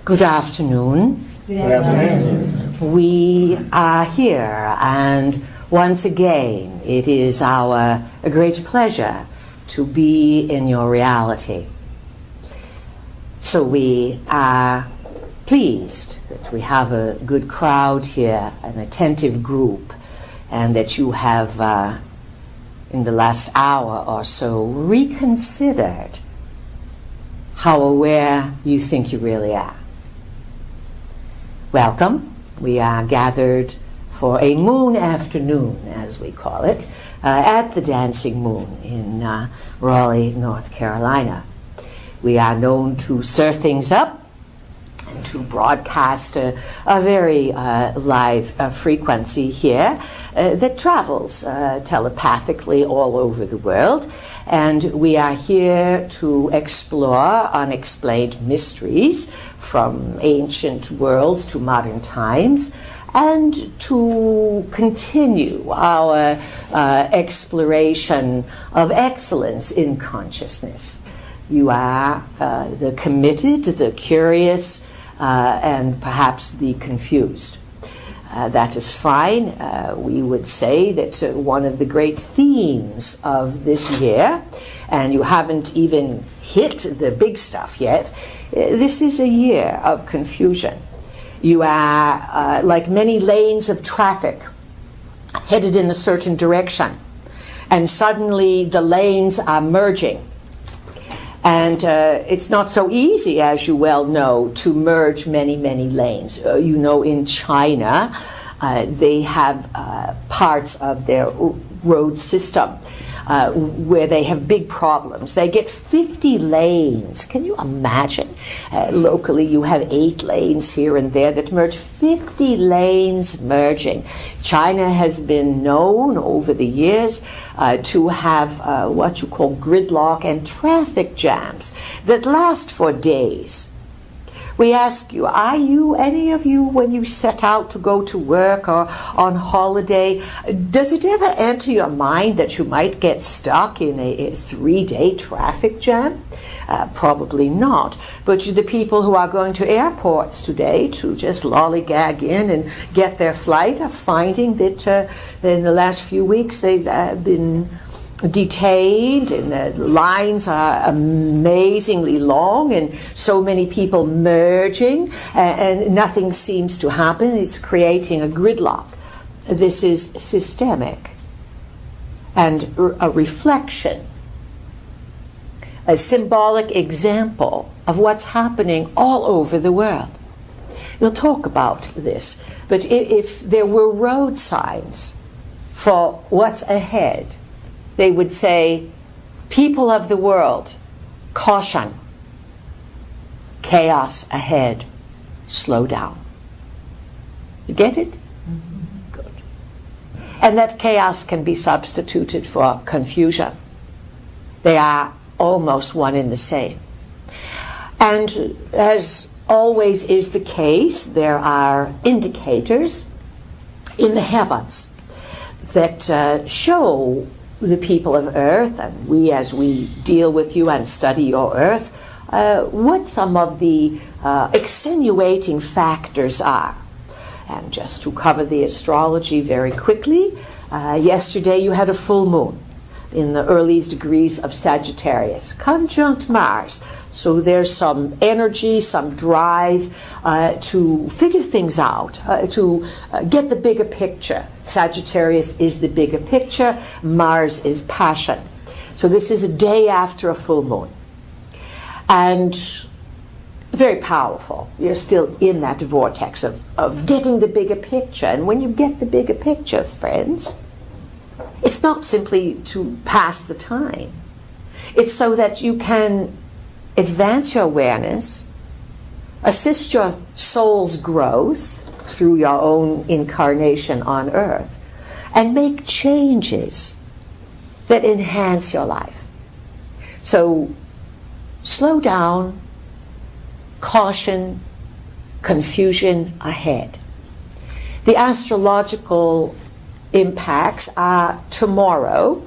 Good afternoon. Good afternoon. We are here, and once again, it is a great pleasure to be in your reality. So we are pleased that we have a good crowd here, an attentive group, and that you have, in the last hour or so, reconsidered how aware you think you really are. Welcome. We are gathered for a moon afternoon, as we call it, at the Dancing Moon in Raleigh, North Carolina. We are known to stir things up and to broadcast a very live frequency here that travels telepathically all over the world. And we are here to explore unexplained mysteries from ancient worlds to modern times, and to continue our exploration of excellence in consciousness. You are the committed, the curious, and perhaps the confused. That is fine. We would say that one of the great themes of this year, and you haven't even hit the big stuff yet, this is a year of confusion. You are, like many lanes of traffic, headed in a certain direction, and suddenly the lanes are merging. And it's not so easy, as you well know, to merge many, many lanes. In China, they have parts of their road system where they have big problems. They get 50 lanes. Can you imagine? Locally, you have 8 lanes here and there that merge. 50 lanes merging. China has been known over the years to have what you call gridlock and traffic jams that last for days. We ask you, are you, any of you, when you set out to go to work or on holiday, does it ever enter your mind that you might get stuck in a 3-day traffic jam? Probably not. But the people who are going to airports today to just lollygag in and get their flight are finding that in the last few weeks they've been detained, and the lines are amazingly long, and so many people merging, and nothing seems to happen. It's creating a gridlock. This is systemic and a reflection, a symbolic example of what's happening all over the world. We'll talk about this, but if there were road signs for what's ahead, they would say, people of the world, caution, chaos ahead, slow down. You get it? Mm-hmm. Good. And that chaos can be substituted for confusion. They are almost one and the same. And as always is the case, there are indicators in the heavens that show the people of Earth, and we as we deal with you and study your Earth, what some of the extenuating factors are. And just to cover the astrology very quickly, yesterday you had a full moon in the earliest degrees of Sagittarius, conjunct Mars. So there's some energy, some drive to figure things out, to get the bigger picture. Sagittarius is the bigger picture, Mars is passion. So this is a day after a full moon. And very powerful. You're still in that vortex of getting the bigger picture. And when you get the bigger picture, friends, it's not simply to pass the time. It's so that you can advance your awareness, assist your soul's growth through your own incarnation on Earth, and make changes that enhance your life. So slow down, caution, confusion ahead. The astrological impacts are tomorrow.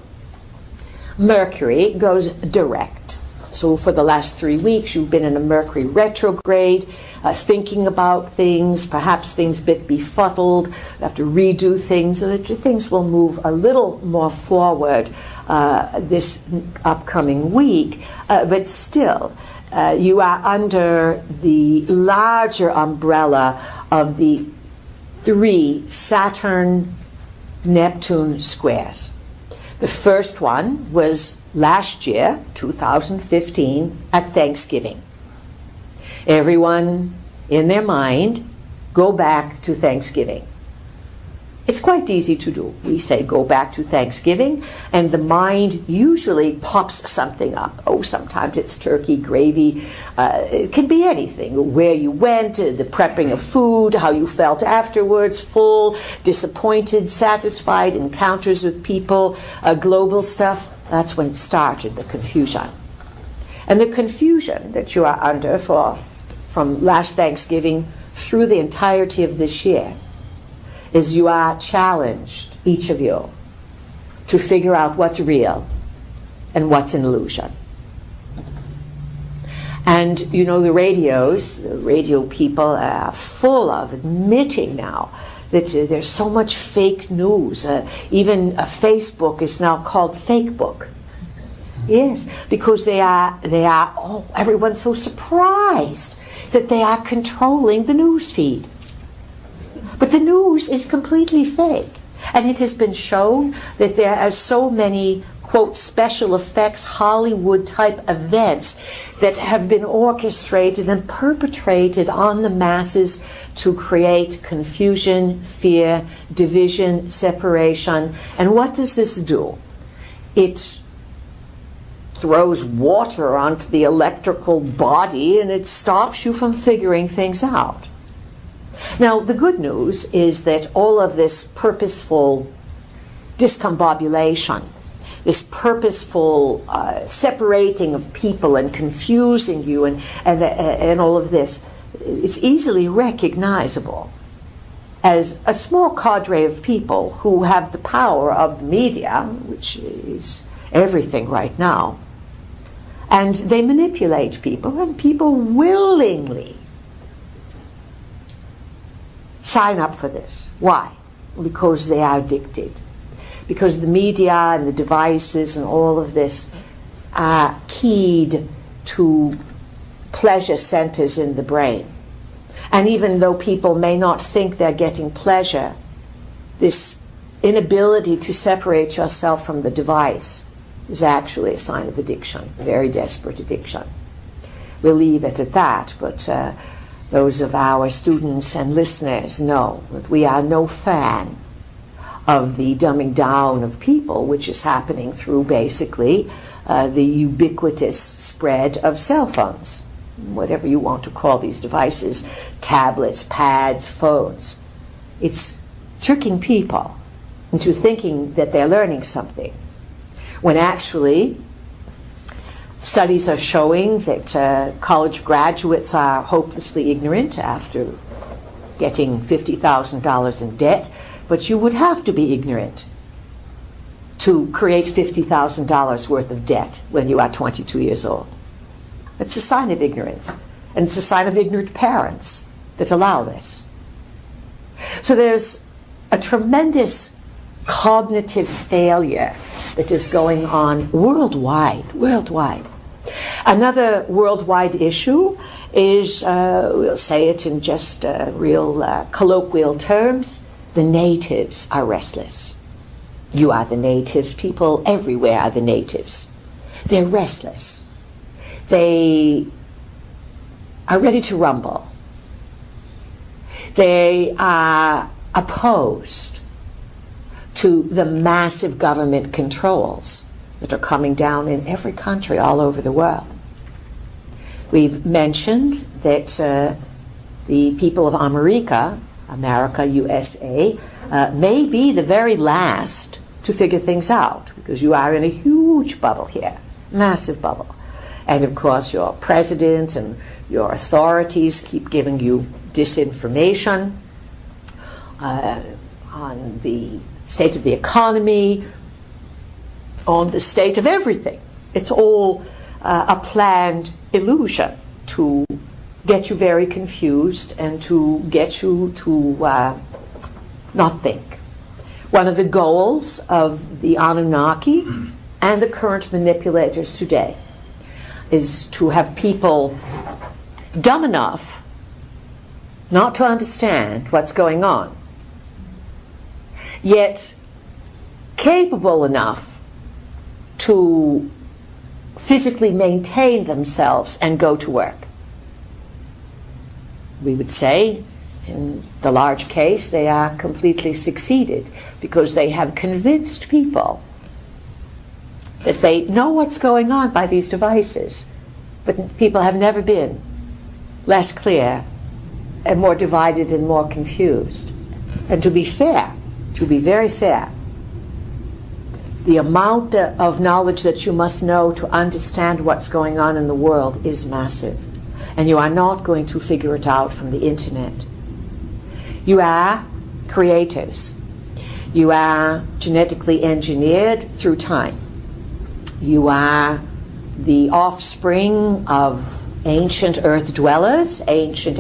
Mercury goes direct So for the last 3 weeks, you've been in a Mercury retrograde, thinking about things, perhaps things a bit befuddled, you have to redo things, so that things will move a little more forward this upcoming week. But still, you are under the larger umbrella of the 3 Saturn-Neptune squares. The first one was last year, 2015, at Thanksgiving. Everyone in their mind, go back to Thanksgiving. It's quite easy to do. We say go back to Thanksgiving, and the mind usually pops something up. Oh, sometimes it's turkey, gravy. It can be anything. Where you went, the prepping of food, how you felt afterwards, full, disappointed, satisfied, encounters with people, global stuff. That's when it started, the confusion. And the confusion that you are under from last Thanksgiving through the entirety of this year is you are challenged, each of you, to figure out what's real and what's an illusion. And you know, the radio people are full of admitting now that there's so much fake news. Even Facebook is now called fake book. Yes, because everyone's so surprised that they are controlling the news feed. But the news is completely fake. And it has been shown that there are so many, quote, special effects, Hollywood-type events that have been orchestrated and perpetrated on the masses to create confusion, fear, division, separation. And what does this do? It throws water onto the electrical body, and it stops you from figuring things out. Now, the good news is that all of this purposeful discombobulation, this purposeful separating of people and confusing you and all of this, is easily recognizable as a small cadre of people who have the power of the media, which is everything right now, and they manipulate people, and people willingly sign up for this. Why? Because they are addicted. Because the media and the devices and all of this are keyed to pleasure centers in the brain. And even though people may not think they're getting pleasure, this inability to separate yourself from the device is actually a sign of addiction, very desperate addiction. We'll leave it at that, but those of our students and listeners know that we are no fan of the dumbing down of people, which is happening through basically the ubiquitous spread of cell phones, whatever you want to call these devices, tablets, pads, phones. It's tricking people into thinking that they're learning something, when actually studies are showing that college graduates are hopelessly ignorant after getting $50,000 in debt, but you would have to be ignorant to create $50,000 worth of debt when you are 22 years old. It's a sign of ignorance, and it's a sign of ignorant parents that allow this. So there's a tremendous cognitive failure that is going on worldwide. Another worldwide issue is, we'll say it in just real colloquial terms, the natives are restless. You are the natives. People everywhere are the natives. They're restless. They are ready to rumble. They are opposed to the massive government controls that are coming down in every country all over the world. We've mentioned that the people of America, USA, may be the very last to figure things out, because you are in a huge bubble here, massive bubble. And of course your president and your authorities keep giving you disinformation on the state of the economy, on the state of everything. It's all a planned illusion to get you very confused and to get you to not think. One of the goals of the Anunnaki and the current manipulators today is to have people dumb enough not to understand what's going on, yet capable enough to physically maintain themselves and go to work. We would say, in the large case, they are completely succeeded because they have convinced people that they know what's going on by these devices, but people have never been less clear and more divided and more confused. And to be fair, to be very fair, the amount of knowledge that you must know to understand what's going on in the world is massive. And you are not going to figure it out from the internet. You are creators. You are genetically engineered through time. You are the offspring of ancient earth dwellers, ancient,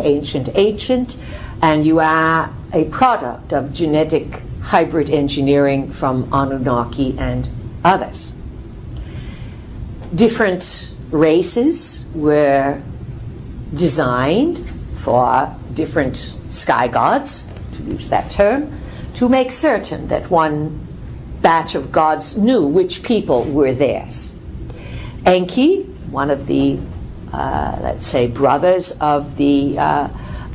and you are a product of genetic hybrid engineering from Anunnaki and others. Different races were designed for different sky gods, to use that term, to make certain that one batch of gods knew which people were theirs. Enki, one of the, let's say, brothers of the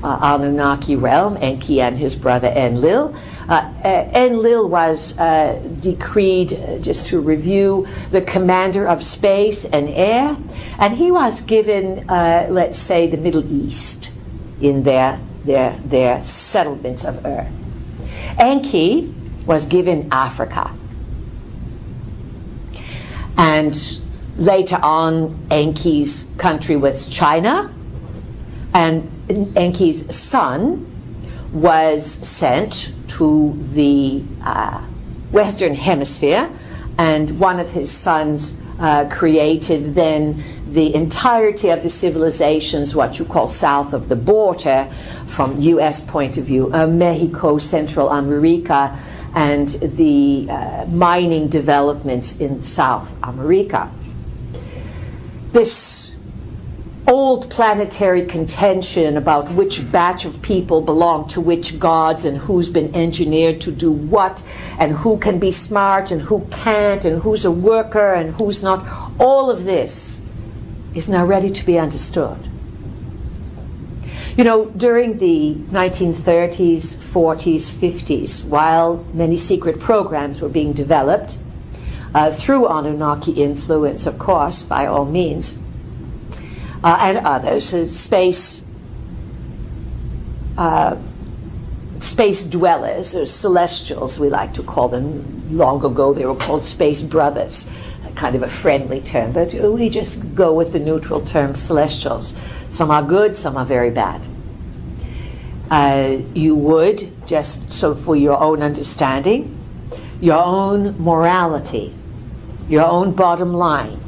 Anunnaki realm, Enki and his brother Enlil. Enlil was decreed, just to review, the commander of space and air, and he was given, let's say, the Middle East in their settlements of Earth. Enki was given Africa. And later on, Enki's country was China, and Enki's son was sent to the Western Hemisphere, and one of his sons created then the entirety of the civilizations, what you call south of the border, from U.S. point of view, Mexico, Central America, and the mining developments in South America. This old planetary contention about which batch of people belong to which gods and who's been engineered to do what and who can be smart and who can't and who's a worker and who's not, all of this is now ready to be understood. You know, during the 1930s, 40s, 50s, while many secret programs were being developed, through Anunnaki influence, of course, by all means, and others, space dwellers, or celestials, we like to call them. Long ago they were called space brothers, kind of a friendly term, but we just go with the neutral term celestials. Some are good, some are very bad. You would, just so for your own understanding, your own morality, your own bottom line,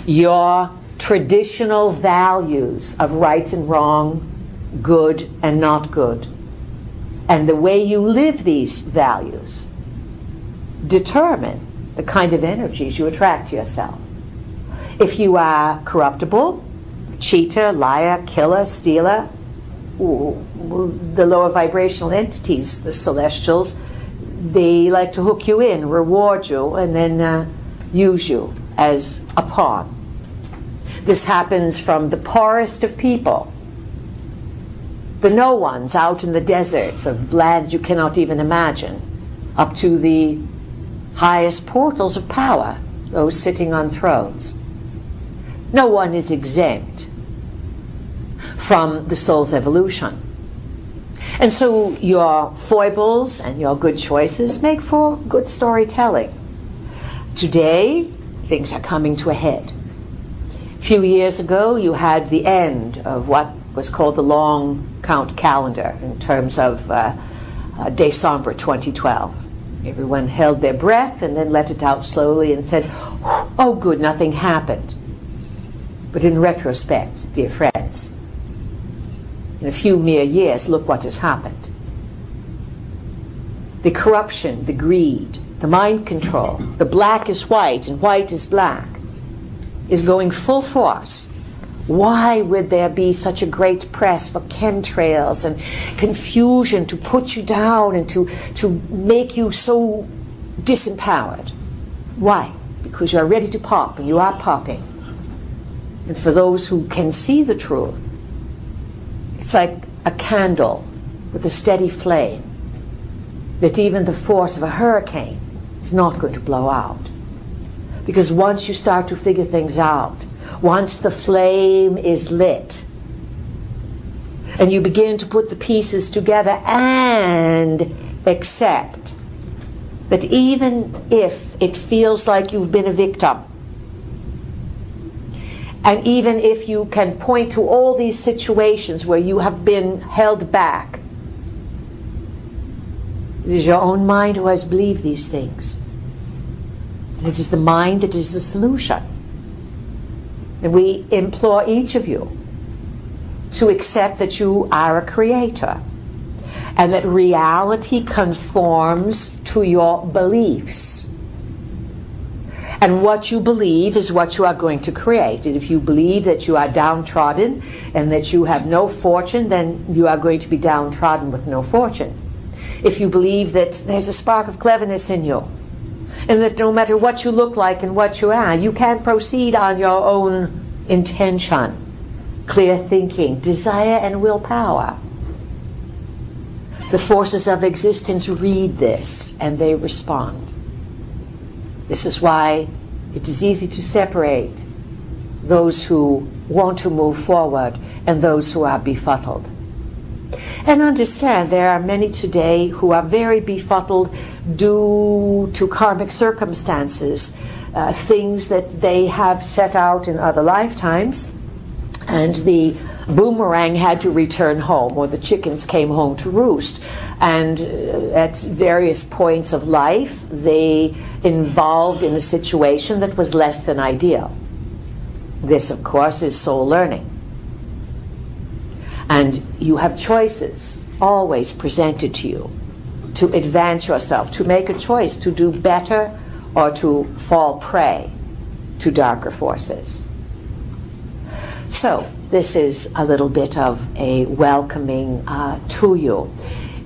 your traditional values of right and wrong, good and not good, and the way you live these values determine the kind of energies you attract to yourself. If you are corruptible, cheater, liar, killer, stealer, the lower vibrational entities, the celestials, they like to hook you in, reward you, and then use you as a pawn. This happens from the poorest of people, the no ones out in the deserts of lands you cannot even imagine, up to the highest portals of power, those sitting on thrones. No one is exempt from the soul's evolution. And so your foibles and your good choices make for good storytelling. Today, things are coming to a head. A few years ago, you had the end of what was called the long count calendar in terms of December 2012. Everyone held their breath and then let it out slowly and said, oh good, nothing happened. But in retrospect, dear friends, in a few mere years, look what has happened. The corruption, the greed, the mind control, the black is white and white is black, is going full force. Why would there be such a great press for chemtrails and confusion to put you down and to make you so disempowered? Why? Because you are ready to pop, and you are popping. And for those who can see the truth, it's like a candle with a steady flame that even the force of a hurricane is not going to blow out. Because once you start to figure things out, once the flame is lit, and you begin to put the pieces together and accept that even if it feels like you've been a victim, and even if you can point to all these situations where you have been held back, it is your own mind who has believed these things. And it is the mind that is the solution. And we implore each of you to accept that you are a creator and that reality conforms to your beliefs. And what you believe is what you are going to create. And if you believe that you are downtrodden and that you have no fortune, then you are going to be downtrodden with no fortune. If you believe that there's a spark of cleverness in you, and that no matter what you look like and what you are, you can proceed on your own intention, clear thinking, desire, and willpower. The forces of existence read this and they respond. This is why it is easy to separate those who want to move forward and those who are befuddled. And understand, there are many today who are very befuddled due to karmic circumstances, things that they have set out in other lifetimes, and the boomerang had to return home, or the chickens came home to roost. And at various points of life, they involved in a situation that was less than ideal. This, of course, is soul learning. And you have choices always presented to you to advance yourself, to make a choice to do better or to fall prey to darker forces. So this is a little bit of a welcoming to you.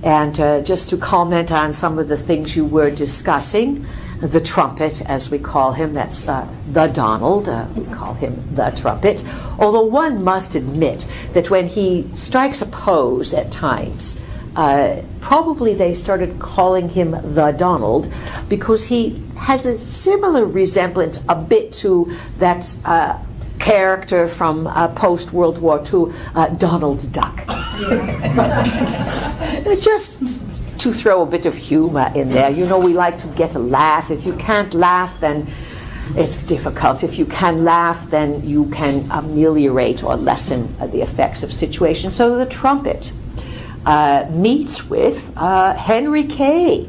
And just to comment on some of the things you were discussing, the trumpet, as we call him, that's the Donald, we call him the trumpet, although one must admit that when he strikes a pose at times, probably they started calling him the Donald because he has a similar resemblance a bit to that character from post-World War II, Donald Duck. Just to throw a bit of humor in there. You know, we like to get a laugh. If you can't laugh, then it's difficult. If you can laugh, then you can ameliorate or lessen the effects of situations. So the trumpet meets with Henry Kay.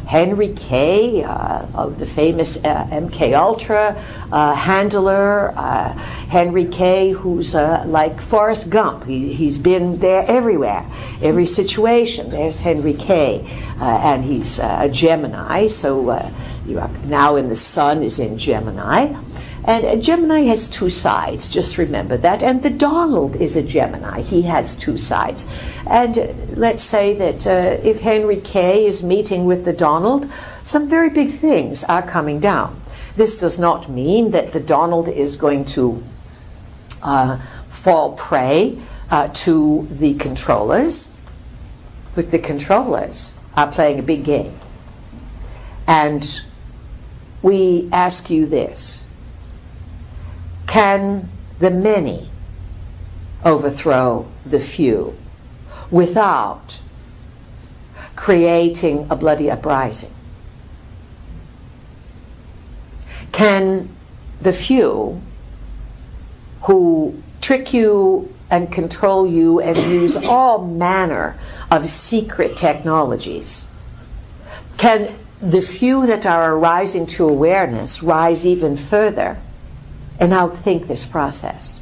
Henry Kay of the famous MK Ultra handler, Henry Kay, who's like Forrest Gump. He's been there everywhere, every situation. There's Henry Kay, and he's a Gemini, so you are now in the sun is in Gemini. And Gemini has two sides, just remember that. And the Donald is a Gemini. He has two sides. And let's say that if Henry Kay is meeting with the Donald, some very big things are coming down. This does not mean that the Donald is going to fall prey to the controllers, but the controllers are playing a big game. And we ask you this. Can the many overthrow the few without creating a bloody uprising? Can the few who trick you and control you and use all manner of secret technologies, can the few that are arising to awareness rise even further and outthink this process.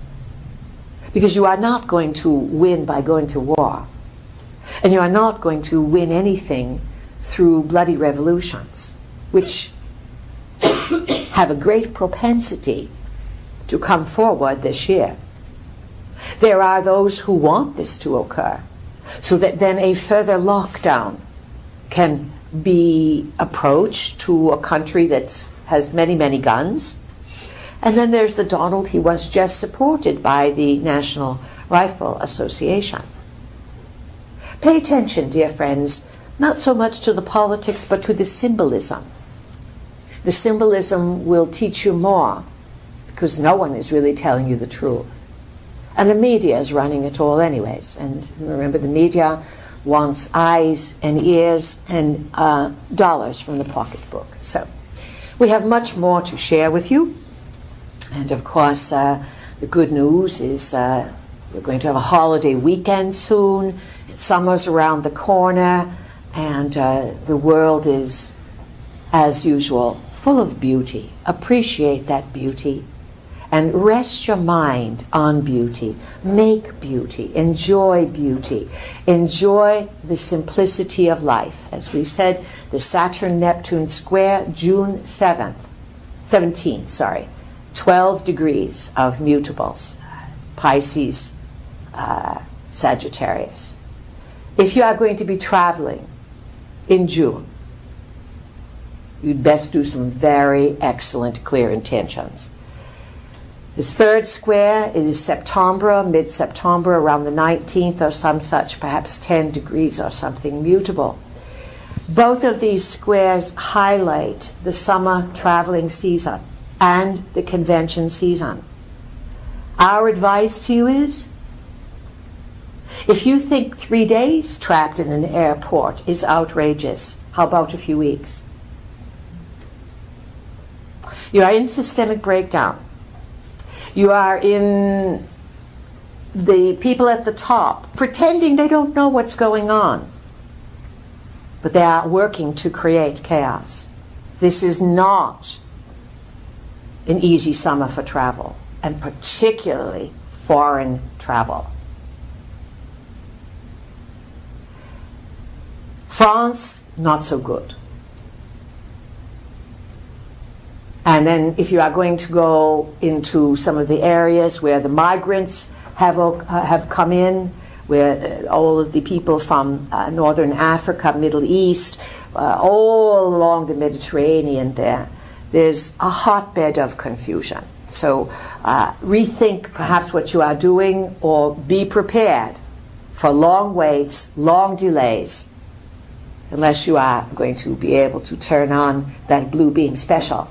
Because you are not going to win by going to war. And you are not going to win anything through bloody revolutions, which have a great propensity to come forward this year. There are those who want this to occur, so that then a further lockdown can be approached to a country that has many, many guns. And then there's the Donald, he was just supported by the National Rifle Association. Pay attention, dear friends, not so much to the politics, but to the symbolism. The symbolism will teach you more, because no one is really telling you the truth. And the media is running it all anyways. And remember, the media wants eyes and ears and dollars from the pocketbook. So we have much more to share with you. And of course, the good news is we're going to have a holiday weekend soon. Summer's around the corner, and the world is, as usual, full of beauty. Appreciate that beauty. And rest your mind on beauty. Make beauty. Enjoy beauty. Enjoy the simplicity of life. As we said, the Saturn-Neptune square, June 17th, 12 degrees of mutables. Pisces, Sagittarius. If you are going to be traveling in June, you'd best do some very excellent clear intentions. This third square is September, mid-September, around the 19th or some such, perhaps 10 degrees or something mutable. Both of these squares highlight the summer traveling season and the convention season. Our advice to you is, if you think 3 days trapped in an airport is outrageous, how about a few weeks? You are in systemic breakdown. You are in the people at the top pretending they don't know what's going on. But they are working to create chaos. This is not an easy summer for travel, and particularly foreign travel. France, not so good. And then if you are going to go into some of the areas where the migrants have come in, where all of the people from Northern Africa, Middle East, all along the Mediterranean there's a hotbed of confusion. So rethink perhaps what you are doing, or be prepared for long waits, long delays, unless you are going to be able to turn on that Blue Beam special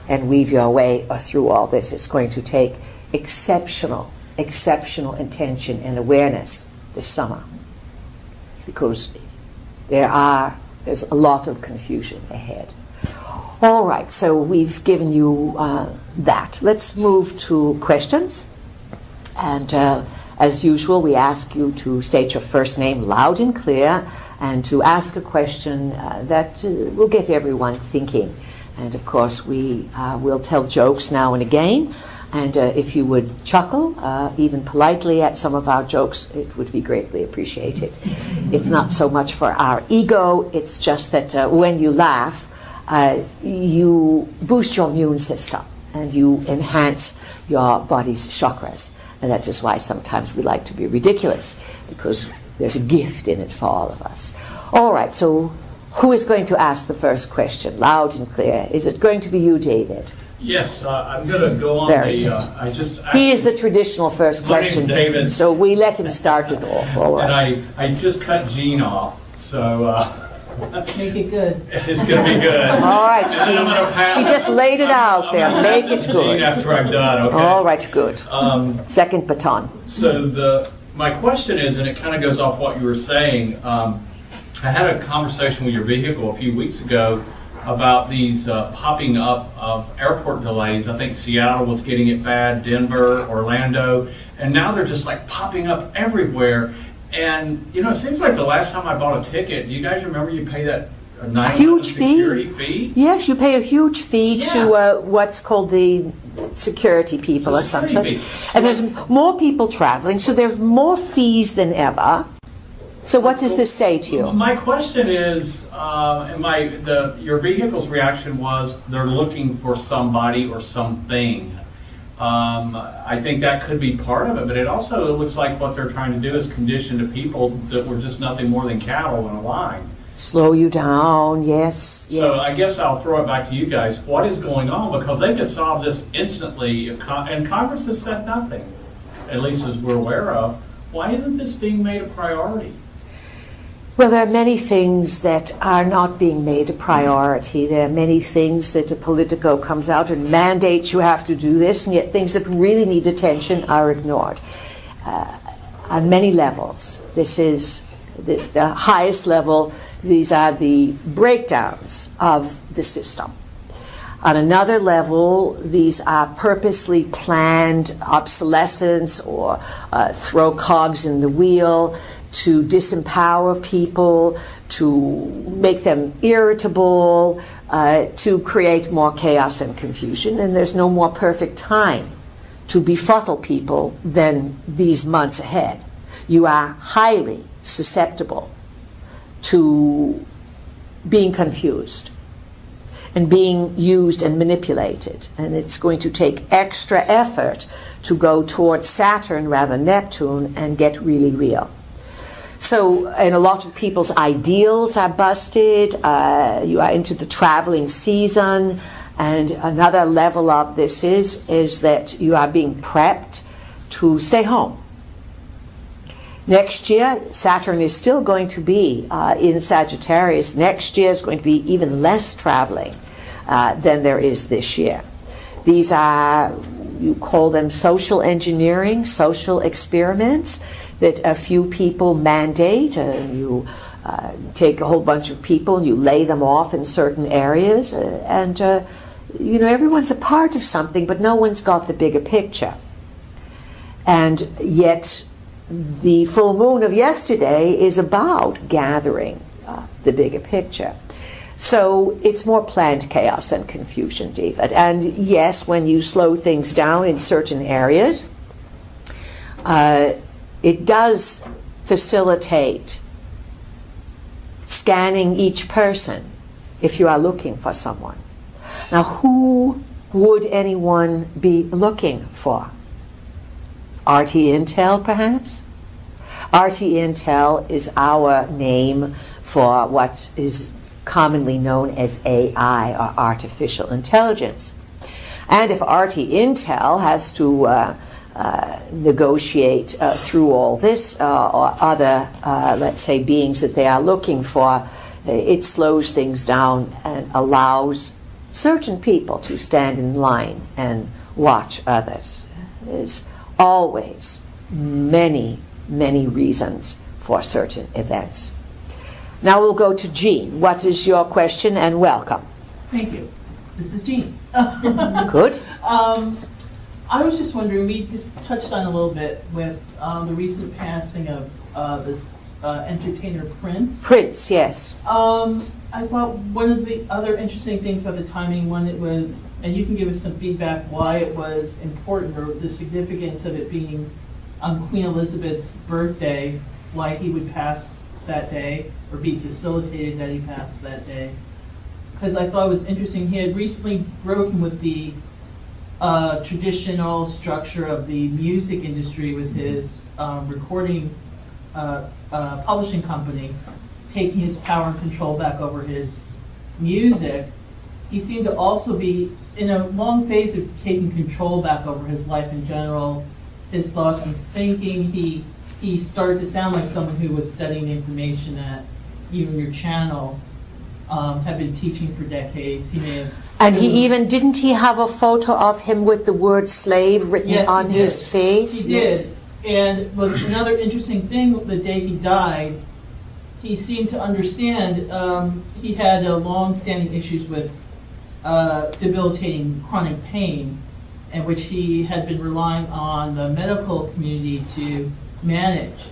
and weave your way through all this. It's going to take exceptional attention and awareness this summer, because there's a lot of confusion ahead. All right, so we've given you that. Let's move to questions. And as usual, we ask you to state your first name loud and clear, and to ask a question that will get everyone thinking. And of course, we will tell jokes now and again. And if you would chuckle, even politely, at some of our jokes, it would be greatly appreciated. It's not so much for our ego, it's just that when you laugh, you boost your immune system and you enhance your body's chakras. And that is why sometimes we like to be ridiculous, because there's a gift in it for all of us. All right, so who is going to ask the first question, loud and clear? Is it going to be you, David? Yes, I'm going to go on he is the traditional first question, David. So we let him start it off. All right. And I just cut Jean off, so Make it good. it's going to be good. All right, Jean. She just laid it out there. Make it Jean good. after I'm done, okay? All right, good. Second baton. So my question is, and it kind of goes off what you were saying, I had a conversation with your vehicle a few weeks ago about these popping up of airport delays. I think Seattle was getting it bad, Denver, Orlando, and now they're just like popping up everywhere. And you know, it seems like the last time I bought a ticket, do you guys remember you pay that A huge security fee? Yes, you pay a huge fee to what's called the security people or some such. Security. And there's more people traveling, so there's more fees than ever. So what does this say to you? My question is, your vehicle's reaction was they're looking for somebody or something. I think that could be part of it, but it also looks like what they're trying to do is condition to people that were just nothing more than cattle in a line. Slow you down, yes, So yes. I guess I'll throw it back to you guys. What is going on? Because they could solve this instantly, and Congress has said nothing, at least as we're aware of. Why isn't this being made a priority? Well, there are many things that are not being made a priority. There are many things that a Politico comes out and mandates you have to do this, and yet things that really need attention are ignored. On many levels, this is the highest level. These are the breakdowns of the system. On another level, these are purposely planned obsolescence or throw cogs in the wheel to disempower people, to make them irritable, to create more chaos and confusion. And there's no more perfect time to befuddle people than these months ahead. You are highly susceptible to being confused and being used and manipulated. And it's going to take extra effort to go towards Saturn rather than Neptune and get really real. So, and a lot of people's ideals are busted. You are into the traveling season. And another level of this is that you are being prepped to stay home. Next year, Saturn is still going to be in Sagittarius. Next year is going to be even less traveling than there is this year. These are, you call them social engineering, social experiments that a few people mandate. You take a whole bunch of people and you lay them off in certain areas. You know, everyone's a part of something, but no one's got the bigger picture. And yet, the full moon of yesterday is about gathering the bigger picture. So it's more planned chaos and confusion, David. And yes, when you slow things down in certain areas, it does facilitate scanning each person if you are looking for someone. Now, who would anyone be looking for? RT Intel, perhaps? RT Intel is our name for what is commonly known as AI, or artificial intelligence. And if RT Intel has to negotiate through all this, or other, let's say, beings that they are looking for, it slows things down and allows certain people to stand in line and watch others. There's always many, many reasons for certain events. Now we'll go to Jean. What is your question, and welcome? Thank you. This is Jean. Good. I was just wondering, we just touched on a little bit with the recent passing of this entertainer Prince. Prince, yes. I thought one of the other interesting things about the timing, when it was, and you can give us some feedback why it was important, or the significance of it being on Queen Elizabeth's birthday, why he would pass that day, or be facilitated that he passed that day. Because I thought it was interesting, he had recently broken with the traditional structure of the music industry with his recording publishing company, taking his power and control back over his music. He seemed to also be in a long phase of taking control back over his life in general, his thoughts and thinking. He started to sound like someone who was studying information that even your channel have been teaching for decades. He may have. And didn't he have a photo of him with the word slave written on his face? He did. And but another interesting thing, the day he died, he seemed to understand, he had long-standing issues with debilitating chronic pain, in which he had been relying on the medical community to manage.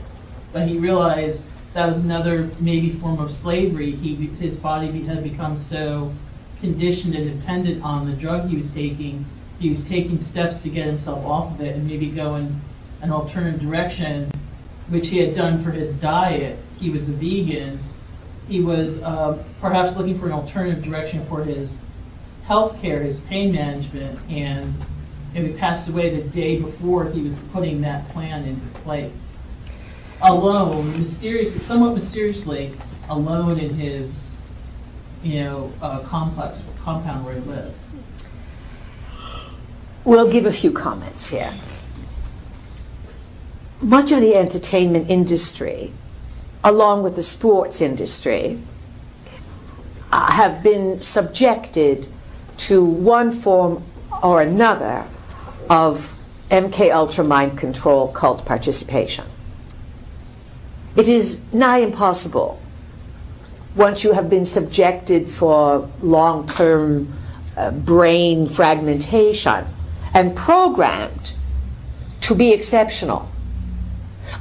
But he realized that was another maybe form of slavery. His body had become so conditioned and dependent on the drug he was taking he was taking steps to get himself off of it and maybe go in an alternative direction, which he had done for his diet. He was a vegan. He was perhaps looking for an alternative direction for his health care, his pain management, and he passed away the day before he was putting that plan into place. Alone, somewhat mysteriously, alone in his, compound where he lived. We'll give a few comments here. Much of the entertainment industry, along with the sports industry, have been subjected to one form or another of MK Ultra mind control cult participation. It is nigh impossible, once you have been subjected for long-term brain fragmentation and programmed to be exceptional.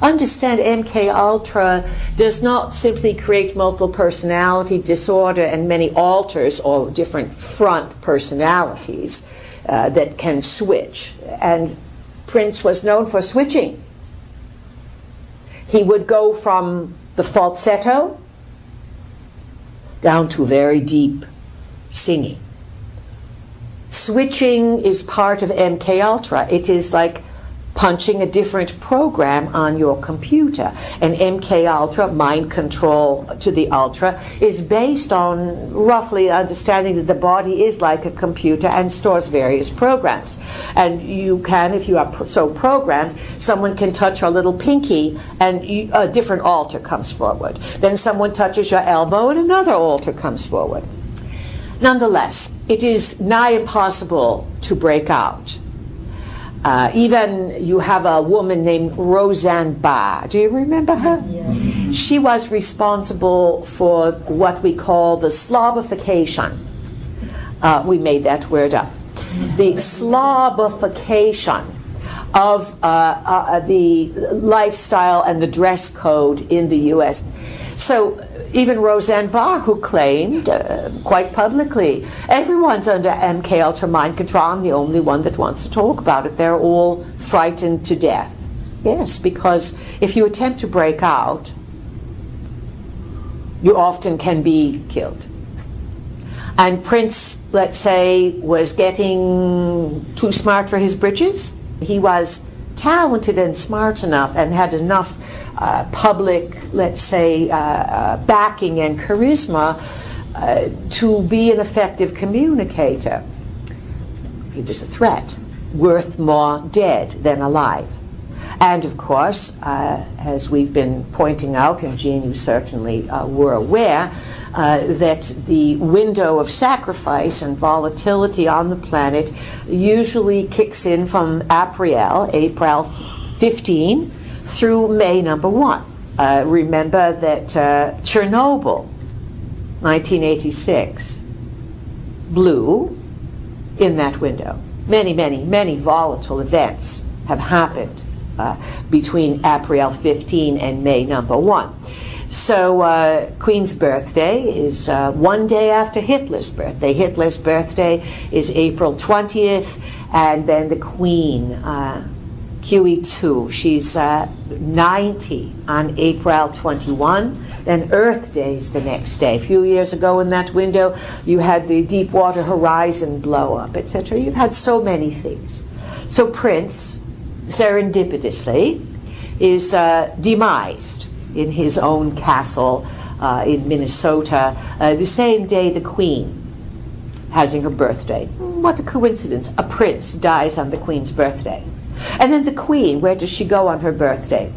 Understand, MK Ultra does not simply create multiple personality disorder and many alters or different front personalities that can switch. And Prince was known for switching. He would go from the falsetto down to very deep singing. Switching is part of MK Ultra. It is like punching a different program on your computer. And MK Ultra, mind control to the ultra, is based on roughly understanding that the body is like a computer and stores various programs. And you can, if you are so programmed, someone can touch your little pinky and a different alter comes forward. Then someone touches your elbow and another alter comes forward. Nonetheless, it is nigh impossible to break out. Even you have a woman named Roseanne Barr. Do you remember her? Yes. She was responsible for what we call the slobification. We made that word up. The slobification of the lifestyle and the dress code in the U.S. So even Roseanne Barr, who claimed quite publicly, everyone's under MK Ultra mind control, I'm the only one that wants to talk about it. They're all frightened to death. Yes, because if you attempt to break out, you often can be killed. And Prince, let's say, was getting too smart for his britches. He was talented and smart enough and had enough public, let's say, backing and charisma to be an effective communicator. He was a threat, worth more dead than alive. And of course, as we've been pointing out, and Jean, you certainly were aware, that the window of sacrifice and volatility on the planet usually kicks in from April 15, through May number 1. Remember that Chernobyl, 1986, blew in that window. Many, many, many volatile events have happened between April 15 and May number 1. So Queen's birthday is one day after Hitler's birthday. Hitler's birthday is April 20th, and then the Queen, QE2, she's 90 on April 21. Then Earth Day is the next day. A few years ago in that window, you had the Deepwater Horizon blow up, etc. You've had so many things. So Prince, serendipitously, is demised in his own castle in Minnesota the same day the Queen having her birthday. What a coincidence. A prince dies on the Queen's birthday. And then the Queen, where does she go on her birthday?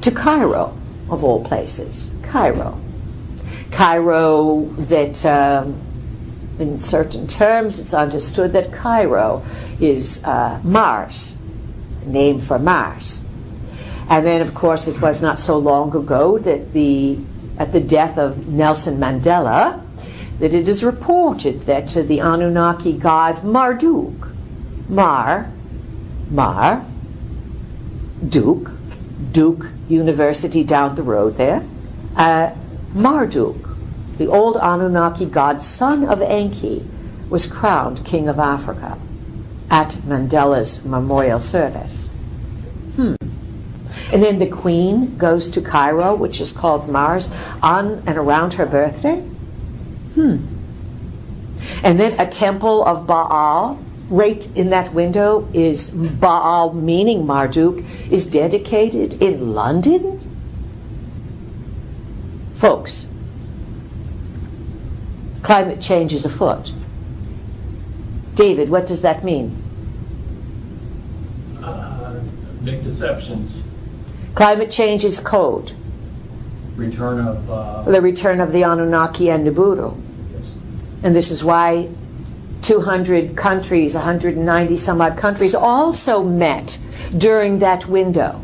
To Cairo, of all places. Cairo. Cairo that, in certain terms, it's understood that Cairo is Mars, named for Mars. And then, of course, it was not so long ago that at the death of Nelson Mandela, that it is reported that the Anunnaki god Marduk, Duke University down the road there, Marduk, the old Anunnaki god, son of Enki, was crowned king of Africa. at Mandela's memorial service. And then the Queen goes to Cairo, which is called Mars, on and around her birthday. And then a temple of Baal, right in that window, is Baal, meaning Marduk, is dedicated in London. Folks, climate change is afoot. David, what does that mean? Big deceptions. Climate change is code. Return of... The return of the Anunnaki and Nibiru. Yes. And this is why 200 countries, 190 some odd countries also met during that window.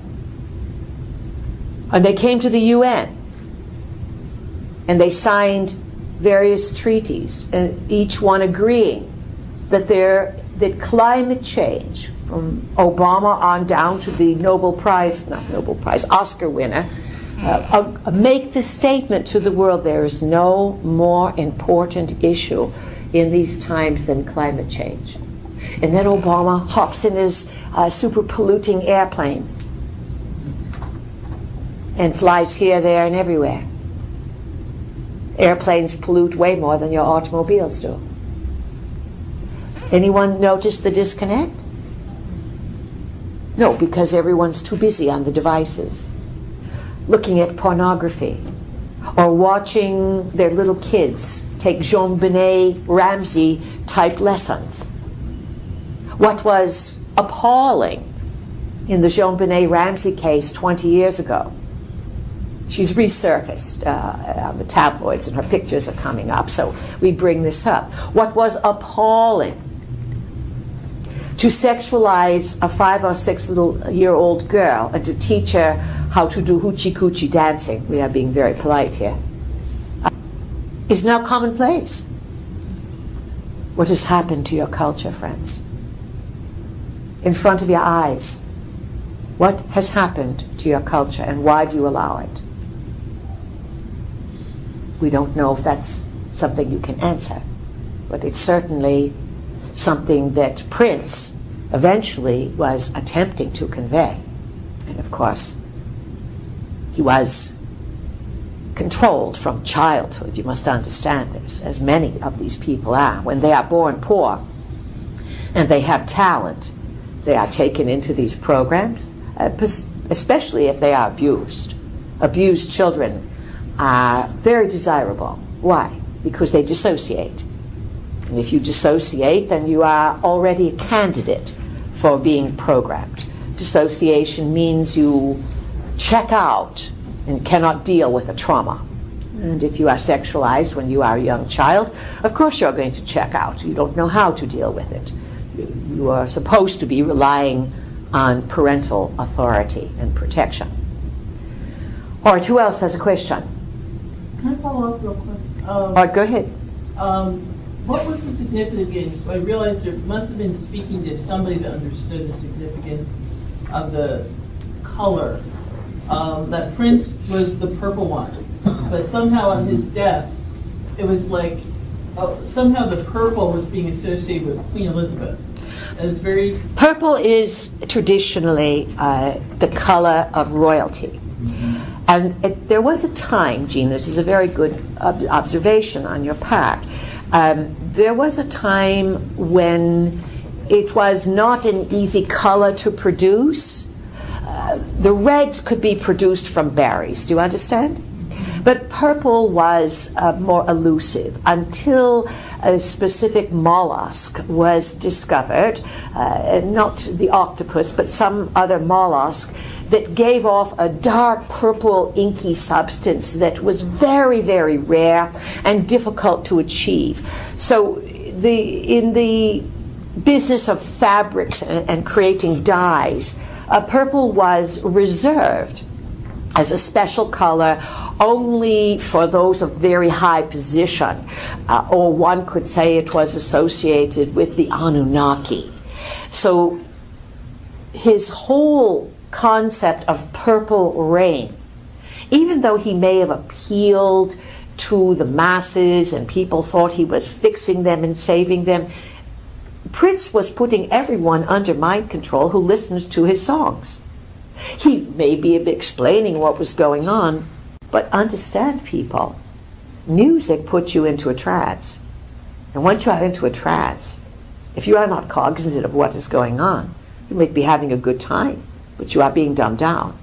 And they came to the UN. And they signed various treaties, and each one agreeing that climate change, from Obama on down to the Oscar winner, make the statement to the world: there is no more important issue in these times than climate change. And then Obama hops in his super polluting airplane and flies here, there, and everywhere. Airplanes pollute way more than your automobiles do. Anyone notice the disconnect? No, because everyone's too busy on the devices, looking at pornography, or watching their little kids take JonBenet Ramsey type lessons. What was appalling in the JonBenet Ramsey case 20 years ago? She's resurfaced on the tabloids, and her pictures are coming up, so we bring this up. What was appalling? To sexualize a 5 or 6 year old girl and to teach her how to do hoochie coochie dancing, we are being very polite here, is now commonplace. What has happened to your culture, friends? In front of your eyes. What has happened to your culture, and why do you allow it? We don't know if that's something you can answer, but it's certainly something that Prince eventually was attempting to convey. And of course, he was controlled from childhood. You must understand this, as many of these people are. When they are born poor and they have talent, they are taken into these programs, especially if they are abused. Abused children are very desirable. Why? Because they dissociate. And if you dissociate, then you are already a candidate for being programmed. Dissociation means you check out and cannot deal with the trauma. And if you are sexualized when you are a young child, of course you're going to check out. You don't know how to deal with it. You are supposed to be relying on parental authority and protection. All right, who else has a question? Can I follow up real quick? All right, go ahead. What was the significance? I realized there must have been speaking to somebody that understood the significance of the color. That Prince was the purple one, but somehow on his death, it was like somehow the purple was being associated with Queen Elizabeth. It was very... Purple is traditionally the color of royalty. And there was a time, Gina, this is a very good observation on your part, there was a time when it was not an easy color to produce. The reds could be produced from berries, do you understand? But purple was more elusive until a specific mollusk was discovered, not the octopus, but some other mollusk, that gave off a dark purple inky substance that was very, very rare and difficult to achieve. So in the business of fabrics and creating dyes, purple was reserved as a special color only for those of very high position, or one could say it was associated with the Anunnaki. So his whole concept of purple rain, even though he may have appealed to the masses and people thought he was fixing them and saving them, Prince was putting everyone under mind control who listened to his songs. He may be explaining what was going on, but understand, people, music puts you into a trance. And once you are into a trance, if you are not cognizant of what is going on, you may be having a good time, but you are being dumbed down.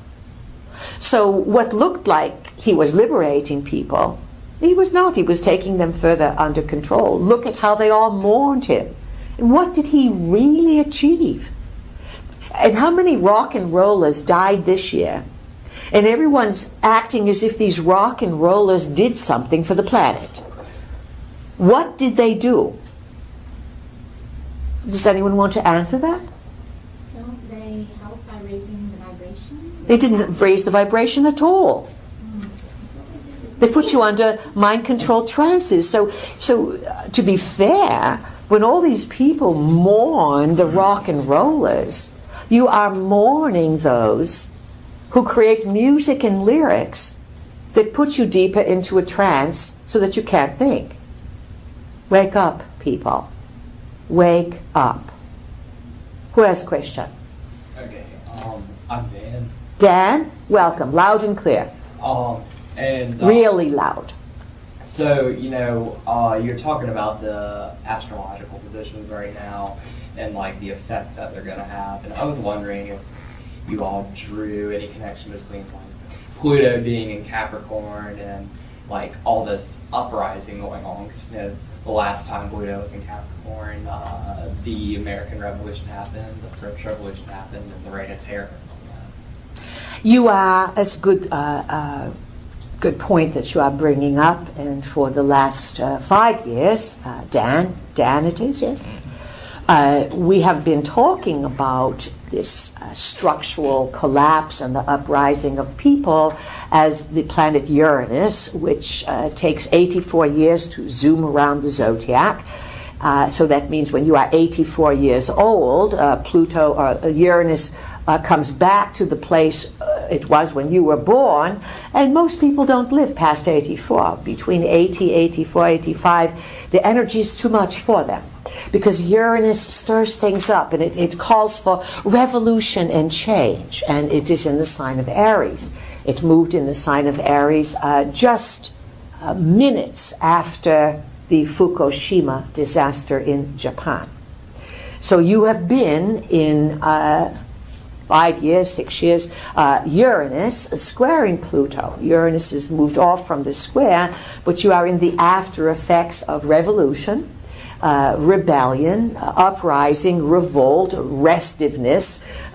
So what looked like he was liberating people, he was not. He was taking them further under control. Look at how they all mourned him. And what did he really achieve? And how many rock and rollers died this year? And everyone's acting as if these rock and rollers did something for the planet. What did they do? Does anyone want to answer that? Don't they help by raising the vibration? They didn't raise the vibration at all. They put you under mind-controlled trances. So to be fair, when all these people mourn the rock and rollers, you are mourning those who create music and lyrics that put you deeper into a trance so that you can't think. Wake up, people. Wake up. Who has a question? Okay, I'm Dan. Dan, welcome. Loud and clear. Really loud. So, you're talking about the astrological positions right now and like the effects that they're going to have. And I was wondering if you all drew any connection between like Pluto being in Capricorn and like all this uprising going on. Because the last time Pluto was in Capricorn, the American Revolution happened, the French Revolution happened, and the Reign of Terror. You are, that's good point that you are bringing up, and for the last 5 years, Dan it is, yes, we have been talking about this structural collapse and the uprising of people as the planet Uranus, which takes 84 years to zoom around the zodiac. So that means when you are 84 years old, Pluto or Uranus comes back to the place it was when you were born, and most people don't live past 84. Between 80, 84, 85, the energy is too much for them, because Uranus stirs things up, and it calls for revolution and change, and it is in the sign of Aries. It moved in the sign of Aries just minutes after the Fukushima disaster in Japan. So you have been in 5 years, 6 years, Uranus squaring Pluto. Uranus has moved off from the square, but you are in the after effects of revolution, rebellion, uprising, revolt, restiveness,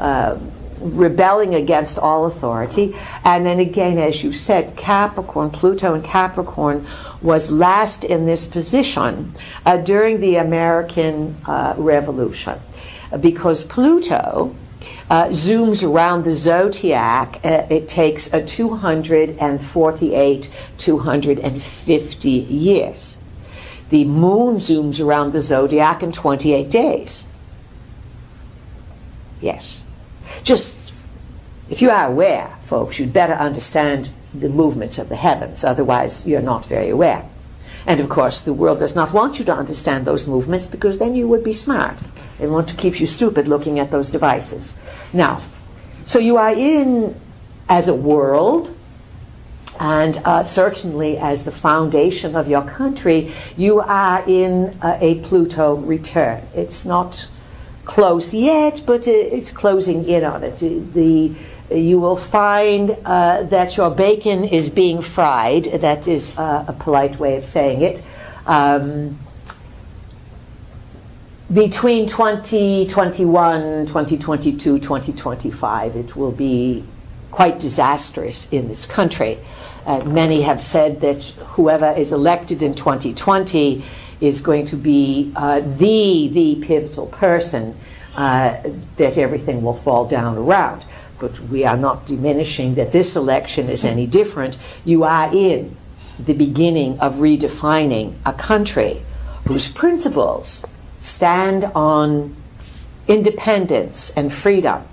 rebelling against all authority. And then again, as you said, Capricorn, Pluto in Capricorn was last in this position during the American Revolution, because Pluto zooms around the zodiac. It takes 250 years. The moon zooms around the zodiac in 28 days. Yes. Just, if you are aware, folks, you'd better understand the movements of the heavens. Otherwise, you're not very aware. And of course, the world does not want you to understand those movements, because then you would be smart. They want to keep you stupid looking at those devices. Now, so you are in, as a world, and certainly as the foundation of your country, you are in a Pluto return. It's not close yet, but it's closing in on it. You will find that your bacon is being fried. That is a polite way of saying it. Between 2021, 2022, 2025, it will be quite disastrous in this country. Many have said that whoever is elected in 2020 is going to be the pivotal person that everything will fall down around. But we are not diminishing that this election is any different. You are in the beginning of redefining a country whose principles stand on independence and freedom.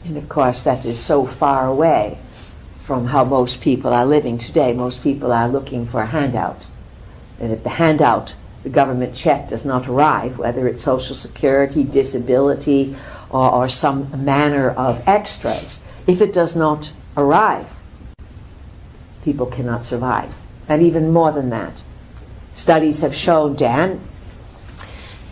And of course, that is so far away from how most people are living today. Most people are looking for a handout. And if the handout the government check does not arrive, whether it's Social Security, disability, or some manner of extras, if it does not arrive, people cannot survive. And even more than that, studies have shown, Dan,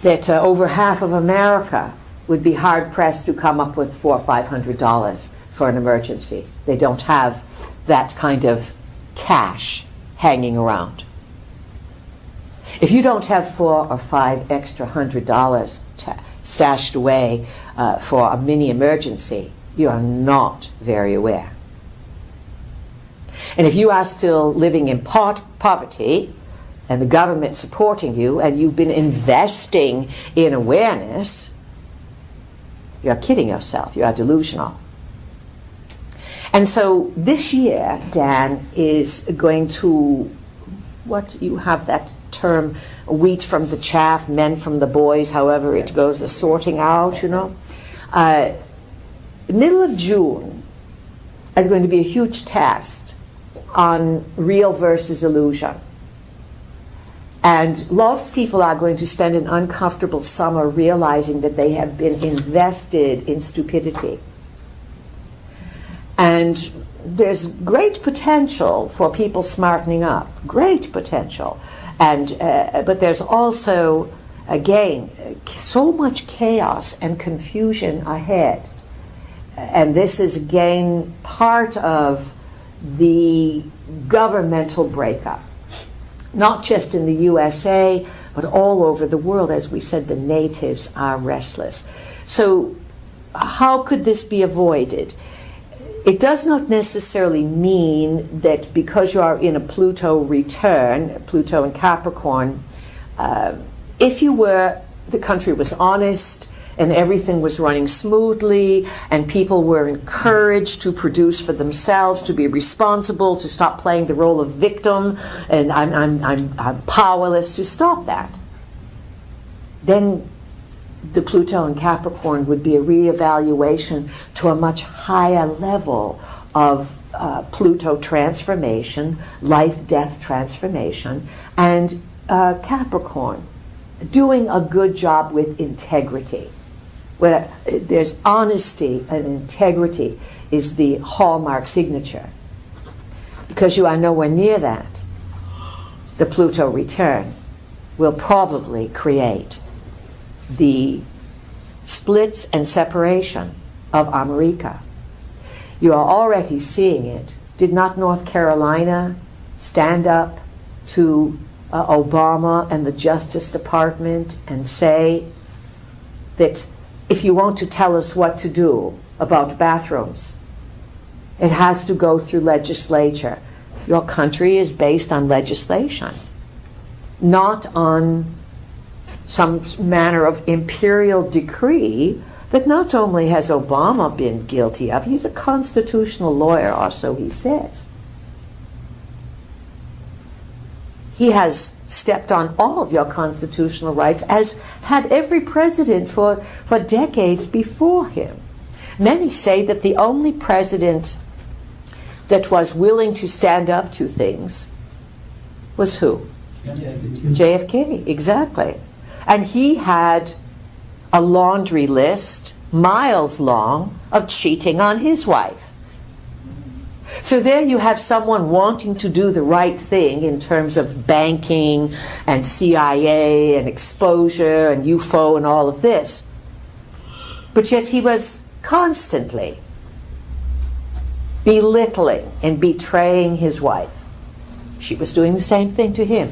that over half of America would be hard-pressed to come up with $400 or $500 for an emergency. They don't have that kind of cash hanging around. If you don't have $4 or $5 extra $100 stashed away for a mini emergency, you are not very aware. And if you are still living in poverty, and the government supporting you, and you've been investing in awareness, you're kidding yourself. You are delusional. And so this year, Dan, is going to, you have that term, wheat from the chaff, men from the boys, however it goes, a sorting out, you know. Middle of June is going to be a huge test on real versus illusion. And lots of people are going to spend an uncomfortable summer realizing that they have been invested in stupidity. And there's great potential for people smartening up, great potential. And but there's also, again, so much chaos and confusion ahead. And this is, again, part of the governmental breakup. Not just in the USA, but all over the world. As we said, the natives are restless. So how could this be avoided? It does not necessarily mean that because you are in a Pluto return, Pluto in Capricorn, if the country was honest, and everything was running smoothly, and people were encouraged to produce for themselves, to be responsible, to stop playing the role of victim, and I'm powerless to stop that. Then the Pluto in Capricorn would be a reevaluation to a much higher level of Pluto transformation, life-death transformation, and Capricorn doing a good job with integrity. Where there's honesty and integrity is the hallmark signature. Because you are nowhere near that, the Pluto return will probably create the splits and separation of America. You are already seeing it. Did not North Carolina stand up to Obama and the Justice Department and say that if you want to tell us what to do about bathrooms, it has to go through legislature. Your country is based on legislation, not on some manner of imperial decree that not only has Obama been guilty of, he's a constitutional lawyer, or so he says. He has stepped on all of your constitutional rights, as had every president for decades before him. Many say that the only president that was willing to stand up to things was who? JFK, exactly. And he had a laundry list, miles long, of cheating on his wife. So there you have someone wanting to do the right thing in terms of banking and CIA and exposure and UFO and all of this. But yet he was constantly belittling and betraying his wife. She was doing the same thing to him.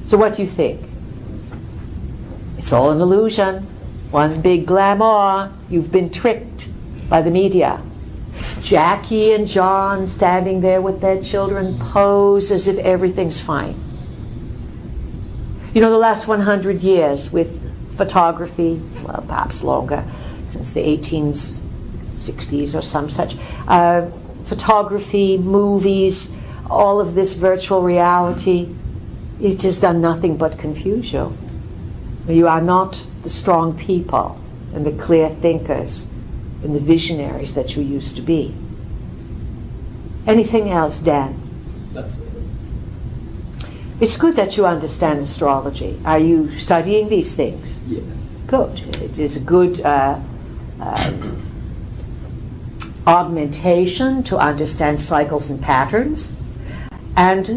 So what do you think? It's all an illusion. One big glamour. You've been tricked by the media. Jackie and John standing there with their children pose as if everything's fine. You know, the last 100 years with photography, well, perhaps longer, since the 1860s or some such, photography, movies, all of this virtual reality, it has done nothing but confuse you. You are not the strong people and the clear thinkers and the visionaries that you used to be. Anything else, Dan? That's it. It's good that you understand astrology. Are you studying these things? Yes. Good. It is a good augmentation to understand cycles and patterns. And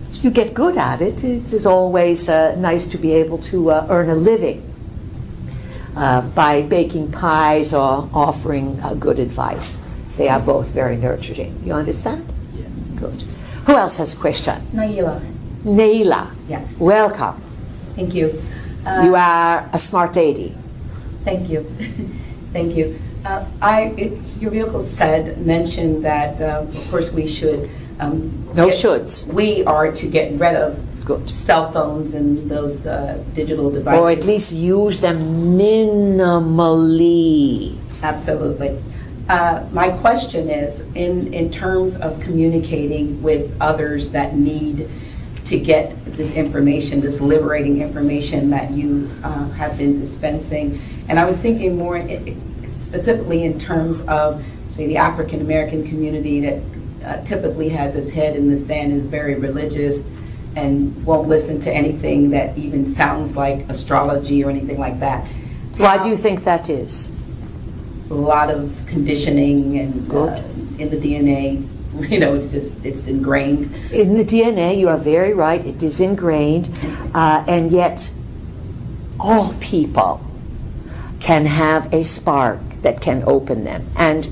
if you get good at it, it is always nice to be able to earn a living by baking pies or offering good advice. They are both very nurturing. You understand? Yes. Good. Who else has a question? Naila. Naila. Yes. Welcome. Thank you. You are a smart lady. Thank you. Thank you. Your vehicle mentioned that, of course, we should. No shoulds. We are to get rid of Good. cell phones and those digital devices. Or at least use them minimally. Absolutely. My question is, in terms of communicating with others that need to get this information, this liberating information that you have been dispensing, and I was thinking more specifically in terms of, say, the African American community that typically has its head in the sand, is very religious, and won't listen to anything that even sounds like astrology or anything like that. Why do you think that is? A lot of conditioning and in the DNA, it's ingrained. In the DNA, you are very right, it is ingrained, and yet all people can have a spark that can open them. And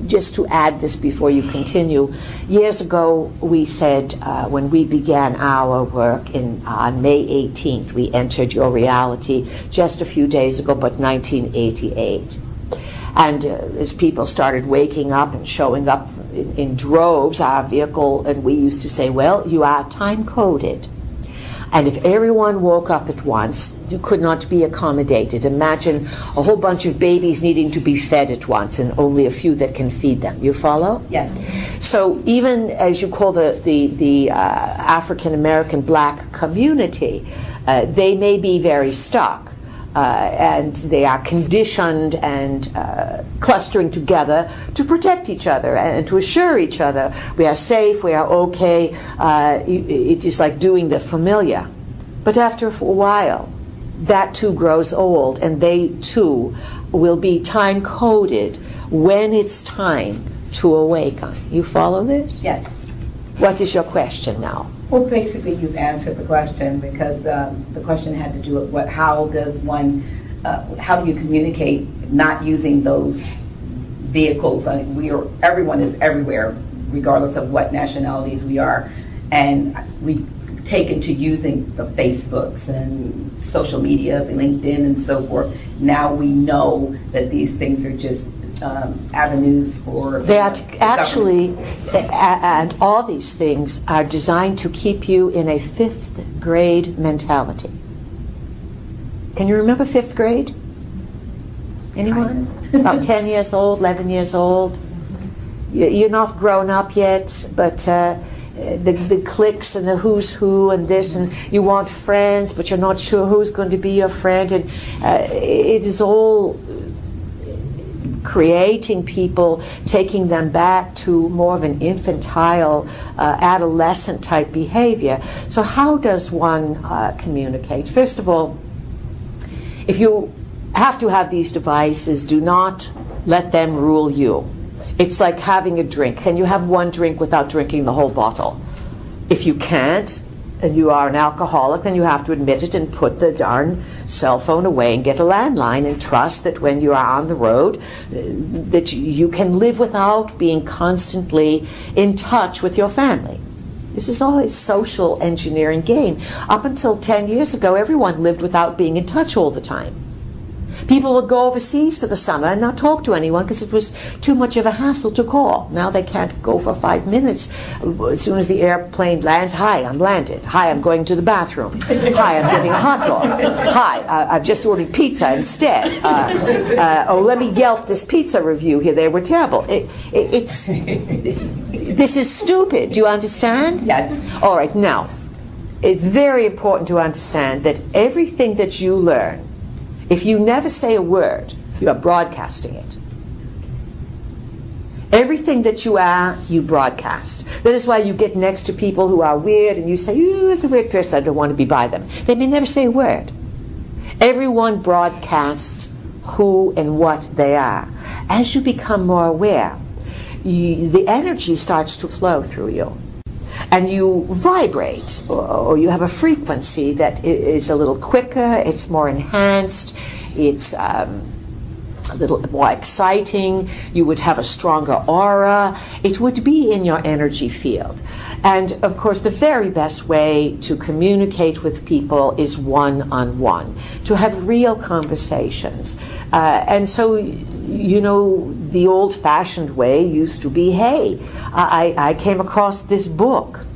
just to add this before you continue, years ago we said when we began our work on May 18th, we entered your reality just a few days ago, but 1988. And as people started waking up and showing up in droves, our vehicle, and we used to say, well, you are time-coded. And if everyone woke up at once, you could not be accommodated. Imagine a whole bunch of babies needing to be fed at once and only a few that can feed them. You follow? Yes. So even as you call the African-American black community, they may be very stuck. And they are conditioned and clustering together to protect each other and to assure each other we are safe, we are okay. It is like doing the familiar. But after a while, that too grows old, and they too will be time-coded when it's time to awaken. You follow this? Yes. What is your question now? Well, basically, you've answered the question, because the question had to do with how do you communicate not using those vehicles? Everyone is everywhere, regardless of what nationalities we are, and we've taken to using the Facebooks and social medias and LinkedIn and so forth. Now we know that these things are just avenues for... They are actually, and all these things are designed to keep you in a 5th grade mentality. Can you remember 5th grade? Anyone? About 10 years old, 11 years old? You're not grown up yet, but the cliques and the who's who and this, and you want friends, but you're not sure who's going to be your friend, and it is all creating people, taking them back to more of an infantile, adolescent type behavior. So how does one communicate? First of all, if you have to have these devices, do not let them rule you. It's like having a drink. Can you have one drink without drinking the whole bottle? If you can't, and you are an alcoholic, then you have to admit it and put the darn cell phone away and get a landline and trust that when you are on the road that you can live without being constantly in touch with your family. This is all a social engineering game. Up until 10 years ago, everyone lived without being in touch all the time. People would go overseas for the summer and not talk to anyone because it was too much of a hassle to call. Now they can't go for 5 minutes. As soon as the airplane lands, hi, I'm landed. Hi, I'm going to the bathroom. Hi, I'm getting a hot dog. Hi, I've just ordered pizza instead. Let me Yelp this pizza review here. They were terrible. This is stupid. Do you understand? Yes. All right, now, it's very important to understand that everything that you learn, if you never say a word, you are broadcasting it. Everything that you are, you broadcast. That is why you get next to people who are weird and you say, "Ooh, that's a weird person, I don't want to be by them." They may never say a word. Everyone broadcasts who and what they are. As you become more aware, the energy starts to flow through you. And you vibrate, or you have a frequency that is a little quicker, it's more enhanced, it's a little more exciting, you would have a stronger aura, it would be in your energy field. And of course, the very best way to communicate with people is one-on-one, to have real conversations. And so, you know, the old-fashioned way used to be, hey, I came across this book.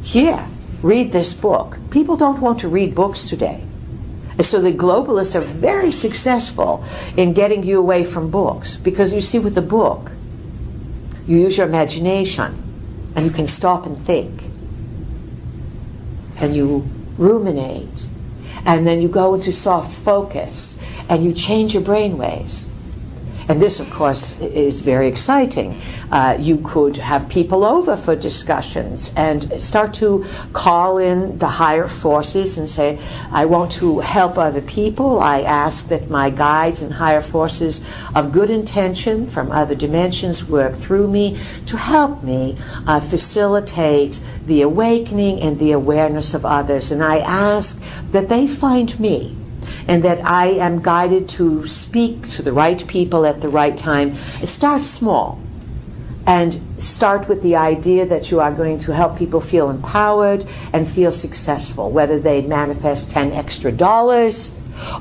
Here, read this book. People don't want to read books today. So the globalists are very successful in getting you away from books, because you see, with the book, you use your imagination and you can stop and think and you ruminate, and then you go into soft focus and you change your brain waves. And this, of course, is very exciting. You could have people over for discussions and start to call in the higher forces and say, I want to help other people. I ask that my guides and higher forces of good intention from other dimensions work through me to help me facilitate the awakening and the awareness of others. And I ask that they find me, and that I am guided to speak to the right people at the right time. Start small, and start with the idea that you are going to help people feel empowered and feel successful, whether they manifest $10 extra,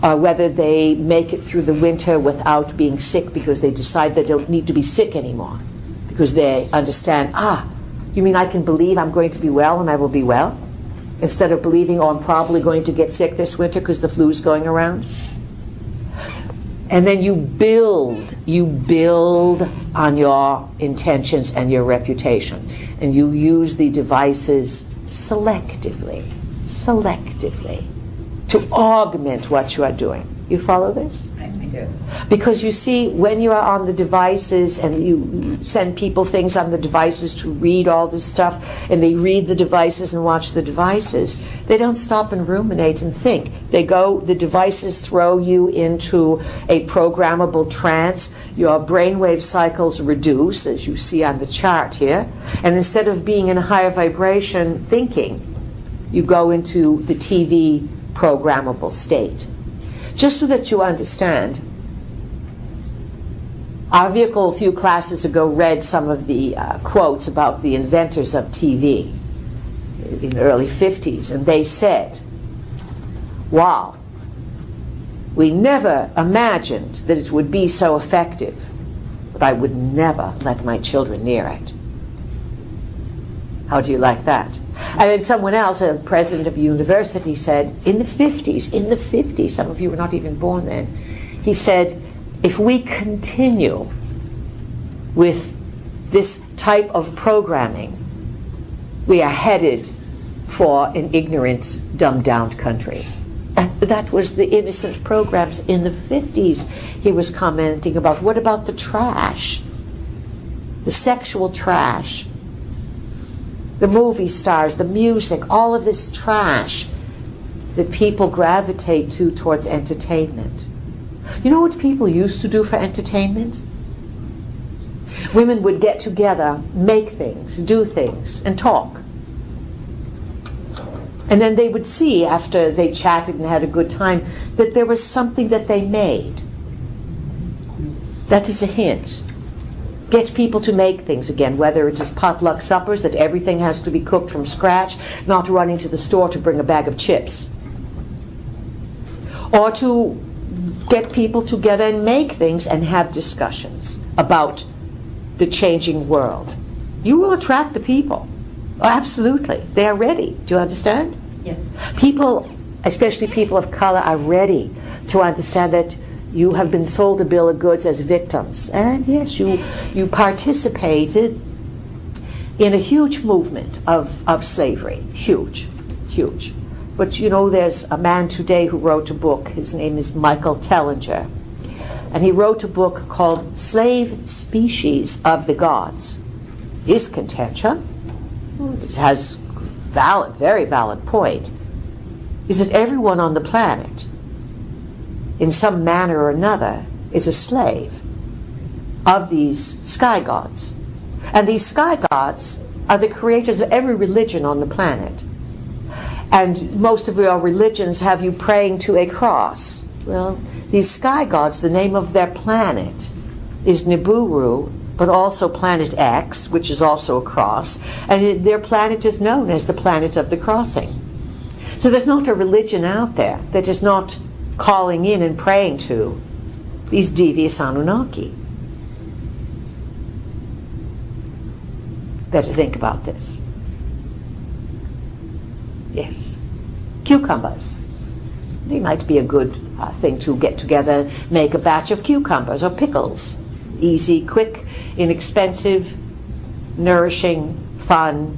or whether they make it through the winter without being sick because they decide they don't need to be sick anymore, because they understand, you mean I can believe I'm going to be well and I will be well? Instead of believing, I'm probably going to get sick this winter because the flu's going around. And then you build on your intentions and your reputation. And you use the devices selectively to augment what you are doing. You follow this? I do. Because you see, when you are on the devices and you send people things on the devices to read all this stuff, and they read the devices and watch the devices, they don't stop and ruminate and think. The devices throw you into a programmable trance. Your brainwave cycles reduce, as you see on the chart here. And instead of being in a higher vibration thinking, you go into the TV programmable state. Just so that you understand, our vehicle a few classes ago read some of the quotes about the inventors of TV in the early 50s, and they said, wow, we never imagined that it would be so effective, but I would never let my children near it. How do you like that? And then someone else, a president of a university, said, in the 50s, some of you were not even born then, he said, if we continue with this type of programming, we are headed for an ignorant, dumbed-down country. That was the innocent programs in the 50s he was commenting about. What about the trash? The sexual trash? The movie stars, the music, all of this trash that people gravitate to towards entertainment. You know what people used to do for entertainment? Women would get together, make things, do things, and talk. And then they would see, after they chatted and had a good time, that there was something that they made. That is a hint. Get people to make things again, whether it is potluck suppers, that everything has to be cooked from scratch, not running to the store to bring a bag of chips. Or to get people together and make things and have discussions about the changing world. You will attract the people. Absolutely. They are ready. Do you understand? Yes. People, especially people of color, are ready to understand that you have been sold a bill of goods as victims. And yes, you participated in a huge movement of slavery. Huge. But you know, there's a man today who wrote a book. His name is Michael Tellinger. and he wrote a book called Slave Species of the Gods. His contention, it has very valid point, is that everyone on the planet, in some manner or another, is a slave of these sky gods. And these sky gods are the creators of every religion on the planet. And most of your religions have you praying to a cross. Well, these sky gods, the name of their planet is Nibiru, but also planet X, which is also a cross, and their planet is known as the planet of the crossing. So there's not a religion out there that is not calling in and praying to these devious Anunnaki. Better think about this. Yes. Cucumbers. They might be a good thing to get together, make a batch of cucumbers or pickles. Easy, quick, inexpensive, nourishing, fun.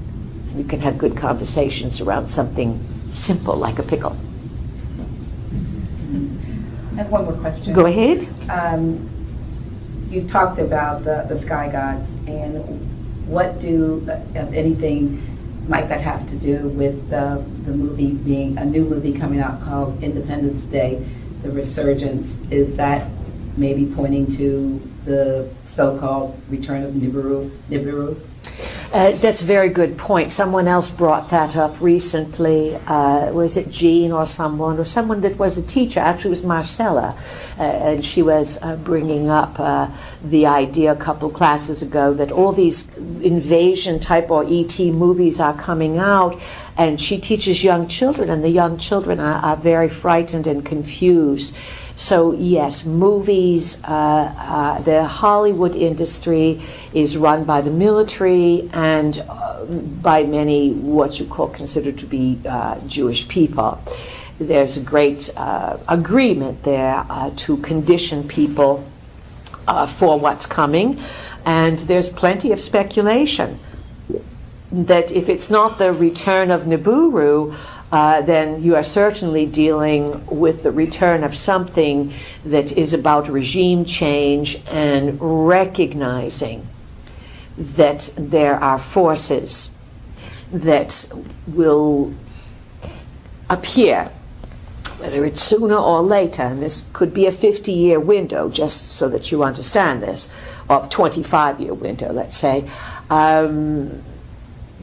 You can have good conversations around something simple like a pickle. I have one more question. Go ahead. You talked about the sky gods, and what do anything might that have to do with the movie being a new movie coming out called Independence Day, the Resurgence? Is that maybe pointing to the so-called return of Nibiru? That's a very good point. Someone else brought that up recently. Was it Jean or someone that was a teacher? Actually, it was Marcella. And she was bringing up the idea a couple classes ago that all these invasion type or ET movies are coming out. And she teaches young children, and the young children are very frightened and confused. So yes, movies, the Hollywood industry is run by the military and by many what you consider to be Jewish people. There's a great agreement there to condition people for what's coming, and there's plenty of speculation that if it's not the return of Nibiru, then you are certainly dealing with the return of something that is about regime change and recognizing that there are forces that will appear, whether it's sooner or later, and this could be a 50-year window, just so that you understand this, or a 25-year window, let's say,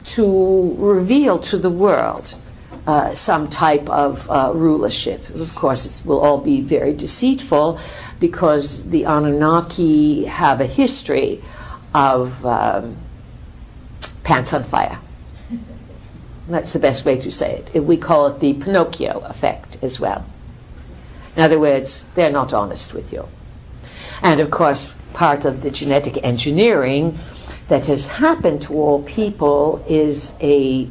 to reveal to the world some type of rulership. Of course, it will all be very deceitful because the Anunnaki have a history of pants on fire. That's the best way to say it. We call it the Pinocchio effect as well. In other words, they're not honest with you. And of course, part of the genetic engineering that has happened to all people is a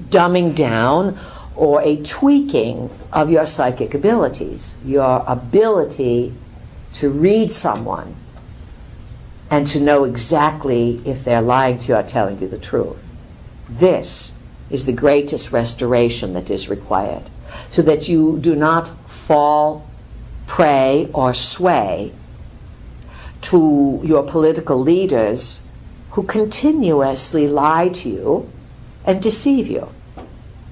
dumbing down or a tweaking of your psychic abilities, your ability to read someone and to know exactly if they're lying to you or telling you the truth. This is the greatest restoration that is required, so that you do not fall prey or sway to your political leaders who continuously lie to you and deceive you.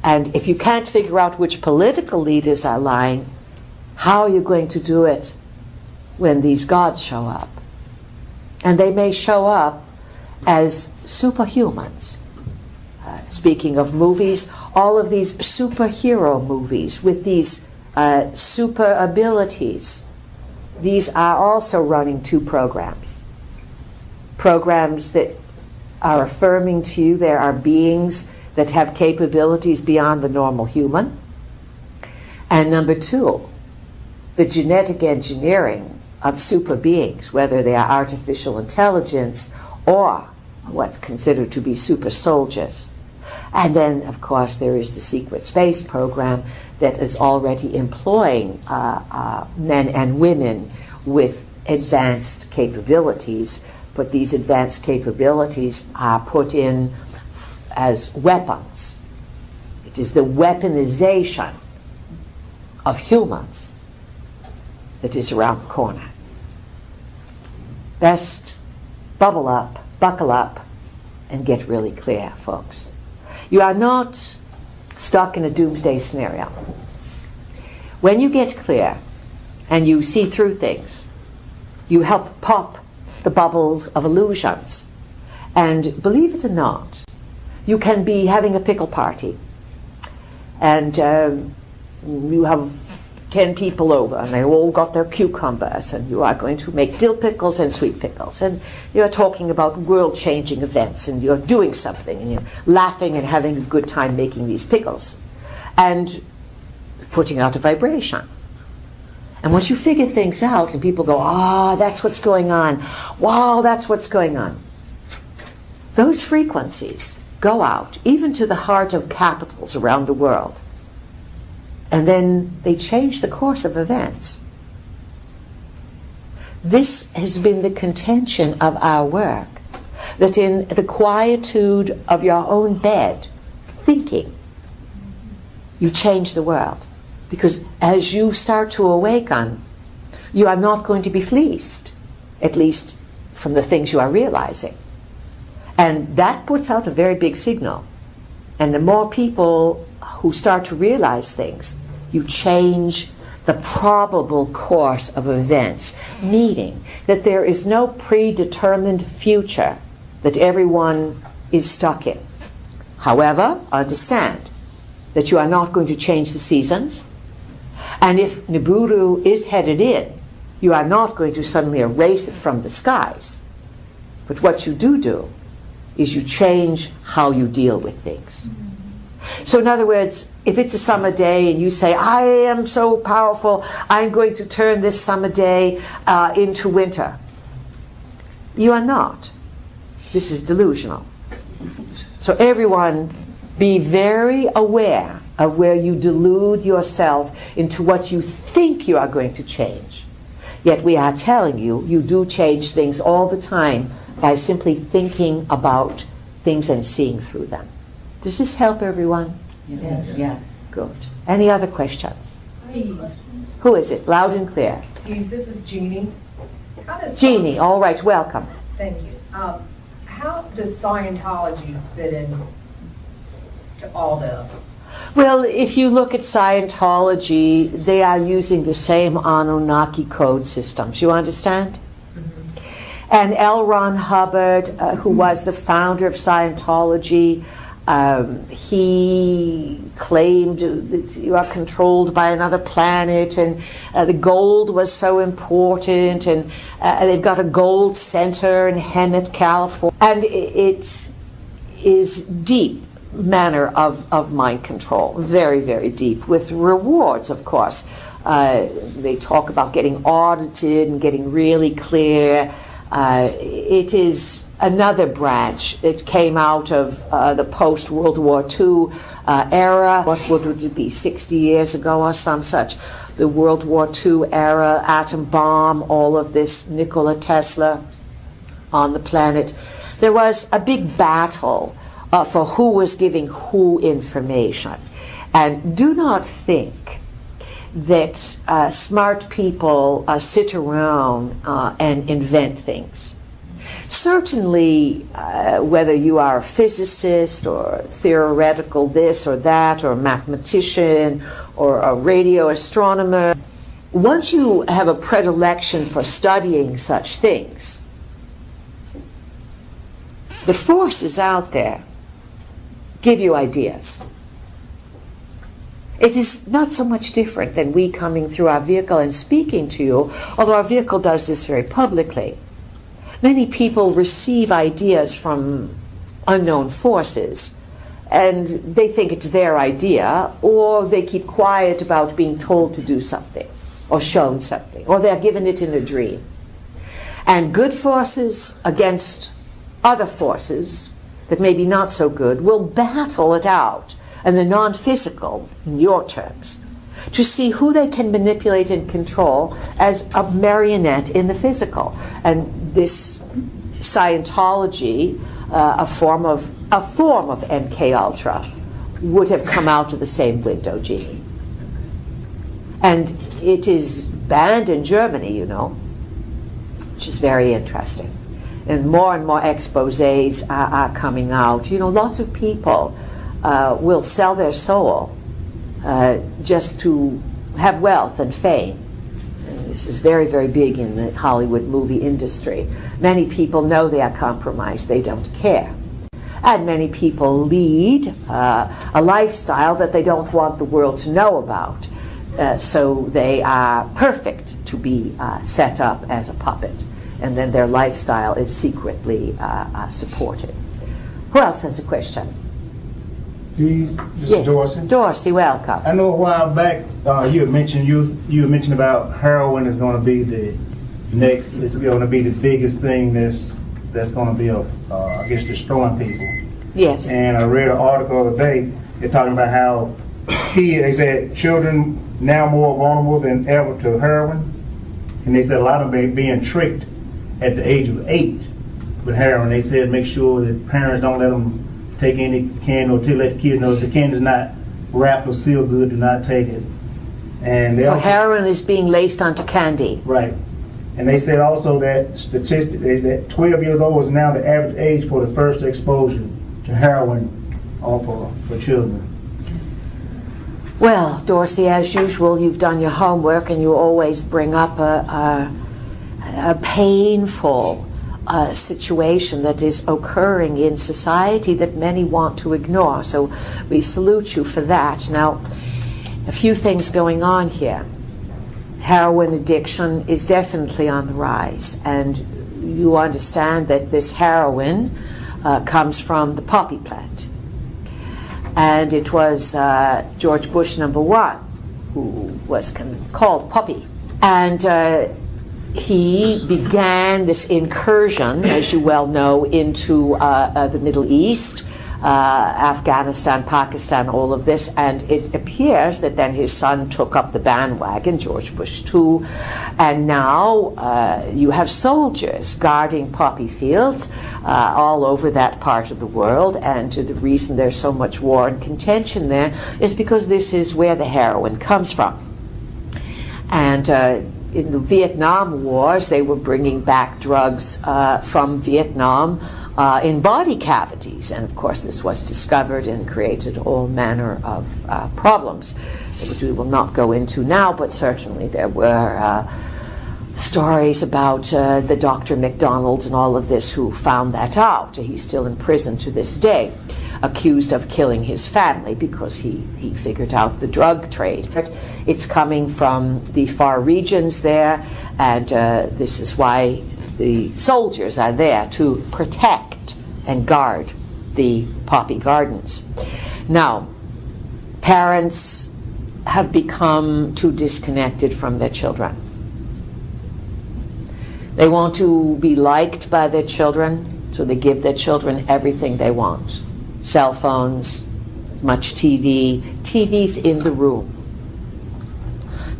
And if you can't figure out which political leaders are lying, how are you going to do it when these gods show up? And they may show up as superhumans. Speaking of movies, all of these superhero movies with these super abilities, these are also running two programs. Programs that are affirming to you there are beings that have capabilities beyond the normal human. And number two, the genetic engineering of super beings, whether they are artificial intelligence or what's considered to be super soldiers. And then, of course, there is the secret space program that is already employing men and women with advanced capabilities, but these advanced capabilities are put in as weapons. It is the weaponization of humans that is around the corner. Best bubble up, buckle up, and get really clear, folks. You are not stuck in a doomsday scenario. When you get clear and you see through things, you help pop the bubbles of illusions. And believe it or not, you can be having a pickle party, and you have 10 people over, and they all got their cucumbers, and you are going to make dill pickles and sweet pickles, and you're talking about world-changing events, and you're doing something, and you're laughing and having a good time making these pickles, and putting out a vibration. And once you figure things out, and people go, that's what's going on, wow, that's what's going on, those frequencies go out, even to the heart of capitals around the world. And then they change the course of events. This has been the contention of our work, that in the quietude of your own bed, thinking, you change the world. Because as you start to awaken, you are not going to be fleeced, at least from the things you are realizing. And that puts out a very big signal. And the more people who start to realize things, you change the probable course of events, meaning that there is no predetermined future that everyone is stuck in. However, understand that you are not going to change the seasons, and if Nibiru is headed in, you are not going to suddenly erase it from the skies. But what you do is you change how you deal with things. So in other words, if it's a summer day and you say, I am so powerful, I'm going to turn this summer day into winter. You are not. This is delusional. So everyone, be very aware of where you delude yourself into what you think you are going to change. Yet we are telling you, you do change things all the time by simply thinking about things and seeing through them. Does this help everyone? Yes. Yes. Good. Any other questions? Please. Who is it? Loud and clear. Please, this is Jeannie. How does Jeannie, all right, welcome. Thank you. How does Scientology fit in to all this? Well, if you look at Scientology, they are using the same Anunnaki code systems. You understand? And L. Ron Hubbard, who was the founder of Scientology, he claimed that you are controlled by another planet, and the gold was so important, and they've got a gold center in Hemet, California. And it is deep manner of mind control, very, very deep, with rewards, of course. They talk about getting audited and getting really clear. It is another branch. It came out of the post-World War II era. What would it be, 60 years ago or some such? The World War II era, atom bomb, all of this, Nikola Tesla on the planet. There was a big battle for who was giving who information. And do not think that smart people sit around and invent things. Certainly, whether you are a physicist or theoretical this or that, or a mathematician or a radio astronomer, once you have a predilection for studying such things, the forces out there give you ideas. It is not so much different than we coming through our vehicle and speaking to you, although our vehicle does this very publicly. Many people receive ideas from unknown forces, and they think it's their idea, or they keep quiet about being told to do something, or shown something, or they're given it in a dream. And good forces against other forces that may be not so good will battle it out, and the non-physical, in your terms, to see who they can manipulate and control as a marionette in the physical. And this Scientology, a form of MK Ultra, would have come out of the same window, Jeannie. And it is banned in Germany, you know, which is very interesting. And more exposés are coming out. You know, lots of people will sell their soul just to have wealth and fame. And this is very, very big in the Hollywood movie industry. Many people know they are compromised. They don't care. And many people lead a lifestyle that they don't want the world to know about. So they are perfect to be set up as a puppet. And then their lifestyle is secretly supported. Who else has a question? This Yes. is Dorsey. Dorsey, welcome. I know a while back you had mentioned about heroin is going to be the next. It's going to be the biggest thing that's going to be I guess destroying people. Yes. And I read an article the other day. They're talking about how they said children now more vulnerable than ever to heroin, and they said a lot of them being tricked at the age of 8 with heroin. They said make sure that parents don't let them take any candy, or to let the kids know if the candy is not wrapped or sealed good, do not take it. And they So also, heroin is being laced onto candy. right. And they said also that statistically that 12 years old is now the average age for the first exposure to heroin for children. Well, Dorsey, as usual, you've done your homework and you always bring up a painful situation that is occurring in society that many want to ignore. So we salute you for that. Now, a few things going on here. Heroin addiction is definitely on the rise, and you understand that this heroin comes from the poppy plant. And it was George Bush #1 who was called Puppy. And he began this incursion, as you well know, into the Middle East, Afghanistan, Pakistan, all of this, and it appears that then his son took up the bandwagon, George Bush too, and now you have soldiers guarding poppy fields all over that part of the world, and the reason there's so much war and contention there is because this is where the heroin comes from. And in the Vietnam Wars, they were bringing back drugs from Vietnam in body cavities. And of course, this was discovered and created all manner of problems, which we will not go into now, but certainly there were stories about the Dr. McDonald and all of this who found that out. He's still in prison to this day, accused of killing his family because he figured out the drug trade. It's coming from the far regions there, and this is why the soldiers are there to protect and guard the poppy gardens. Now, parents have become too disconnected from their children. They want to be liked by their children, so they give their children everything they want. Cell phones, much TV, TV's in the room.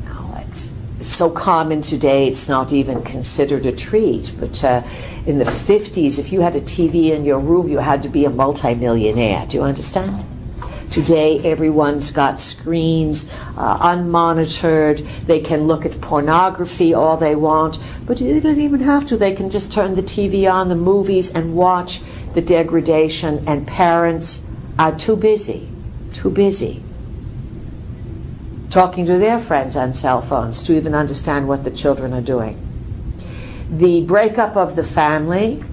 Now, it's so common today, it's not even considered a treat, but in the 50s, if you had a TV in your room, you had to be a multimillionaire. Do you understand? Today, everyone's got screens, unmonitored. They can look at pornography all they want, but they don't even have to. They can just turn the TV on, the movies, and watch the degradation, and parents are too busy talking to their friends on cell phones to even understand what the children are doing. The breakup of the family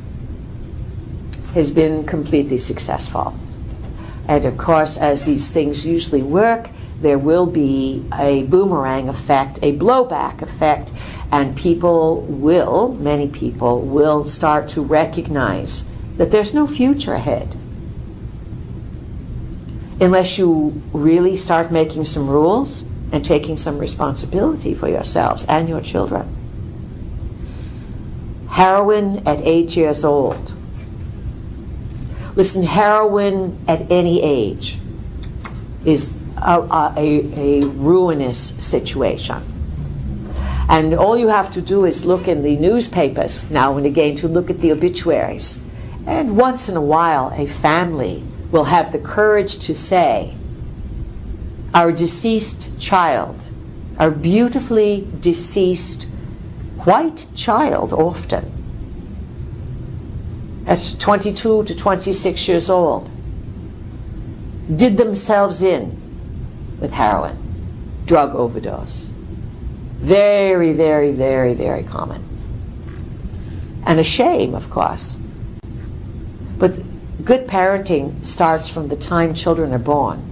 has been completely successful. And of course, as these things usually work, there will be a boomerang effect, a blowback effect, and many people will start to recognize that there's no future ahead unless you really start making some rules and taking some responsibility for yourselves and your children. Heroin at 8 years old. Listen, heroin at any age is a ruinous situation. And all you have to do is look in the newspapers now and again to look at the obituaries. And once in a while, a family will have the courage to say, our deceased child a beautifully deceased white child often, at 22 to 26 years old, did themselves in with heroin, drug overdose. Very, very, very, very common. And a shame, of course. But good parenting starts from the time children are born.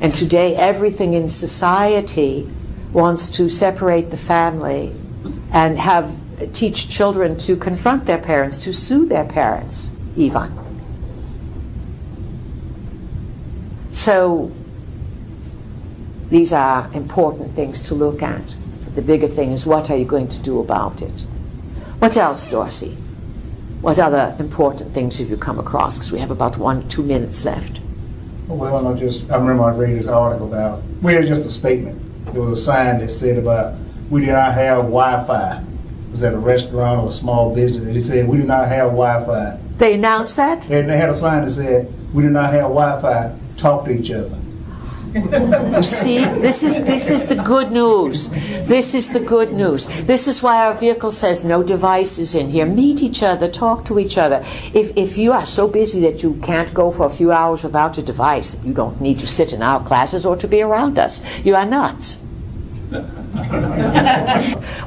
And today, everything in society wants to separate the family and teach children to confront their parents, to sue their parents, even. So, these are important things to look at. The bigger thing is, what are you going to do about it? What else, Dorsey? What other important things have you come across? Because we have about 2 minutes left. Well, I remember I read this article about, well, just a statement. There was a sign that said about, we do not have Wi-Fi. It was at a restaurant or a small business, and they said, we do not have Wi-Fi. They announced that? And they had a sign that said, we do not have Wi-Fi, talk to each other. You see, this is the good news. This is the good news. This is why our vehicle says no devices in here. Meet each other, talk to each other. If you are so busy that you can't go for a few hours without a device, you don't need to sit in our classes or to be around us. You are nuts.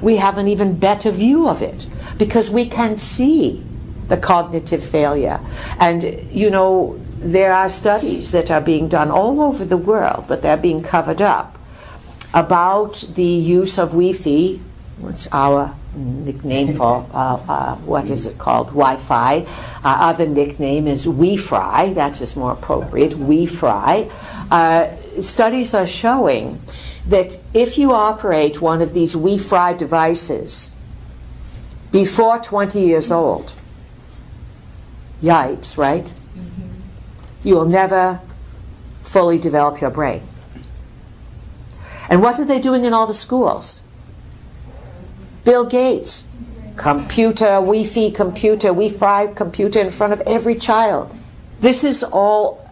We have an even better view of it because we can see the cognitive failure. And, you know, there are studies that are being done all over the world, but they're being covered up, about the use of Wi-Fi. What's our nickname for, what is it called, Wi-Fi. Our other nickname is Wi-Fi, that is more appropriate, Wi-Fi. Studies are showing that if you operate one of these Wi-Fi devices before 20 years old, yipes, right? You will never fully develop your brain. And what are they doing in all the schools? Bill Gates, computer, Wi-Fi computer in front of every child. This is all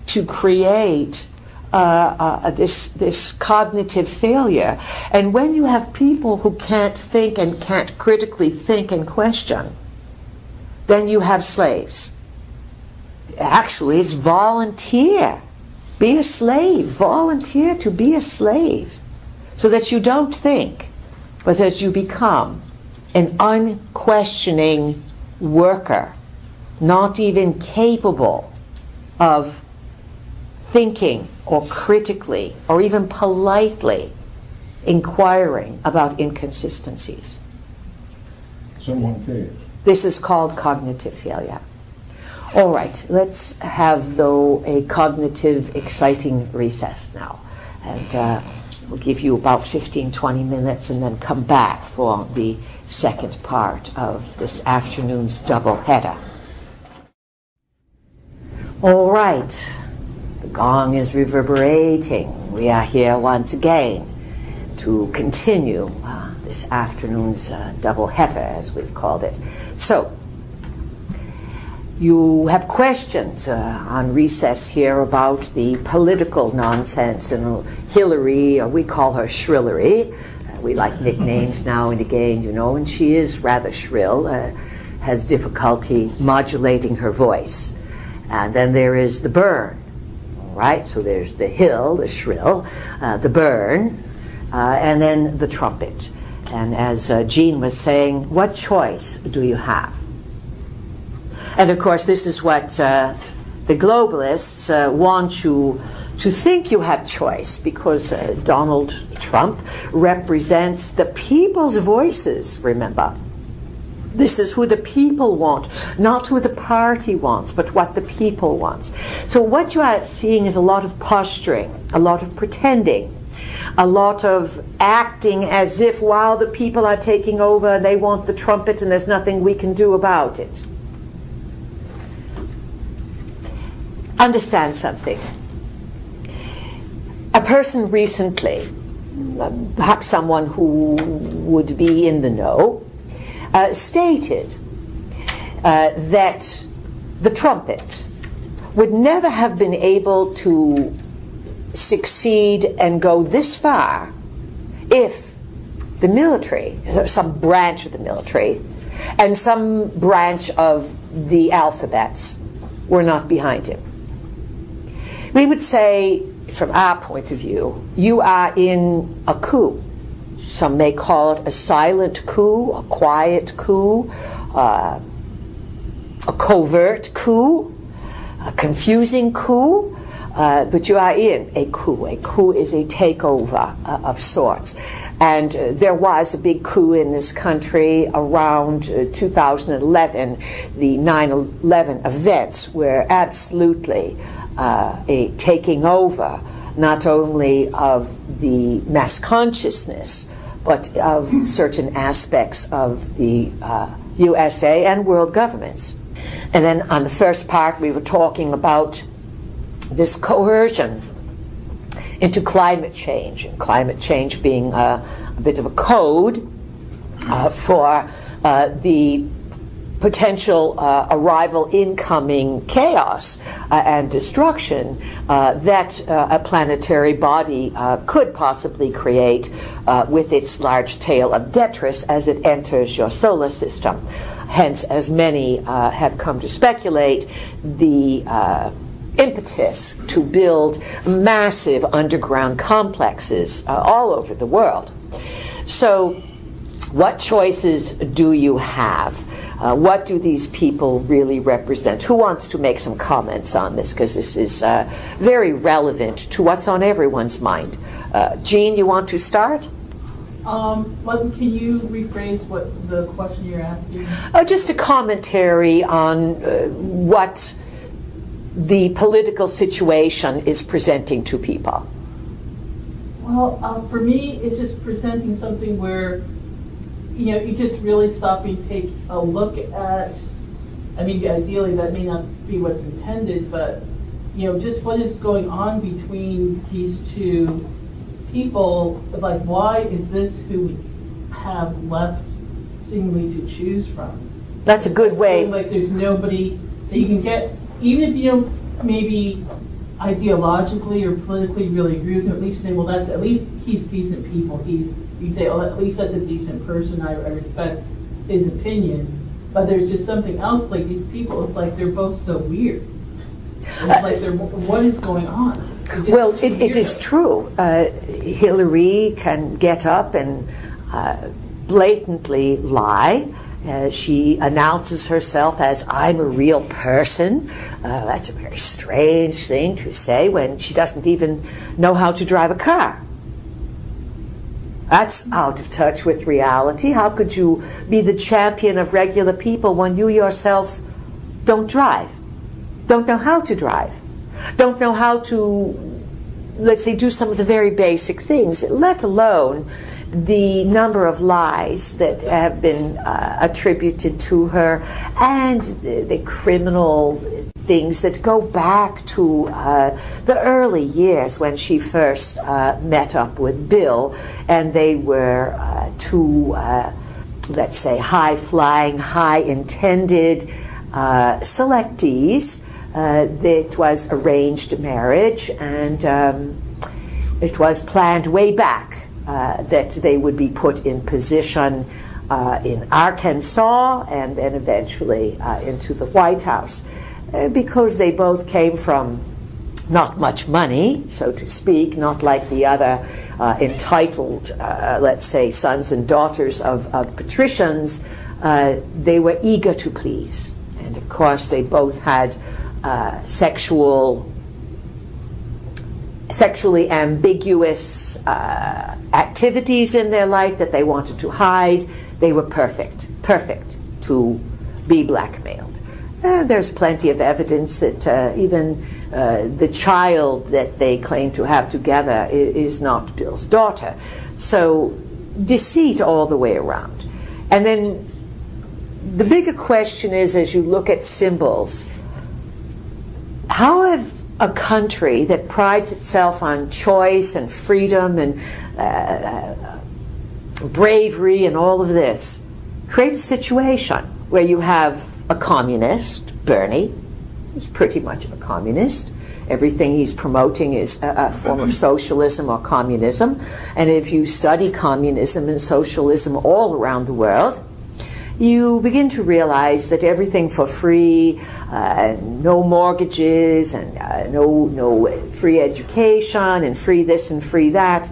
to create this cognitive failure. And when you have people who can't think and can't critically think and question, then you have slaves. Actually, it's volunteer. Be a slave. Volunteer to be a slave. So that you don't think, but that you become an unquestioning worker, not even capable of thinking or critically or even politely inquiring about inconsistencies. Someone cares. This is called cognitive failure. All right, let's have, though, a cognitive, exciting recess now. And we'll give you about 15, 20 minutes and then come back for the second part of this afternoon's double header. All right, the gong is reverberating. We are here once again to continue this afternoon's double header, as we've called it. So, you have questions on recess here about the political nonsense, and Hillary, or we call her Shrillery. We like nicknames now and again, you know, and she is rather shrill, has difficulty modulating her voice. And then there is the burn, all right? So there's the hill, the shrill, the burn, and then the trumpet. And as Jean was saying, what choice do you have? And of course, this is what the globalists want you to think you have choice, because Donald Trump represents the people's voices, remember. This is who the people want, not who the party wants, but what the people wants. So what you are seeing is a lot of posturing, a lot of pretending, a lot of acting as if while the people are taking over, they want the trumpet and there's nothing we can do about it. Understand something. A person recently, perhaps someone who would be in the know, stated that the trumpet would never have been able to succeed and go this far if the military, some branch of the military, and some branch of the alphabets were not behind him. We would say, from our point of view, you are in a coup. Some may call it a silent coup, a quiet coup, a covert coup, a confusing coup, but you are in a coup. A coup is a takeover of sorts. And there was a big coup in this country around 2011. The 9/11 events were absolutely a taking over, not only of the mass consciousness, but of certain aspects of the USA and world governments. And then on the first part, we were talking about this coercion into climate change, and climate change being a bit of a code for the potential arrival, incoming chaos and destruction that a planetary body could possibly create with its large tail of detritus as it enters your solar system. Hence, as many have come to speculate, the impetus to build massive underground complexes all over the world. So, what choices do you have? What do these people really represent? Who wants to make some comments on this? Because this is very relevant to what's on everyone's mind. Jean, you want to start? Can you rephrase what the question you're asking? Just a commentary on what the political situation is presenting to people. Well, for me, it's just presenting something where, you just really stop and take a look at, ideally that may not be what's intended, but, just what is going on between these two people. Like, why is this who we have left seemingly to choose from? That's a good way. Like there's nobody that you can get, even if you don't maybe ideologically or politically really agree with him, at least say, well, at least he's decent people. You say, oh, at least that's a decent person. I respect his opinions. But there's just something else. Like these people, it's like they're both so weird. It's like what is going on? Well, it is true. Hillary can get up and blatantly lie. She announces herself as, I'm a real person. That's a very strange thing to say when she doesn't even know how to drive a car. That's out of touch with reality. How could you be the champion of regular people when you yourself don't drive, don't know how to drive, don't know how to, let's say, do some of the very basic things, let alone the number of lies that have been attributed to her and the criminal things that go back to the early years when she first met up with Bill, and they were two, let's say, high-flying, high-intended selectees. It was arranged marriage, and it was planned way back that they would be put in position in Arkansas and then eventually into the White House. Because they both came from not much money, so to speak, not like the other entitled, let's say, sons and daughters of patricians, they were eager to please. And of course, they both had sexually ambiguous activities in their life that they wanted to hide. They were perfect to be blackmailed. There's plenty of evidence that even the child that they claim to have together is not Bill's daughter. So deceit all the way around. And then the bigger question is, as you look at symbols, how have a country that prides itself on choice and freedom and bravery and all of this create a situation where you have a communist, Bernie, is pretty much of a communist, Everything he's promoting is a form of socialism or communism. And if you study communism and socialism all around the world, you begin to realize that everything for free, no mortgages, and no free education, and free this and free that,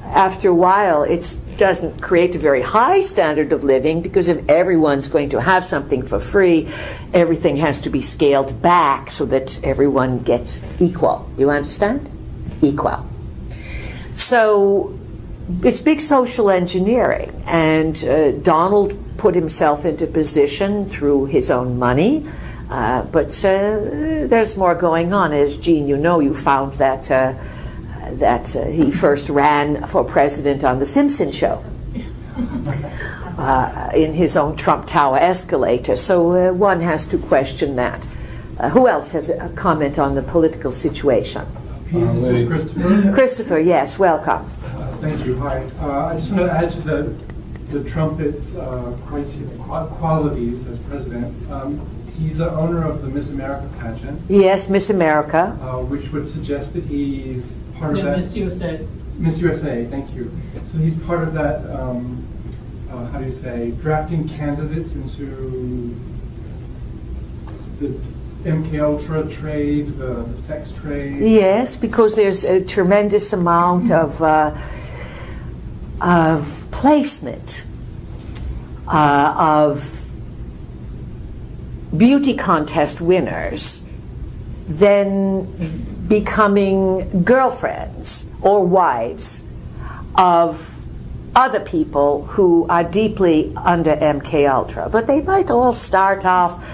after a while it doesn't create a very high standard of living, because if everyone's going to have something for free, everything has to be scaled back so that everyone gets equal. You understand? Equal. So it's big social engineering, and Donald put himself into position through his own money, but there's more going on. As Jean, you know, you found that he first ran for president on The Simpson Show in his own Trump Tower escalator. So one has to question that. Who else has a comment on the political situation? This is Christopher. Christopher, yes, welcome. Thank you. Hi. I just want to add to the trumpet's qualities as president. He's the owner of the Miss America pageant. Yes, Miss America. Which would suggest that he's part of that. Miss USA. Miss USA, thank you. So he's part of that, how do you say, drafting candidates into the MK Ultra trade, the sex trade. Yes, because there's a tremendous amount of placement of beauty contest winners then becoming girlfriends or wives of other people who are deeply under MK Ultra, but they might all start off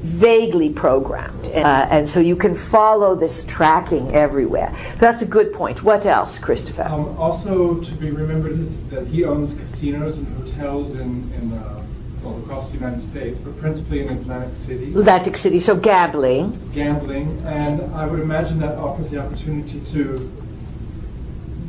vaguely programmed, and so you can follow this tracking everywhere. That's a good point. What else, Christopher? Also to be remembered is that he owns casinos and hotels well, across the United States, but principally in Atlantic City. Atlantic City, so gambling. Gambling, and I would imagine that offers the opportunity to,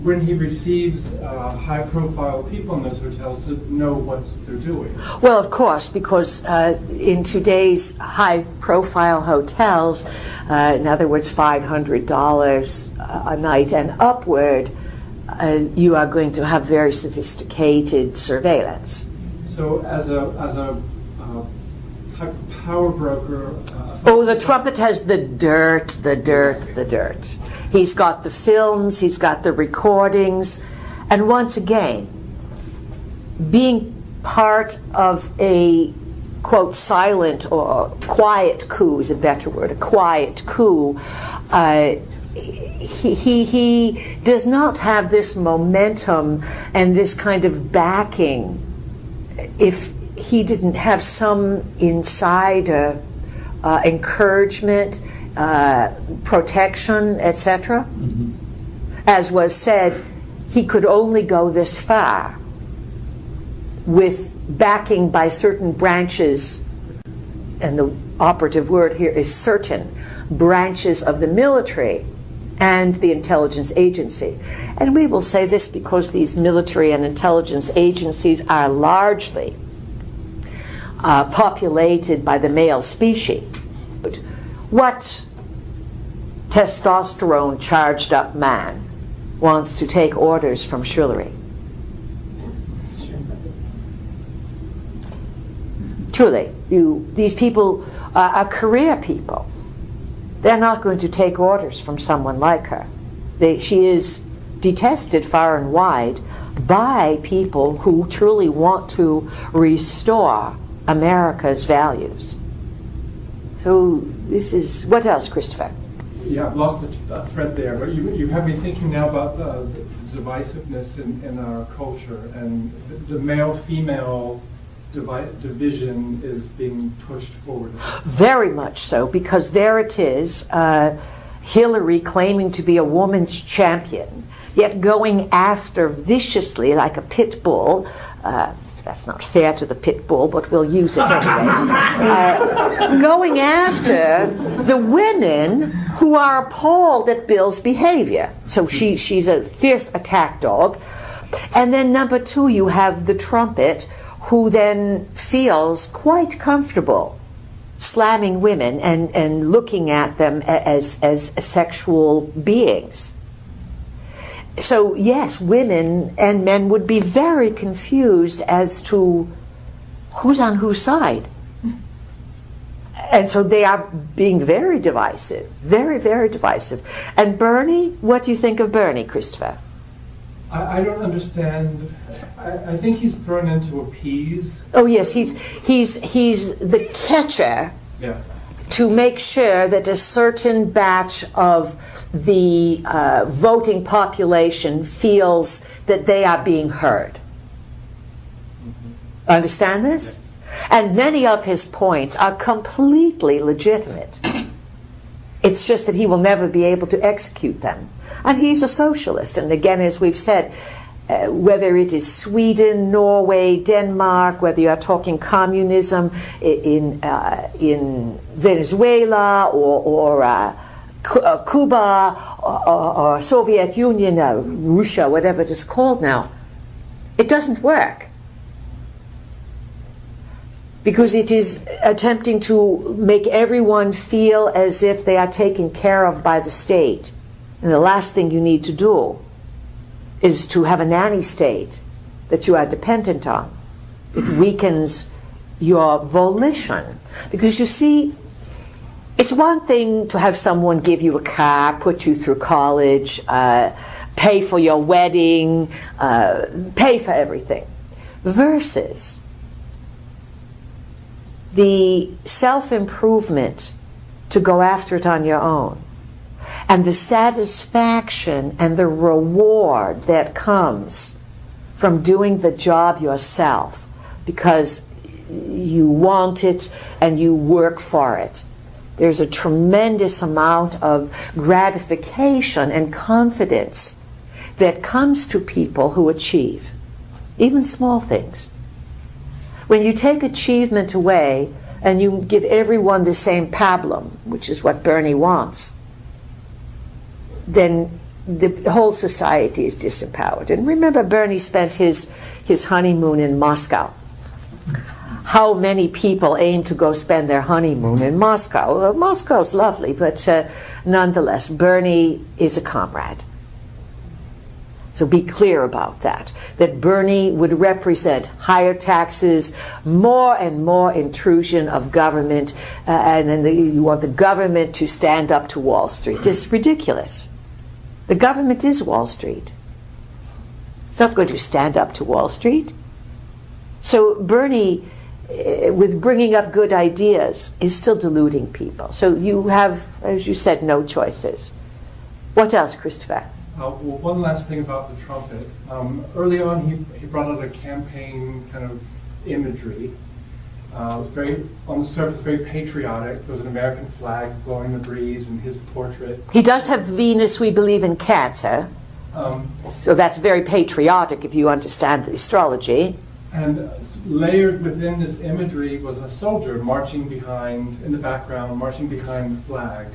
when he receives high-profile people in those hotels, to know what they're doing. Well, of course, because in today's high-profile hotels, in other words, $500 a night and upward, you are going to have very sophisticated surveillance. So, as a type of power broker. Oh, the trumpet has the dirt. He's got the films, he's got the recordings, and once again, being part of a, quote, silent or quiet coup is a better word, a quiet coup, he does not have this momentum and this kind of backing if he didn't have some insider encouragement, protection, etc. Mm-hmm. As was said, he could only go this far with backing by certain branches, and the operative word here is certain branches of the military and the intelligence agency. And we will say this because these military and intelligence agencies are largely populated by the male species. What testosterone charged up man wants to take orders from Shulery? Truly, these people are career people. They're not going to take orders from someone like her. She is detested far and wide by people who truly want to restore America's values. So this is, what else, Christopher? Yeah, I've lost a thread there, but you have me thinking now about the divisiveness in our culture, and the male-female division is being pushed forward. Very much so, because there it is, Hillary claiming to be a woman's champion, yet going after viciously like a pit bull. That's not fair to the pit bull, but we'll use it anyways. Going after the women who are appalled at Bill's behavior. So she's a fierce attack dog. And then number two, you have the trumpet, who then feels quite comfortable slamming women and looking at them as sexual beings. So yes, women and men would be very confused as to who's on whose side. And so they are being very divisive, very, very divisive. And Bernie, what do you think of Bernie, Christopher? I don't understand. I think he's thrown in to appease. Oh yes, he's the catcher. Yeah. To make sure that a certain batch of the voting population feels that they are being heard. Understand this? And many of his points are completely legitimate. It's just that he will never be able to execute them. And he's a socialist. And again, as we've said, whether it is Sweden, Norway, Denmark, whether you are talking communism in Venezuela or Cuba or Soviet Union, Russia, whatever it is called now, it doesn't work. Because it is attempting to make everyone feel as if they are taken care of by the state. And the last thing you need to do is to have a nanny state that you are dependent on. It weakens your volition. Because you see, it's one thing to have someone give you a car, put you through college, pay for your wedding, pay for everything, versus the self-improvement to go after it on your own, and the satisfaction and the reward that comes from doing the job yourself because you want it and you work for it. There's a tremendous amount of gratification and confidence that comes to people who achieve, even small things. When you take achievement away and you give everyone the same pablum, which is what Bernie wants, then the whole society is disempowered. And remember, Bernie spent his honeymoon in Moscow. How many people aim to go spend their honeymoon in Moscow? Well, Moscow's lovely, but nonetheless, Bernie is a comrade. So be clear about that Bernie would represent higher taxes, more and more intrusion of government, and then you want the government to stand up to Wall Street. It's ridiculous. The government is Wall Street. It's not going to stand up to Wall Street. So Bernie, with bringing up good ideas, is still deluding people. So you have, as you said, no choices. What else, Christopher? Well, one last thing about the trumpet. Early on, he brought out a campaign kind of imagery. Very, on the surface, very patriotic. There was an American flag blowing in the breeze and his portrait. He does have Venus, we believe, in Cancer. So that's very patriotic if you understand the astrology. And layered within this imagery was a soldier marching behind, in the background, marching behind the flag.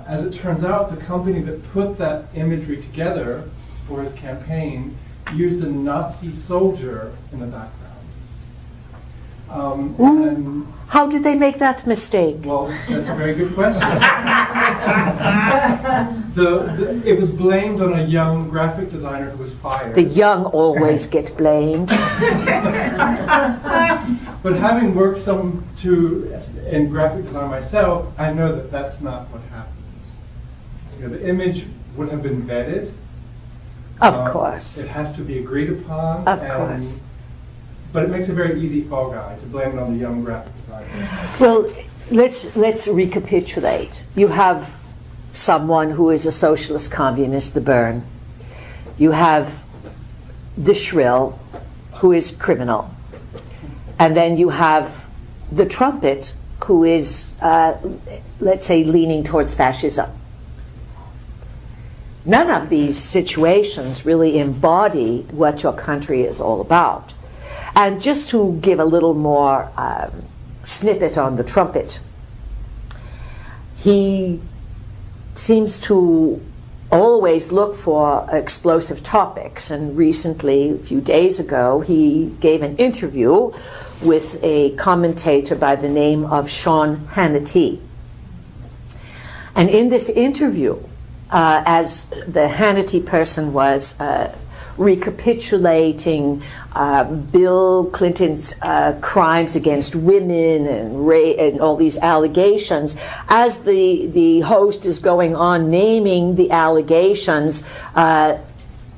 As it turns out, the company that put that imagery together for his campaign used a Nazi soldier in the background. And how did they make that mistake? well, that's a very good question. It was blamed on a young graphic designer who was fired. The young always get blamed. But having worked in graphic design myself, I know that that's not what happens. You know, the image would have been vetted. Of course. It has to be agreed upon. Of course. But it makes a very easy fall guy to blame it on the young graphic designer. Well, let's recapitulate. You have someone who is a socialist communist, the Bern. You have the Shrill, who is criminal. And then you have the trumpet, who is, let's say, leaning towards fascism. None of these situations really embody what your country is all about. And just to give a little more snippet on the trumpet, he seems to always look for explosive topics. And recently, a few days ago, he gave an interview with a commentator by the name of Sean Hannity. And in this interview, as the Hannity person was recapitulating Bill Clinton's crimes against women and all these allegations, as the host is going on naming the allegations,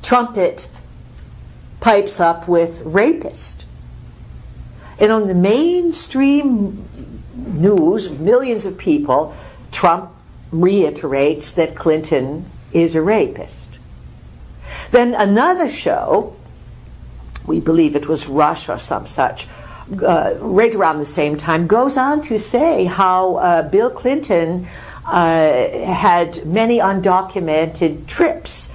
Trumpet pipes up with rapist. And on the mainstream news, millions of people, Trump reiterates that Clinton is a rapist. Then another show, we believe it was Rush or some such, right around the same time, goes on to say how Bill Clinton had many undocumented trips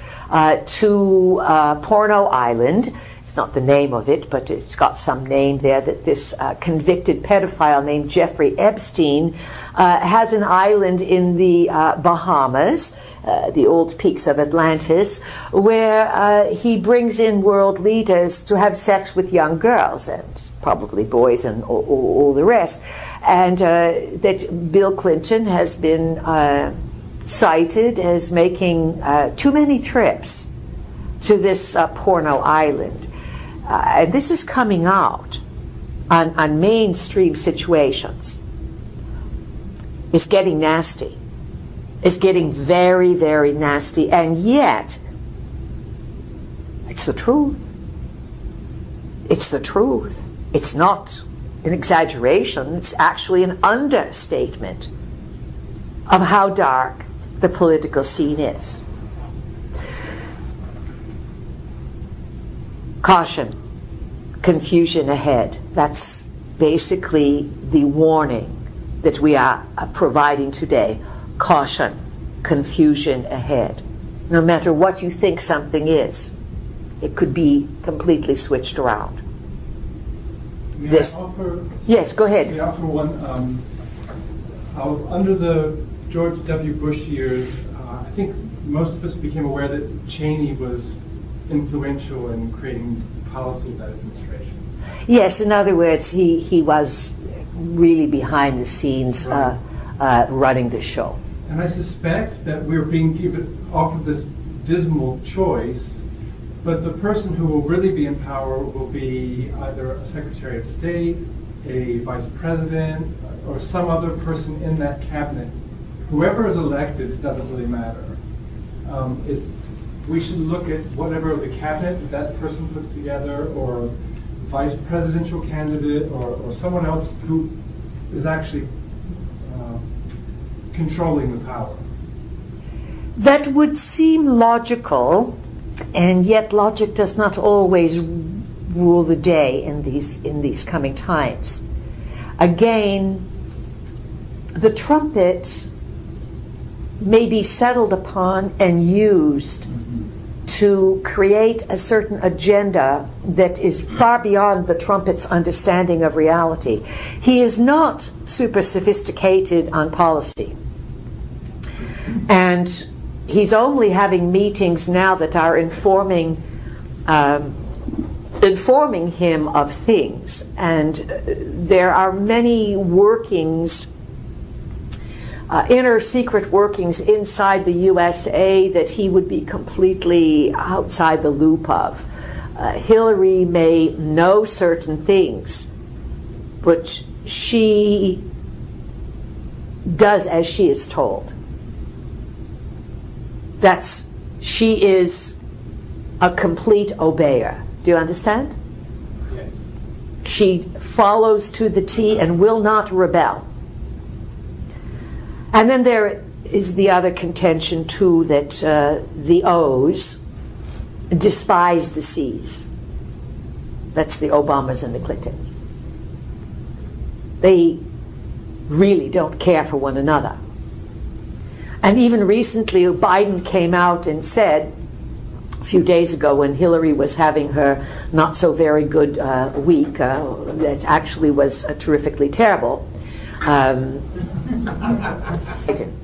to Porno Island. It's not the name of it, but it's got some name there, that this convicted pedophile named Jeffrey Epstein has an island in the Bahamas, the old peaks of Atlantis, where he brings in world leaders to have sex with young girls, and probably boys and all the rest. And that Bill Clinton has been cited as making too many trips to this Porno Island. And this is coming out on mainstream situations. It's getting nasty. It's getting very, very nasty. And yet, it's the truth. It's the truth. It's not an exaggeration. It's actually an understatement of how dark the political scene is. Caution, confusion ahead. That's basically the warning that we are providing today. Caution, confusion ahead. No matter what you think something is, it could be completely switched around. May I offer? Yes, go ahead. May I offer one? Under the George W. Bush years, I think most of us became aware that Cheney was influential in creating policy of that administration. Yes, in other words, he was really behind the scenes running the show. And I suspect that we're being offered this dismal choice, but the person who will really be in power will be either a Secretary of State, a Vice President, or some other person in that cabinet. Whoever is elected, it doesn't really matter. We should look at whatever the cabinet that person puts together, or vice presidential candidate, or someone else who is actually controlling the power. That would seem logical, and yet logic does not always rule the day in these coming times. Again, the trumpet may be settled upon and used to create a certain agenda that is far beyond the trumpet's understanding of reality. He is not super sophisticated on policy. And he's only having meetings now that are informing him of things. And there are many workings, inner secret workings inside the USA that he would be completely outside the loop of. Hillary may know certain things, but she does as she is told. She is a complete obeyer. Do you understand? Yes. She follows to the T and will not rebel. And then there is the other contention, too, that the O's despise the C's. That's the Obamas and the Clintons. They really don't care for one another. And even recently, Biden came out and said, a few days ago when Hillary was having her not so very good week, that actually was terrifically terrible,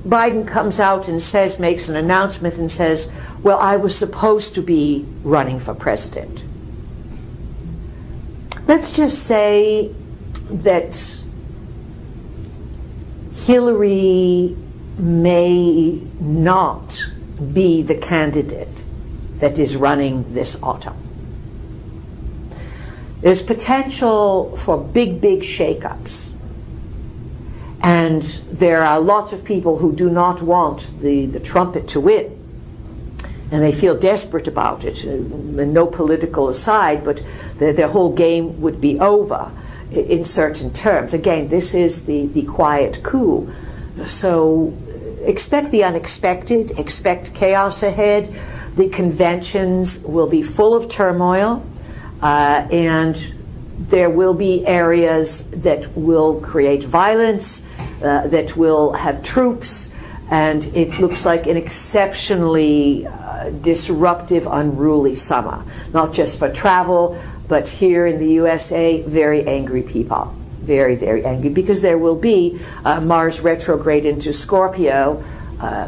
Biden comes out and says, makes an announcement and says, well, I was supposed to be running for president. Let's just say that Hillary may not be the candidate that is running this autumn. There's potential for big, big shakeups. And there are lots of people who do not want the trumpet to win. And they feel desperate about it, and no political aside, but their whole game would be over in certain terms. Again, this is the quiet coup. So expect the unexpected, expect chaos ahead. The conventions will be full of turmoil, and there will be areas that will create violence, that will have troops, and it looks like an exceptionally disruptive, unruly summer. Not just for travel, but here in the USA, very angry people. Very, very angry, because there will be Mars retrograde into Scorpio.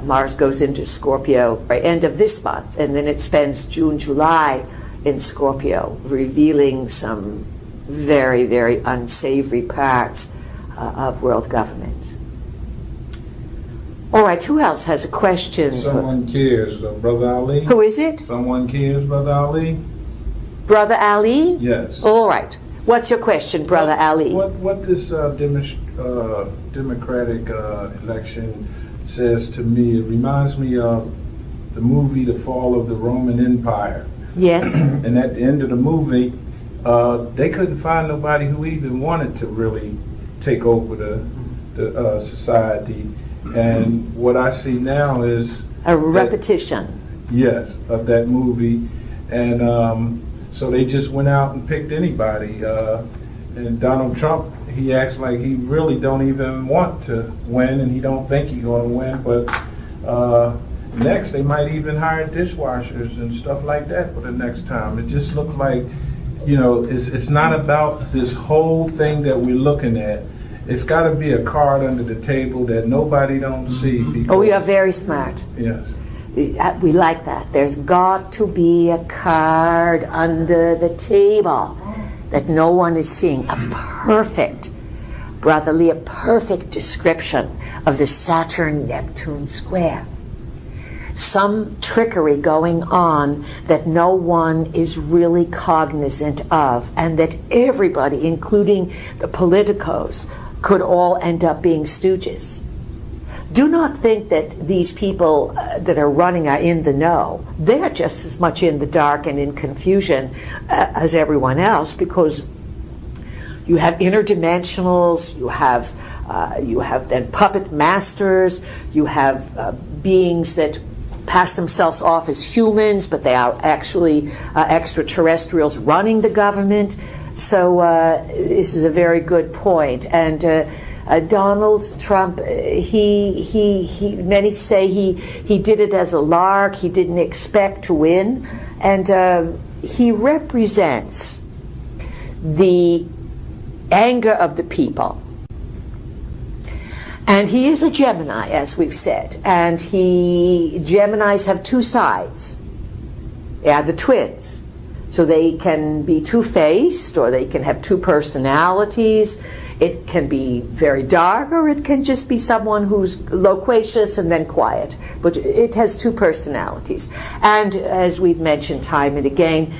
Mars goes into Scorpio by end of this month, and then it spends June, July in Scorpio, revealing some very, very unsavory parts of world government. All right, who else has a question? Someone cares, Brother Ali. Who is it? Someone cares, Brother Ali. Brother Ali? Yes. All right. What's your question, Brother Ali? What this Democratic election says to me, it reminds me of the movie The Fall of the Roman Empire. Yes. And at the end of the movie, they couldn't find nobody who even wanted to really take over the society. And what I see now is a repetition. Yes, of that movie. And so they just went out and picked anybody. And Donald Trump, he acts like he really don't even want to win, and he don't think he's going to win. But next, they might even hire dishwashers and stuff like that for the next time. It just looks like, you know, it's not about this whole thing that we're looking at. It's got to be a card under the table that nobody don't see. Oh, you are very smart. Yes. We like that. There's got to be a card under the table that no one is seeing. A perfect, brotherly, a perfect description of the Saturn-Neptune square. Some trickery going on that no one is really cognizant of, and that everybody, including the politicos, could all end up being stooges. Do not think that these people that are running are in the know. They're just as much in the dark and in confusion as everyone else, because you have interdimensionals, you have then puppet masters, you have beings that pass themselves off as humans, but they are actually extraterrestrials running the government. So this is a very good point. And Donald Trump, many say he did it as a lark. He didn't expect to win, and he represents the anger of the people. And he is a Gemini, as we've said, and Geminis have two sides. They are the twins. So they can be two-faced, or they can have two personalities. It can be very dark, or it can just be someone who's loquacious and then quiet. But it has two personalities. And as we've mentioned time and again,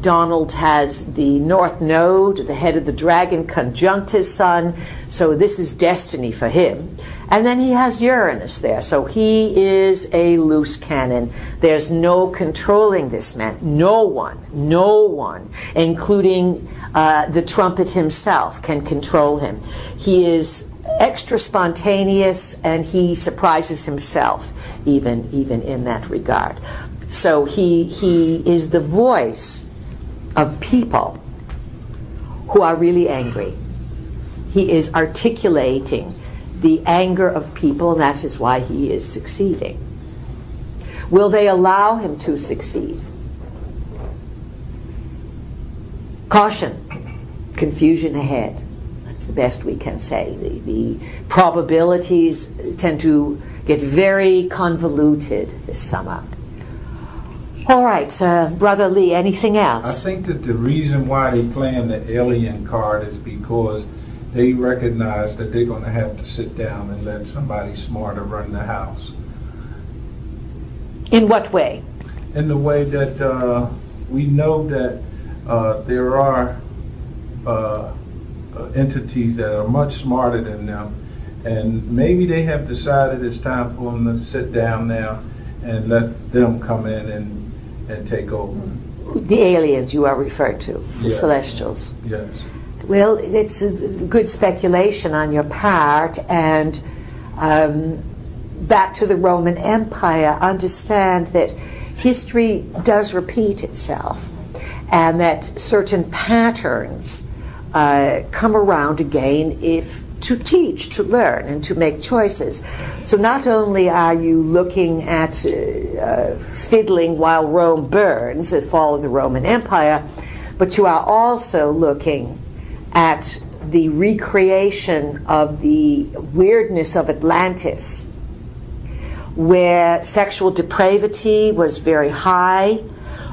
Donald has the North Node, the head of the dragon, conjunct his sun. So this is destiny for him. And then he has Uranus there, so he is a loose cannon. There's no controlling this man. No one, including the trumpet himself, can control him. He is extra spontaneous, and he surprises himself, even in that regard. So he is the voice of people who are really angry. He is articulating the anger of people, and that is why he is succeeding. Will they allow him to succeed? Caution, confusion ahead. It's the best we can say. The probabilities tend to get very convoluted this summer. All right, Brother Lee, anything else? I think that the reason why they're playing the alien card is because they recognize that they're going to have to sit down and let somebody smarter run the house. In what way? In the way that we know that there are entities that are much smarter than them, and maybe they have decided it's time for them to sit down now and let them come in and take over. The aliens you are referred to, the Yes. celestials. Yes. Well, it's a good speculation on your part, and back to the Roman Empire, understand that history does repeat itself, and that certain patterns come around again if to teach, to learn, and to make choices. So not only are you looking at fiddling while Rome burns, the fall of the Roman Empire, but you are also looking at the recreation of the weirdness of Atlantis, where sexual depravity was very high,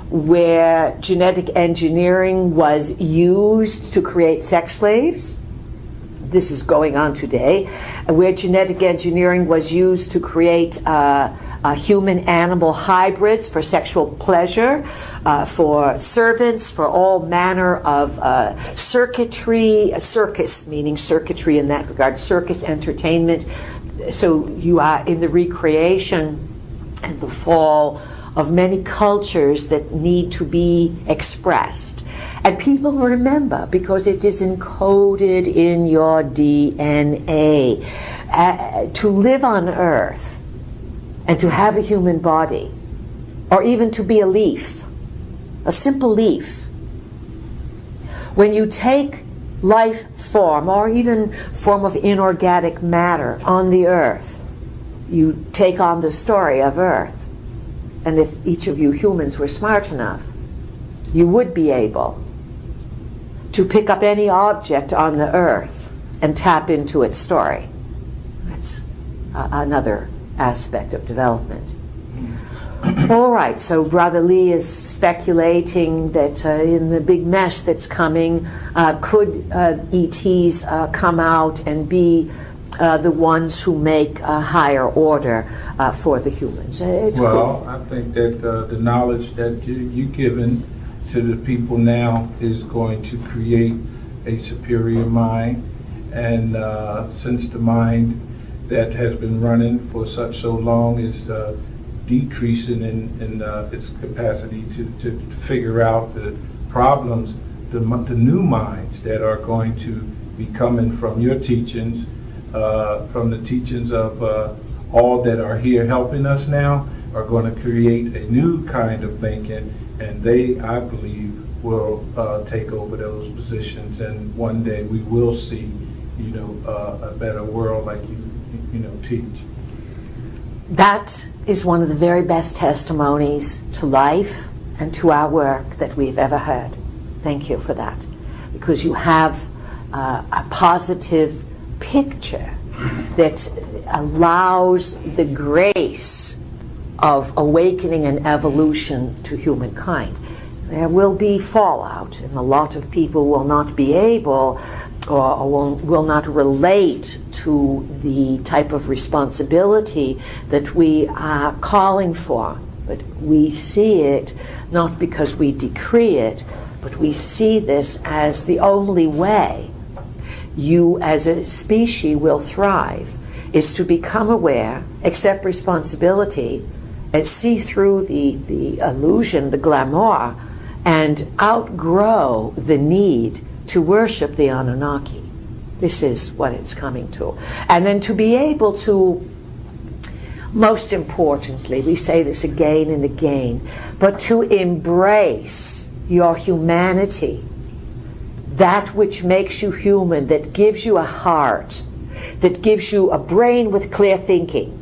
where genetic engineering was used to create sex slaves. This is going on today, where genetic engineering was used to create human-animal hybrids for sexual pleasure, for servants, for all manner of circuitry, circus, meaning circuitry in that regard, circus entertainment. So you are in the recreation and the fall of many cultures that need to be expressed. And people remember because it is encoded in your DNA. To live on Earth and to have a human body, or even to be a leaf, a simple leaf, when you take life form or even form of inorganic matter on the Earth, you take on the story of Earth. And if each of you humans were smart enough, you would be able to pick up any object on the Earth and tap into its story. That's another aspect of development. All right, so Brother Lee is speculating that in the big mess that's coming, could ETs come out and be the ones who make a higher order for the humans? Well, I think that the knowledge that you've given to the people now is going to create a superior mind, and since the mind that has been running for so long is decreasing in its capacity to figure out the problems, the new minds that are going to be coming from your teachings, from the teachings of all that are here helping us now, are going to create a new kind of thinking, and they, I believe, will take over those positions, and one day we will see, a better world like you teach. That is one of the very best testimonies to life and to our work that we've ever heard. Thank you for that, because you have a positive picture that allows the grace of awakening and evolution to humankind. There will be fallout, and a lot of people will not be able or will not relate to the type of responsibility that we are calling for. But we see it not because we decree it, but we see this as the only way you as a species will thrive, is to become aware, accept responsibility, and see through the illusion, the glamour, and outgrow the need to worship the Anunnaki. This is what it's coming to. And then to be able to, most importantly, we say this again and again, but to embrace your humanity, that which makes you human, that gives you a heart, that gives you a brain with clear thinking,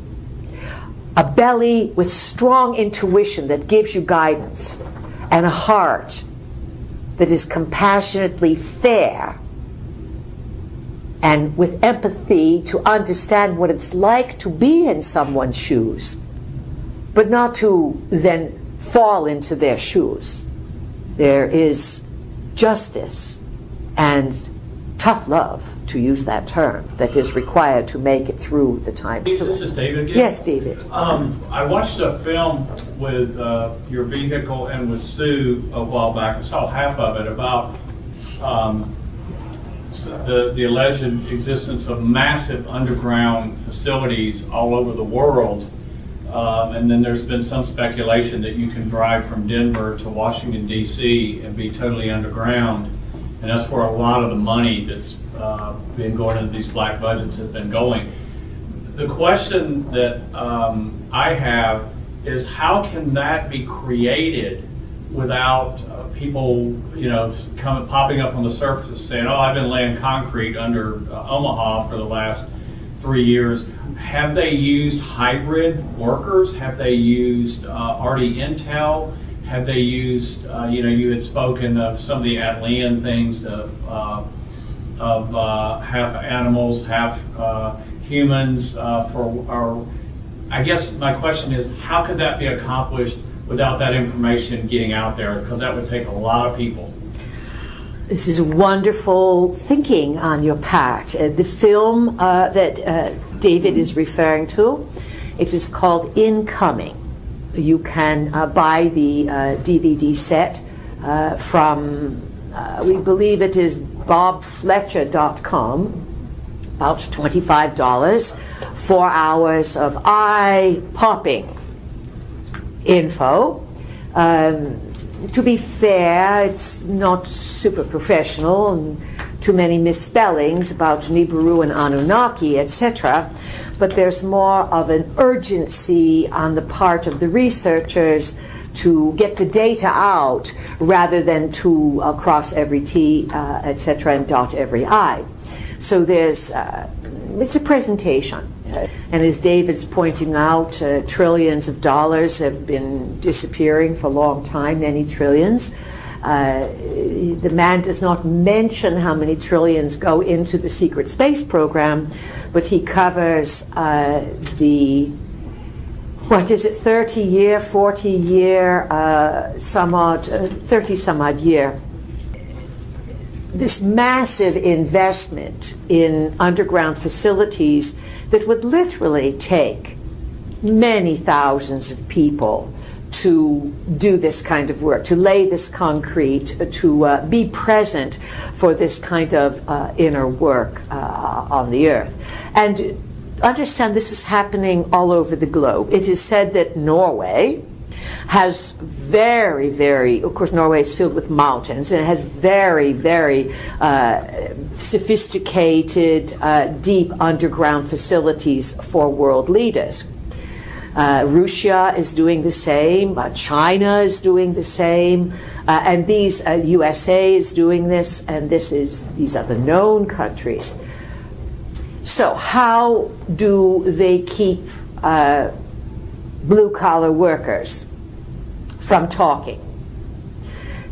a belly with strong intuition that gives you guidance, and a heart that is compassionately fair and with empathy to understand what it's like to be in someone's shoes, but not to then fall into their shoes. There is justice and tough love, to use that term, that is required to make it through the times. This is David again? Yes, David. I watched a film with your vehicle and with Sue a while back. I saw half of it about the alleged existence of massive underground facilities all over the world. And then there's been some speculation that you can drive from Denver to Washington, D.C. and be totally underground. And that's where a lot of the money that's been going into these black budgets has been going. The question that I have is, how can that be created without people, popping up on the surface saying, "Oh, I've been laying concrete under Omaha for the last 3 years." Have they used hybrid workers? Have they used RD Intel? Have they used, you had spoken of some of the Atlean things of half animals, half humans. I guess my question is, how could that be accomplished without that information getting out there? Because that would take a lot of people. This is wonderful thinking on your part. The film that David is referring to, it is called Incoming. You can buy the DVD set from, we believe it is bobfletcher.com, about $25, 4 hours of eye-popping info. To be fair, it's not super professional, and too many misspellings about Nibiru and Anunnaki, etc. But there's more of an urgency on the part of the researchers to get the data out rather than to cross every T, etc., and dot every I. So there's, it's a presentation. And as David's pointing out, trillions of dollars have been disappearing for a long time, many trillions. The man does not mention how many trillions go into the secret space program, but he covers the, 30-year, 40-year, 30-some-odd year. This massive investment in underground facilities that would literally take many thousands of people to do this kind of work, to lay this concrete, to be present for this kind of inner work on the earth. And understand this is happening all over the globe. It is said that Norway has very, very, of course Norway is filled with mountains, and it has very, very sophisticated, deep underground facilities for world leaders. Russia is doing the same, China is doing the same, and these, USA is doing this, and these are the known countries. So how do they keep blue-collar workers from talking?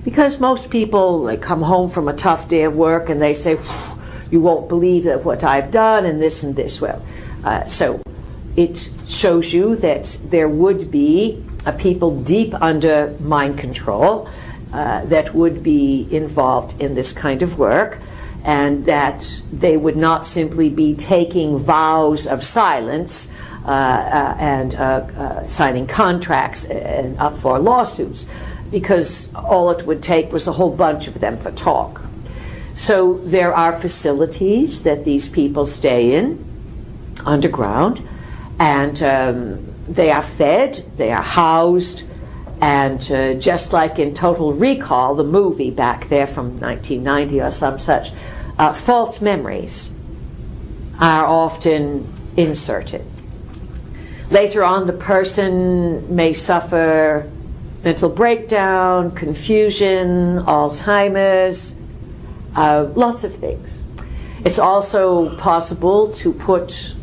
Because most people, they come home from a tough day of work and they say, "You won't believe what I've done," and this and this. Well, so it shows you that there would be people deep under mind control that would be involved in this kind of work, and that they would not simply be taking vows of silence and signing contracts and up for lawsuits, because all it would take was a whole bunch of them for talk. So there are facilities that these people stay in underground, and they are fed, they are housed, and just like in Total Recall, the movie back there from 1990 or some such, false memories are often inserted. Later on, the person may suffer mental breakdown, confusion, Alzheimer's, lots of things. It's also possible to put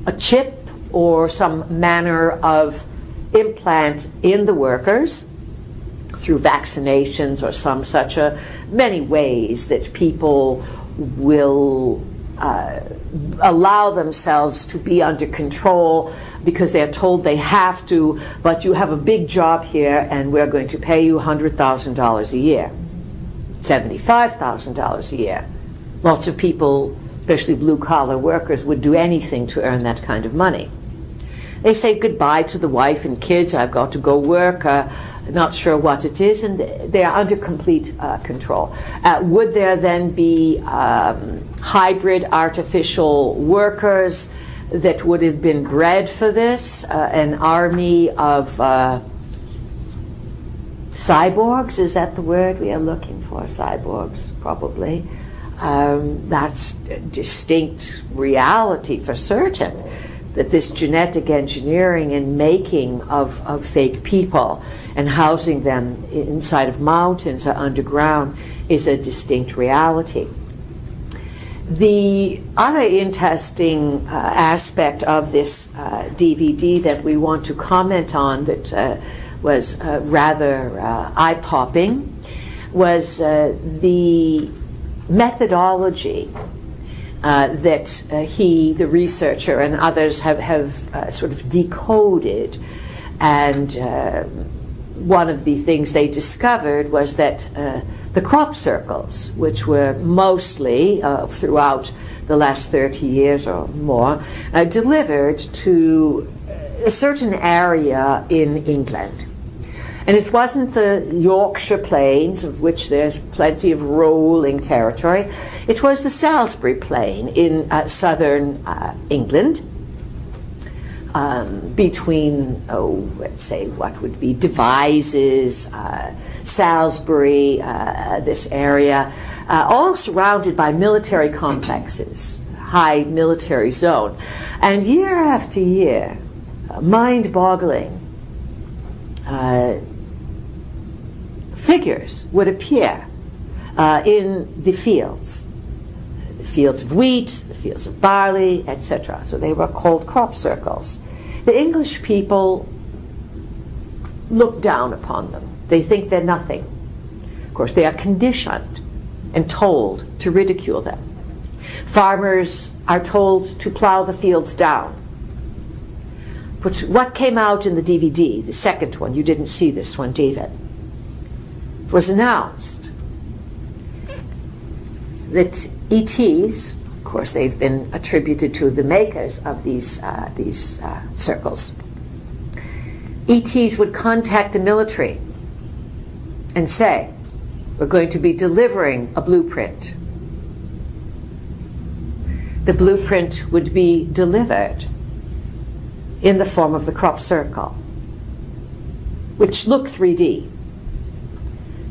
a chip or some manner of implant in the workers through vaccinations or some such many ways that people will allow themselves to be under control because they're told they have to, but you have a big job here and we're going to pay you $100,000 a year, $75,000 a year. Lots of people, especially blue-collar workers, would do anything to earn that kind of money. They say goodbye to the wife and kids. I've got to go work, not sure what it is, and they are under complete control. Would there then be hybrid artificial workers that would have been bred for this? An army of cyborgs, is that the word we are looking for? Cyborgs, probably. That's a distinct reality for certain, that this genetic engineering and making of fake people and housing them inside of mountains or underground is a distinct reality. The other interesting aspect of this DVD that we want to comment on that was rather eye-popping was the methodology that he, the researcher, and others have sort of decoded. And one of the things they discovered was that the crop circles, which were mostly throughout the last 30 years or more, delivered to a certain area in England. And it wasn't the Yorkshire Plains, of which there's plenty of rolling territory. It was the Salisbury Plain in southern England, between, let's say, what would be Devizes, Salisbury, this area, all surrounded by military complexes, high military zone. And year after year, mind-boggling figures would appear in the fields of wheat, the fields of barley, etc. So they were called crop circles. The English people look down upon them. They think they're nothing. Of course, they are conditioned and told to ridicule them. Farmers are told to plow the fields down. But what came out in the DVD, the second one, you didn't see this one, David, was announced that ETs, of course they've been attributed to the makers of these circles, ETs would contact the military and say, we're going to be delivering a blueprint. The blueprint would be delivered in the form of the crop circle, which look 3D.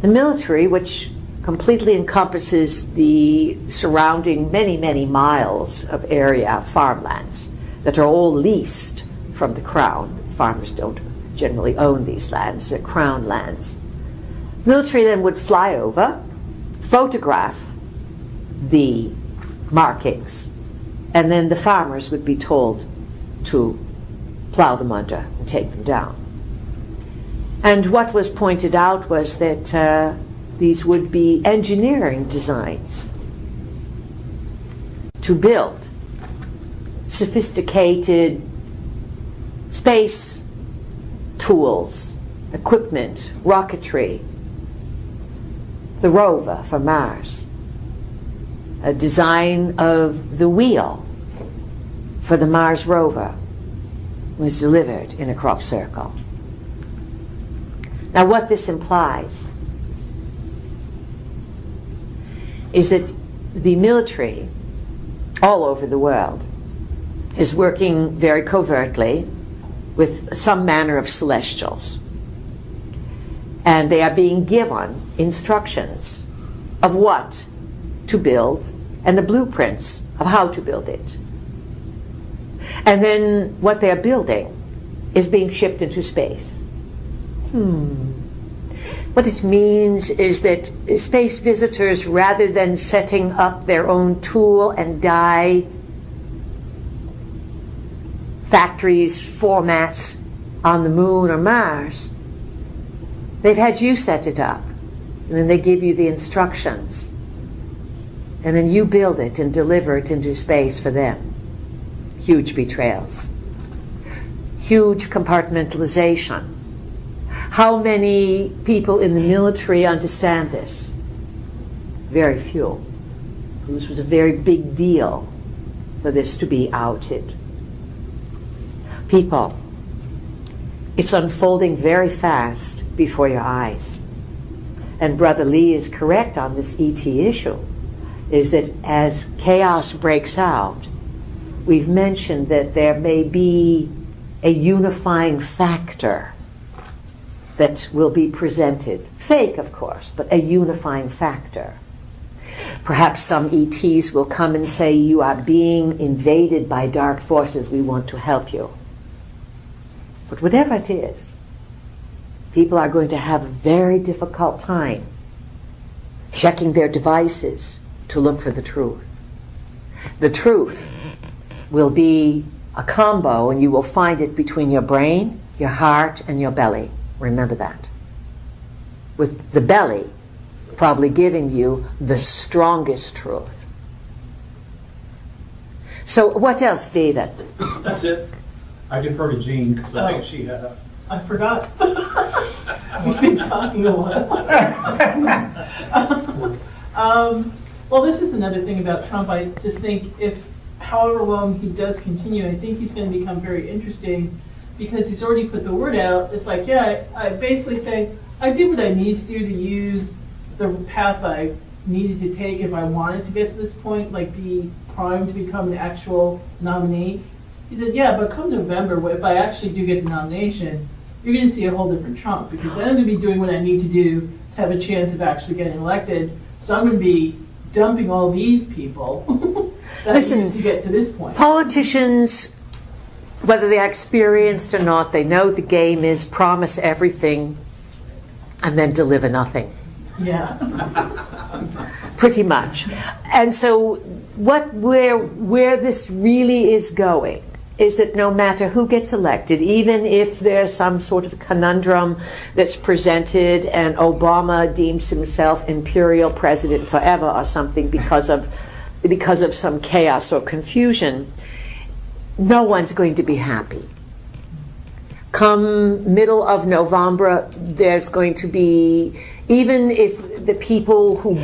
The military, which completely encompasses the surrounding many, many miles of area, farmlands, that are all leased from the Crown. Farmers don't generally own these lands, they're Crown lands. The military then would fly over, photograph the markings, and then the farmers would be told to plow them under and take them down. And what was pointed out was that these would be engineering designs to build sophisticated space tools, equipment, rocketry, the rover for Mars, a design of the wheel for the Mars rover was delivered in a crop circle. Now, what this implies is that the military all over the world is working very covertly with some manner of celestials. And they are being given instructions of what to build and the blueprints of how to build it. And then what they're building is being shipped into space. What it means is that space visitors, rather than setting up their own tool and die factories, formats on the moon or Mars, They've had you set it up, and then they give you the instructions. And then you build it and deliver it into space for them. Huge betrayals. Huge compartmentalization. How many people in the military understand this? Very few. This was a very big deal for this to be outed. People, it's unfolding very fast before your eyes. And Brother Lee is correct on this ET issue, is that as chaos breaks out, we've mentioned that there may be a unifying factor that will be presented. Fake, of course, but a unifying factor. Perhaps some ETs will come and say, you are being invaded by dark forces, we want to help you. But whatever it is, people are going to have a very difficult time checking their devices to look for the truth. The truth will be a combo, and you will find it between your brain, your heart, and your belly. Remember that. With the belly probably giving you the strongest truth. So what else, David? That's it. I defer to Jean because I think she had a... I forgot. We've been talking a while. Well, this is another thing about Trump. I just think if, however long he does continue, I think he's going to become very interesting because he's already put the word out. It's like, yeah, I basically say, I did what I needed to do to use the path I needed to take if I wanted to get to this point, like be primed to become an actual nominee. He said, yeah, but come November, if I actually do get the nomination, you're going to see a whole different Trump because then I'm going to be doing what I need to do to have a chance of actually getting elected. So I'm going to be dumping all these people that used to get to this point. Politicians, whether they're experienced or not, they know the game is promise everything and then deliver nothing. Yeah. Pretty much. And so where this really is going is that no matter who gets elected, even if there's some sort of conundrum that's presented and Obama deems himself imperial president forever or something because of some chaos or confusion, no one's going to be happy. Come middle of November, there's going to be, even if the people who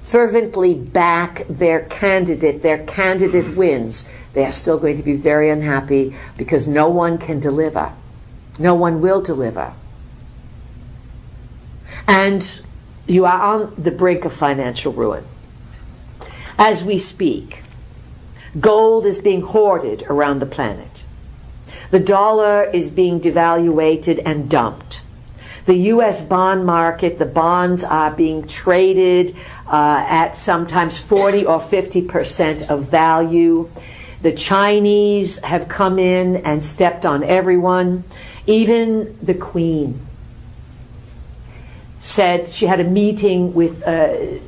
fervently back their candidate wins, they are still going to be very unhappy because no one can deliver. No one will deliver. And you are on the brink of financial ruin. As we speak, gold is being hoarded around the planet. The dollar is being devaluated and dumped. The U.S. bond market, the bonds are being traded at sometimes 40 or 50% of value. The Chinese have come in and stepped on everyone. Even the Queen said she had a meeting with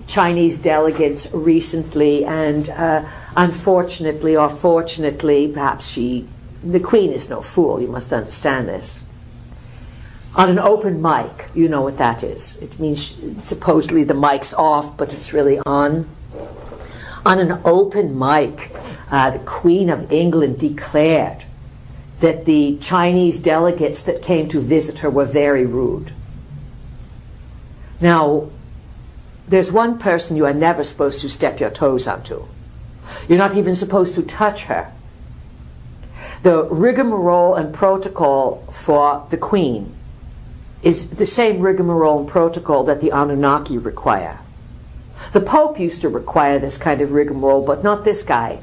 Chinese delegates recently, and unfortunately or fortunately, perhaps the Queen is no fool, you must understand this. On an open mic, you know what that is. It means supposedly the mic's off, but it's really on. On an open mic, the Queen of England declared that the Chinese delegates that came to visit her were very rude. Now, there's one person you are never supposed to step your toes onto. You're not even supposed to touch her. The rigmarole and protocol for the Queen is the same rigmarole and protocol that the Anunnaki require. The Pope used to require this kind of rigmarole, but not this guy.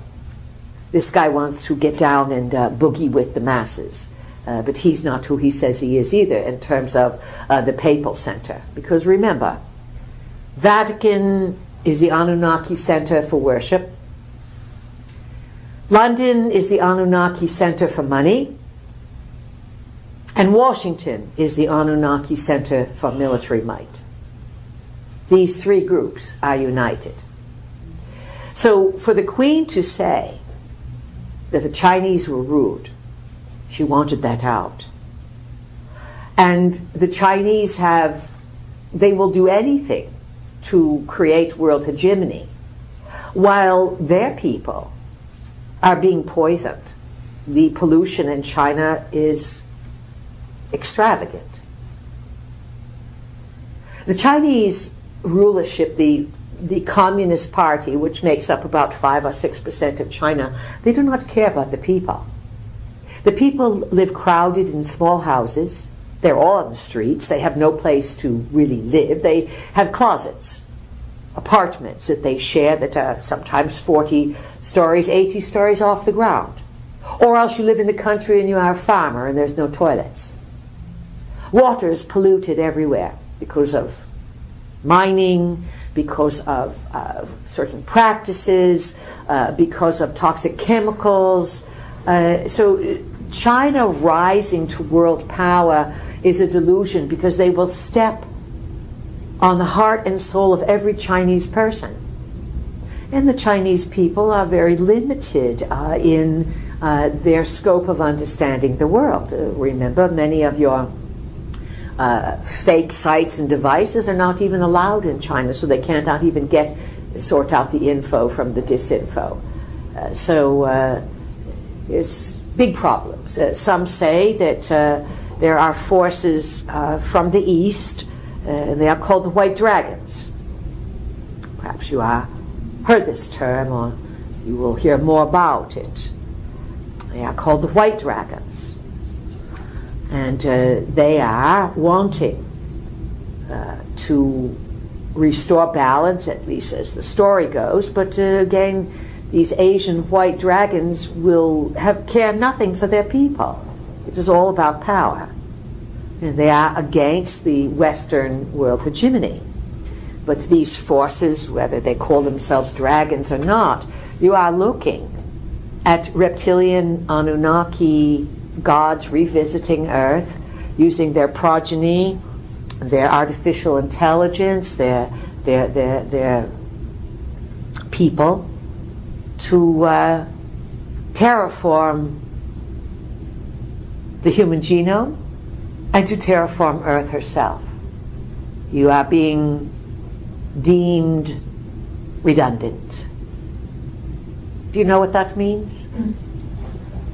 This guy wants to get down and boogie with the masses. But he's not who he says he is either in terms of the Papal Center. Because remember, Vatican is the Anunnaki Center for worship. London is the Anunnaki Center for money. And Washington is the Anunnaki Center for military might. These three groups are united. So for the Queen to say that the Chinese were rude, she wanted that out. And the Chinese they will do anything to create world hegemony, while their people are being poisoned. The pollution in China is extravagant. The Chinese rulership, the Communist Party, which makes up about 5 or 6% of China, they do not care about the people. The people live crowded in small houses. They're all on the streets. They have no place to really live. They have closets, apartments that they share that are sometimes 40 stories, 80 stories off the ground. Or else you live in the country and you are a farmer and there's no toilets. Water is polluted everywhere because of mining, because of certain practices, because of toxic chemicals. So China rising to world power is a delusion, because they will step on the heart and soul of every Chinese person. And the Chinese people are very limited in their scope of understanding the world. Remember, many of your fake sites and devices are not even allowed in China, so they can't not even sort out the info from the disinfo. So there's big problems. Some say that there are forces from the east, and they are called the White Dragons. Perhaps you heard this term, or you will hear more about it. They are called the White Dragons. And they are wanting to restore balance, at least as the story goes. But again, these Asian white dragons will care nothing for their people. It is all about power. And they are against the Western world hegemony. But these forces, whether they call themselves dragons or not, you are looking at reptilian Anunnaki gods revisiting Earth, using their progeny, their artificial intelligence, their people, to terraform the human genome and to terraform Earth herself. You are being deemed redundant. Do you know what that means?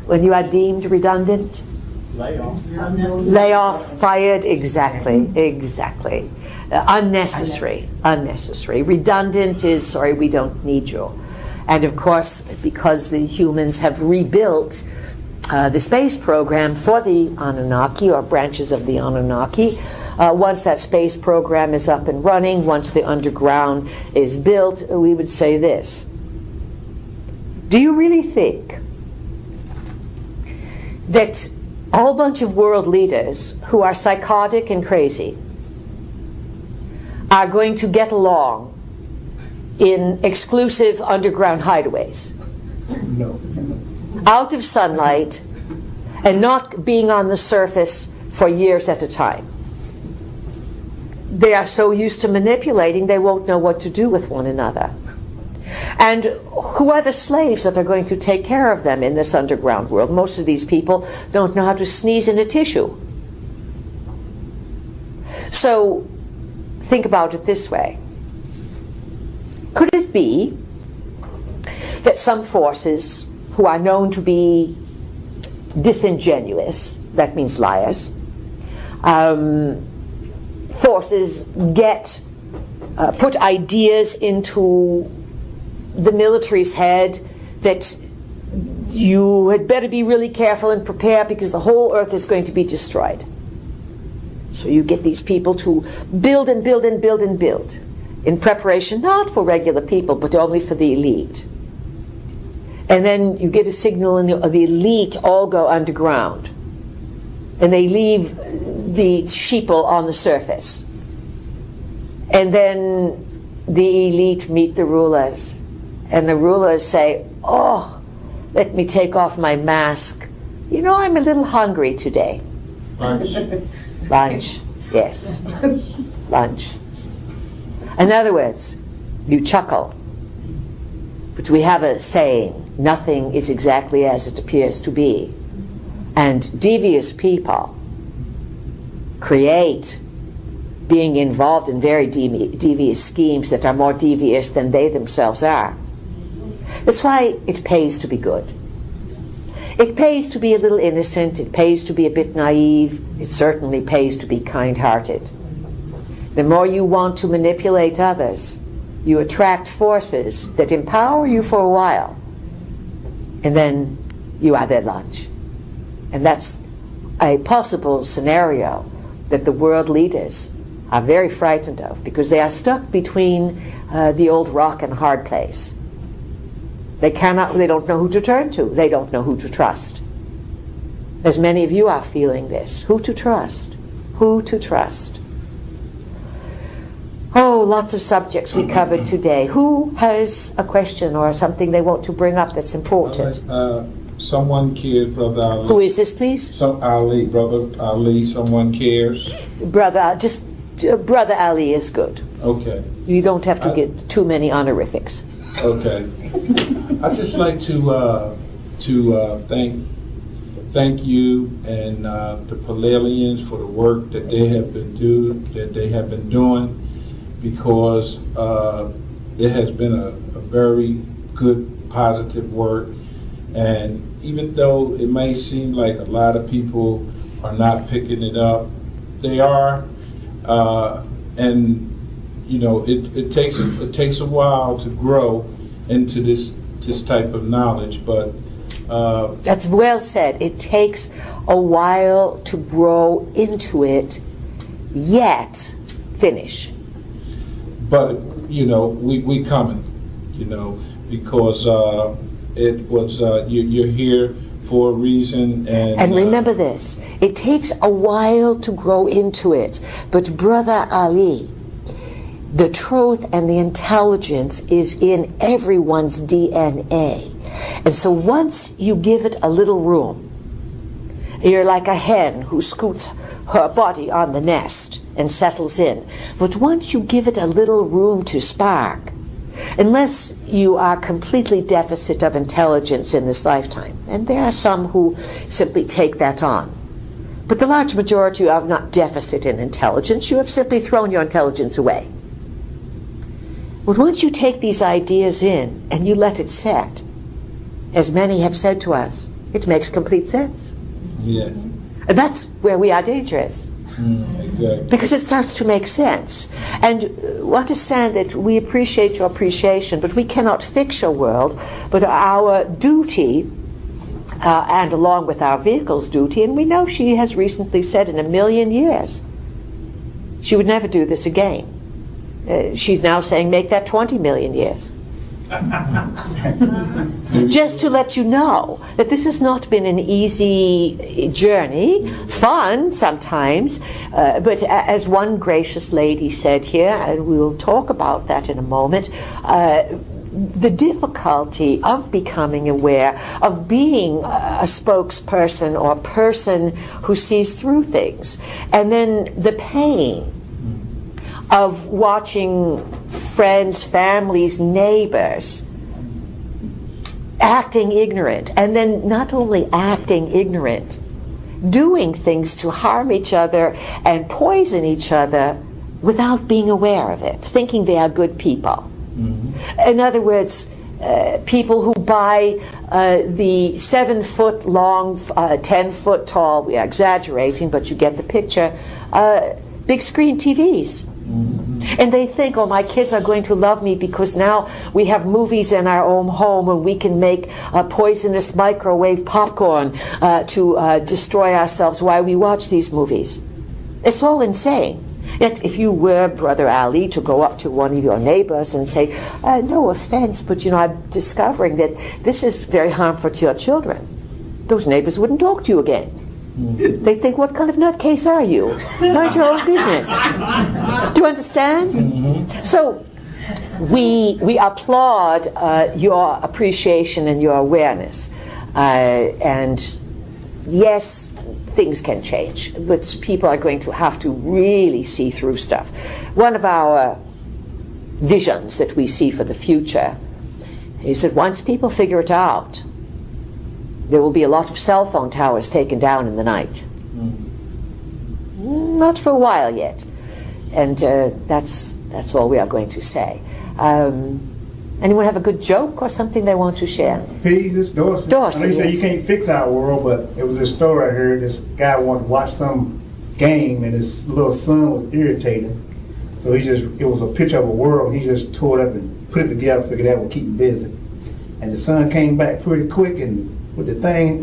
When you are deemed redundant? Layoff, fired, exactly. Unnecessary. Redundant is, sorry, we don't need you. And of course, because the humans have rebuilt the space program for the Anunnaki, or branches of the Anunnaki, once that space program is up and running, once the underground is built, we would say this: do you really think that a whole bunch of world leaders who are psychotic and crazy are going to get along in exclusive underground hideaways? No. Out of sunlight and not being on the surface for years at a time. They are so used to manipulating, they won't know what to do with one another. And who are the slaves that are going to take care of them in this underground world? Most of these people don't know how to sneeze in a tissue. So think about it this way. Could it be that some forces who are known to be disingenuous, that means liars, forces put ideas into the military's head that you had better be really careful and prepare because the whole earth is going to be destroyed. So you get these people to build and build and build and build in preparation not for regular people but only for the elite. And then you give a signal and the elite all go underground. And they leave the sheeple on the surface. And then the elite meet the rulers. And the rulers say, oh, let me take off my mask. You know, I'm a little hungry today. Lunch. Lunch, yes. Lunch. In other words, you chuckle. But we have a saying, nothing is exactly as it appears to be. And devious people create, being involved in very devious schemes that are more devious than they themselves are. That's why it pays to be good. It pays to be a little innocent, it pays to be a bit naive, it certainly pays to be kind-hearted. The more you want to manipulate others, you attract forces that empower you for a while, and then you are their lunch. And that's a possible scenario that the world leaders are very frightened of, because they are stuck between the old rock and hard place. They don't know who to turn to. They don't know who to trust. As many of you are feeling this. Who to trust? Who to trust? Oh, lots of subjects we covered today. Who has a question or something they want to bring up that's important? Someone cares, Brother Ali. Who is this, please? Brother Ali, someone cares. Brother Ali is good. Okay. You don't have to get too many honorifics. Okay. I'd just like to thank you and the Pleiadians for the work that they have been doing, because it has been a very good, positive work. And even though it may seem like a lot of people are not picking it up, they are. And you know, it takes a while to grow into this type of knowledge, but that's well said. It takes a while to grow into it, yet finish. But you know, we coming, you know, because it was you're here for a reason, and remember this: it takes a while to grow into it, but Brother Ali, the truth and the intelligence is in everyone's DNA. And so once you give it a little room, you're like a hen who scoots her body on the nest and settles in. But once you give it a little room to spark, unless you are completely deficit of intelligence in this lifetime, and there are some who simply take that on, but the large majority are not deficit in intelligence. You have simply thrown your intelligence away. But once you take these ideas in and you let it set, as many have said to us, it makes complete sense. Yeah. And that's where we are dangerous. Exactly. Because it starts to make sense. And understand that we appreciate your appreciation, but we cannot fix your world. But our duty, and along with our vehicle's duty, and we know she has recently said in 1,000,000 years, she would never do this again. She's now saying make that 20 million years. Just to let you know that this has not been an easy journey, fun sometimes, but as one gracious lady said here, and we'll talk about that in a moment, the difficulty of becoming aware, of being a spokesperson or a person who sees through things, and then the pain of watching friends, families, neighbors acting ignorant, and then not only acting ignorant, doing things to harm each other and poison each other without being aware of it, thinking they are good people. In other words, people who buy the 7-foot long, 10-foot tall, we are exaggerating, but you get the picture, big screen TVs. And they think, oh, my kids are going to love me because now we have movies in our own home and we can make poisonous microwave popcorn to destroy ourselves while we watch these movies. It's all insane. Yet if you were, Brother Ali, to go up to one of your neighbors and say, no offense, but I'm discovering that this is very harmful to your children, those neighbors wouldn't talk to you again. They think, what kind of nutcase are you? Mind your own business. Do you understand? So we applaud your appreciation and your awareness. And yes, things can change, but people are going to have to really see through stuff. One of our visions that we see for the future is that once people figure it out, there will be a lot of cell phone towers taken down in the night. Not for a while yet. And that's all we are going to say. Anyone have a good joke or something they want to share? Peace, it's Dorsey. Dorsey, I know you yes. said you can't fix our world, but it was a story I heard. This guy wanted to watch some game, and his little son was irritated. So it was a picture of a world. He just tore it up and put it together, figured that would keep him busy. And the son came back pretty quick and with the thing,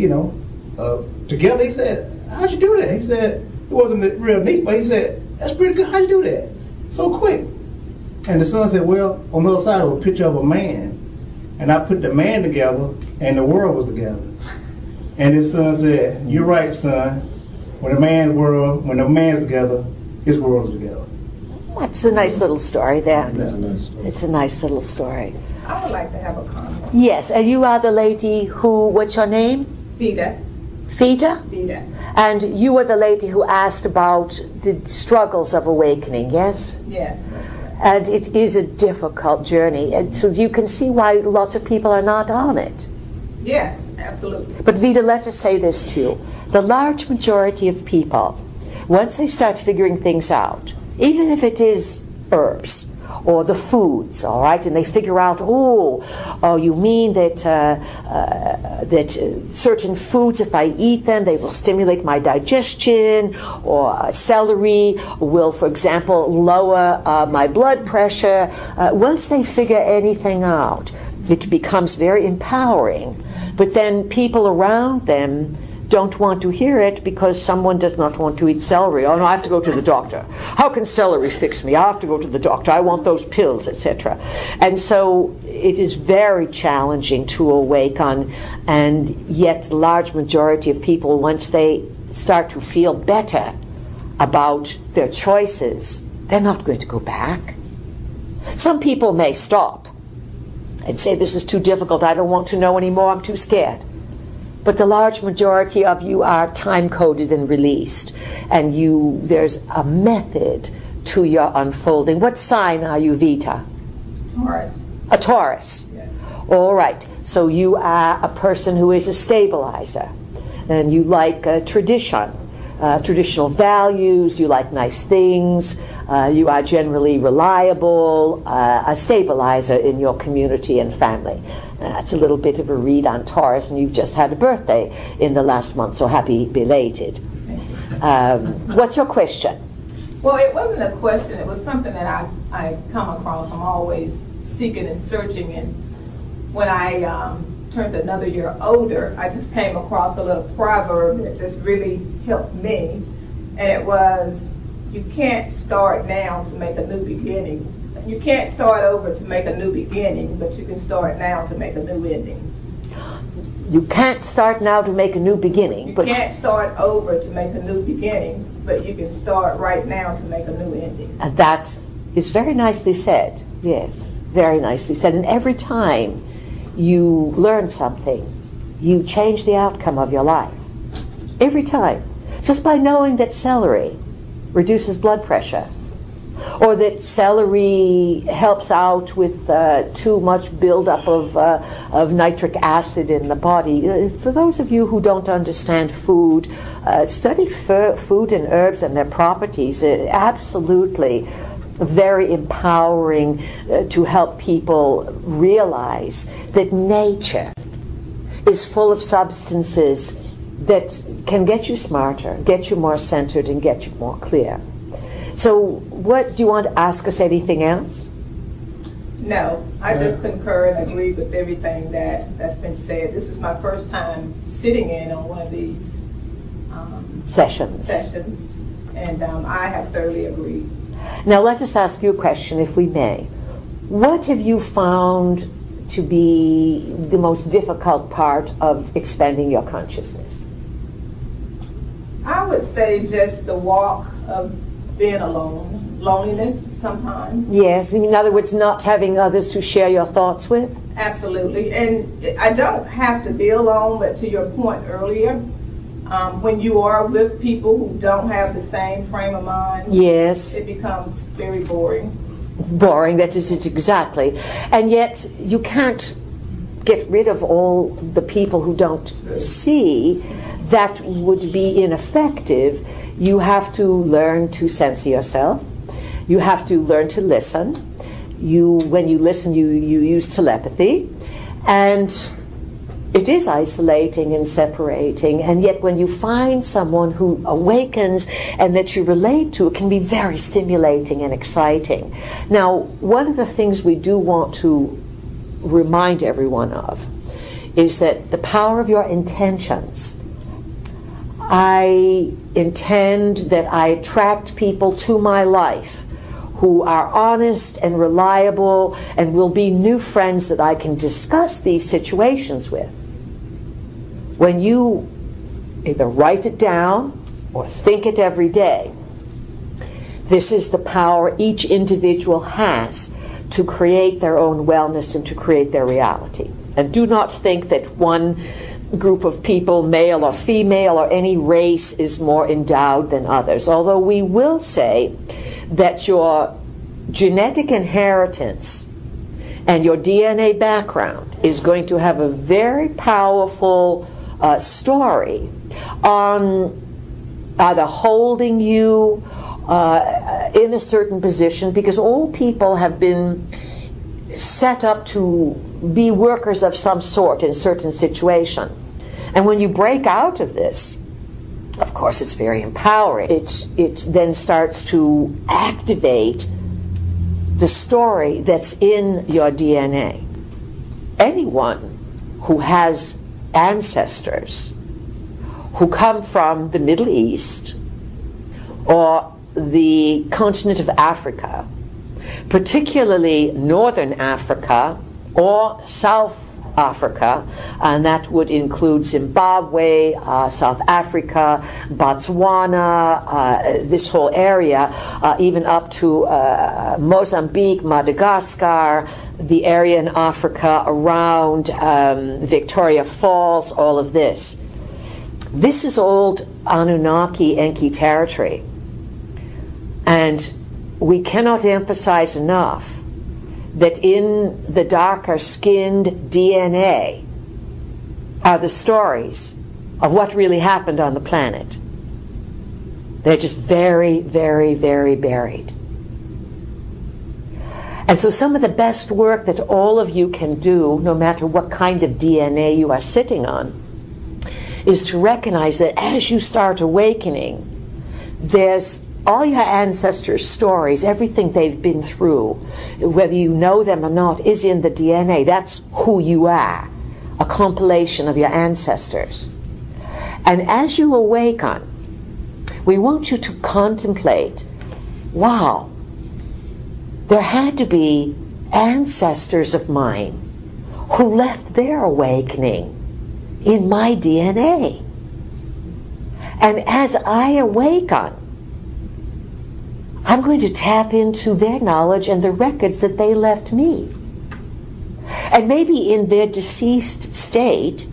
together. He said, "How'd you do that?" He said, "It wasn't real neat, but he said, that's pretty good. How'd you do that? So quick." And the son said, "Well, on the other side was a picture of a man. And I put the man together, and the world was together." And his son said, "You're right, son. When the man's together, his world is together." That's a nice little story there. That's a nice story. It's a nice little story. I would like to have a comment. Yes, and you are the lady who, what's your name? Vida. Fida? Vida. And you were the lady who asked about the struggles of awakening, yes? Yes, that's correct. And it is a difficult journey. And so you can see why lots of people are not on it. Yes, absolutely. But Vida, let us say this to you. The large majority of people, once they start figuring things out, even if it is herbs or the foods, all right, and they figure out, you mean that certain foods, if I eat them, they will stimulate my digestion, or celery will, for example, lower my blood pressure. Once they figure anything out, it becomes very empowering. But then people around them don't want to hear it because someone does not want to eat celery. "Oh no, I have to go to the doctor. How can celery fix me? I have to go to the doctor. I want those pills," etc. And so it is very challenging to awaken, and yet the large majority of people, once they start to feel better about their choices, they're not going to go back. Some people may stop and say, "This is too difficult. I don't want to know anymore. I'm too scared." But the large majority of you are time-coded and released, and there's a method to your unfolding. What sign are you, Vita? Taurus. A Taurus. Yes. All right. So you are a person who is a stabilizer, and you like tradition, traditional values. You like nice things. You are generally reliable, a stabilizer in your community and family. That's a little bit of a read on Taurus, and you've just had a birthday in the last month, so happy belated. What's your question? Well, it wasn't a question. It was something that I come across. I'm always seeking and searching. And when I turned another year older, I just came across a little proverb that just really helped me. And it was, you can't start now to make a new beginning. You can't start over to make a new beginning, but you can start now to make a new ending. You can't start now to make a new beginning. You can't start over to make a new beginning, but you can start right now to make a new ending. And that is very nicely said. Yes, very nicely said. And every time you learn something, you change the outcome of your life. Every time. Just by knowing that celery reduces blood pressure, or that celery helps out with too much buildup of nitric acid in the body. For those of you who don't understand food, study food and herbs and their properties. Absolutely very empowering to help people realize that nature is full of substances that can get you smarter, get you more centered, and get you more clear. So what, do you want to ask us anything else? No, I just concur and agree with everything that's been said. This is my first time sitting in on one of these sessions, and I have thoroughly agreed. Now let us ask you a question, if we may. What have you found to be the most difficult part of expanding your consciousness? I would say just the walk of being alone, loneliness sometimes. Yes, in other words, not having others to share your thoughts with? Absolutely, and I don't have to be alone, but to your point earlier, when you are with people who don't have the same frame of mind, yes, it becomes very boring. Boring, that is it exactly. And yet you can't get rid of all the people who don't see that would be ineffective, you have to learn to censor yourself. You have to learn to listen. When you listen, you use telepathy. And it is isolating and separating, and yet when you find someone who awakens and that you relate to, it can be very stimulating and exciting. Now, one of the things we do want to remind everyone of is that the power of your intentions. I intend that I attract people to my life who are honest and reliable and will be new friends that I can discuss these situations with. When you either write it down or think it every day, this is the power each individual has to create their own wellness and to create their reality. And do not think that one group of people, male or female or any race, is more endowed than others. Although we will say that your genetic inheritance and your DNA background is going to have a very powerful story on either holding you in a certain position, because all people have been set up to be workers of some sort in a certain situation. And when you break out of this, of course it's very empowering. It then starts to activate the story that's in your DNA. Anyone who has ancestors who come from the Middle East or the continent of Africa, particularly Northern Africa or South Africa, and that would include Zimbabwe, South Africa, Botswana, this whole area, even up to Mozambique, Madagascar, the area in Africa around Victoria Falls, all of this. This is old Anunnaki Enki territory. And we cannot emphasize enough that in the darker skinned DNA are the stories of what really happened on the planet. They're just very, very, very buried. And so some of the best work that all of you can do, no matter what kind of DNA you are sitting on, is to recognize that as you start awakening, there's all your ancestors' stories, everything they've been through, whether you know them or not, is in the DNA. That's who you are, a compilation of your ancestors. And as you awaken, we want you to contemplate, wow, there had to be ancestors of mine who left their awakening in my DNA. And as I awaken, I'm going to tap into their knowledge and the records that they left me. And maybe in their deceased state,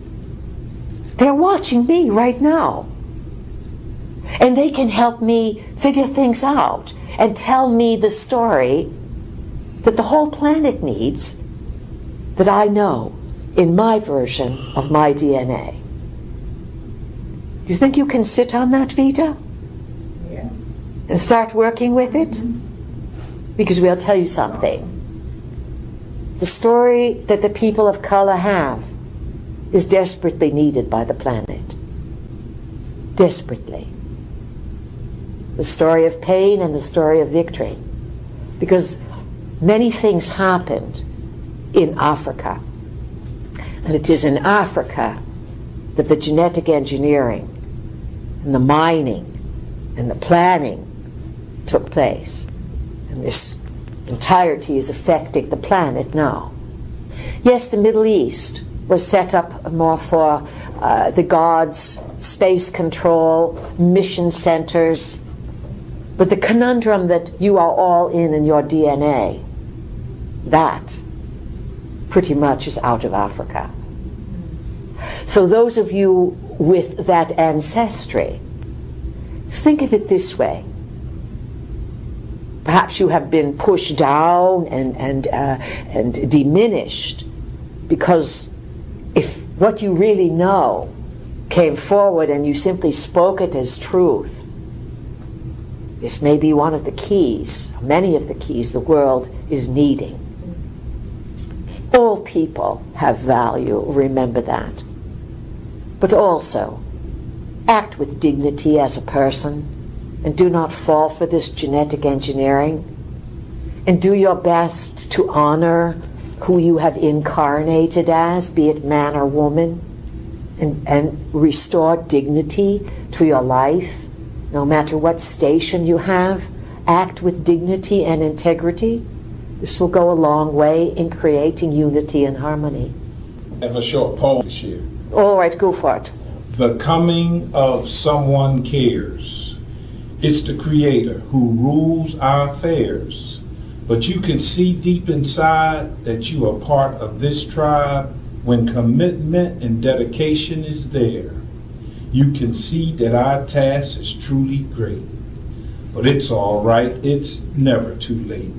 they're watching me right now. And they can help me figure things out and tell me the story that the whole planet needs, that I know in my version of my DNA. Do you think you can sit on that, Vita? Yes. And start working with it? Because we'll tell you something. The story that the people of color have is desperately needed by the planet. Desperately. The story of pain and the story of victory. Because many things happened in Africa. And it is in Africa that the genetic engineering and the mining and the planning took place. And this entirety is affecting the planet now. Yes, the Middle East was set up more for the gods, space control, mission centers. But the conundrum that you are all in your DNA, that pretty much is out of Africa. So those of you with that ancestry, think of it this way. Perhaps you have been pushed down and diminished, because if what you really know came forward and you simply spoke it as truth, this may be one of the keys, many of the keys the world is needing. All people have value, remember that. But also, act with dignity as a person, and do not fall for this genetic engineering, and do your best to honor who you have incarnated as, be it man or woman, and restore dignity to your life, no matter what station you have. Act with dignity and integrity. This will go a long way in creating unity and harmony. I have a short poem to share. All right, go for it. The coming of someone cares. It's the Creator who rules our affairs. But you can see deep inside that you are part of this tribe when commitment and dedication is there. You can see that our task is truly great. But it's all right, it's never too late.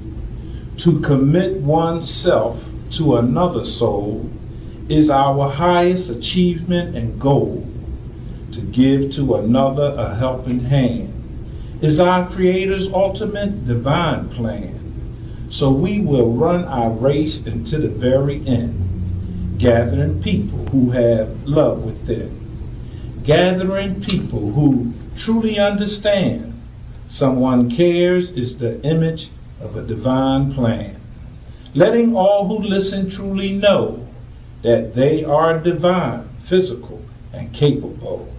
To commit oneself to another soul is our highest achievement and goal. To give to another a helping hand is our Creator's ultimate divine plan. So we will run our race into the very end, gathering people who have love within, gathering people who truly understand someone cares is the image of a divine plan, letting all who listen truly know that they are divine, physical, and capable,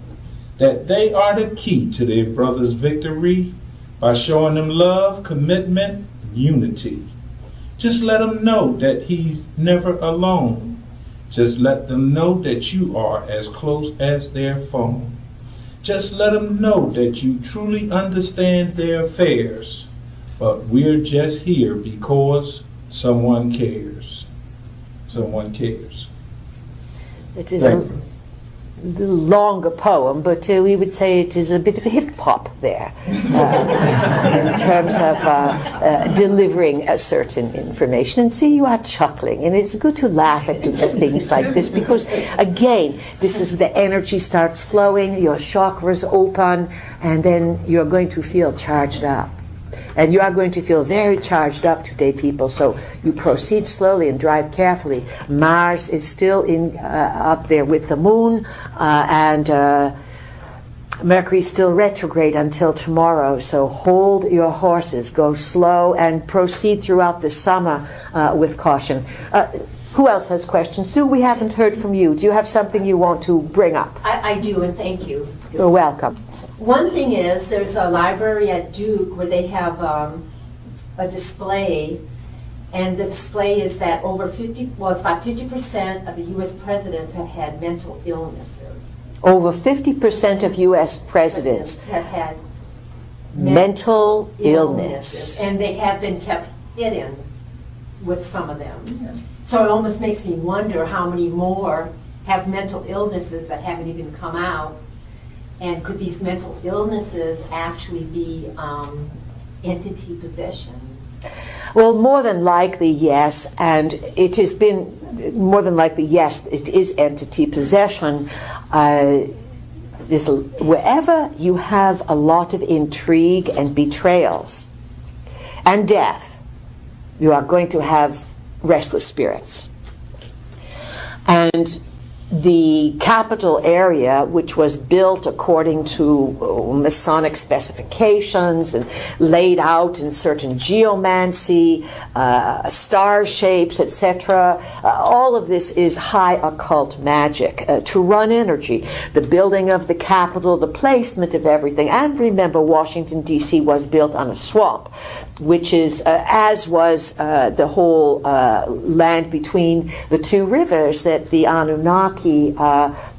that they are the key to their brother's victory by showing them love, commitment, and unity. Just let them know that he's never alone. Just let them know that you are as close as their phone. Just let them know that you truly understand their affairs. But we're just here because someone cares. Someone cares. It is a little longer poem, but we would say it is a bit of a hip-hop there in terms of delivering a certain information. And see, you are chuckling, and it's good to laugh at things like this because, again, this is the energy starts flowing, your chakras open, and then you're going to feel charged up. And you are going to feel very charged up today, people, so you proceed slowly and drive carefully. Mars is still up there with the moon, and Mercury is still retrograde until tomorrow, so hold your horses, go slow, and proceed throughout the summer with caution. Who else has questions? Sue, we haven't heard from you. Do you have something you want to bring up? I do, and thank you. You're welcome. One thing is, there's a library at Duke where they have a display, and the display is that it's about 50% of the U.S. presidents have had mental illnesses. Over 50% of U.S. presidents have had mental illness. And they have been kept hidden with some of them. So it almost makes me wonder how many more have mental illnesses that haven't even come out. And could these mental illnesses actually be entity possessions? Well, more than likely, yes. And it has been, more than likely, yes, it is entity possession. Wherever you have a lot of intrigue and betrayals and death, you are going to have restless spirits. And the capital area, which was built according to Masonic specifications and laid out in certain geomancy, star shapes, etc., all of this is high occult magic to run energy. The building of the Capitol, the placement of everything. And remember, Washington, D.C. was built on a swamp, which is, as was the whole land between the two rivers that the Anunnaki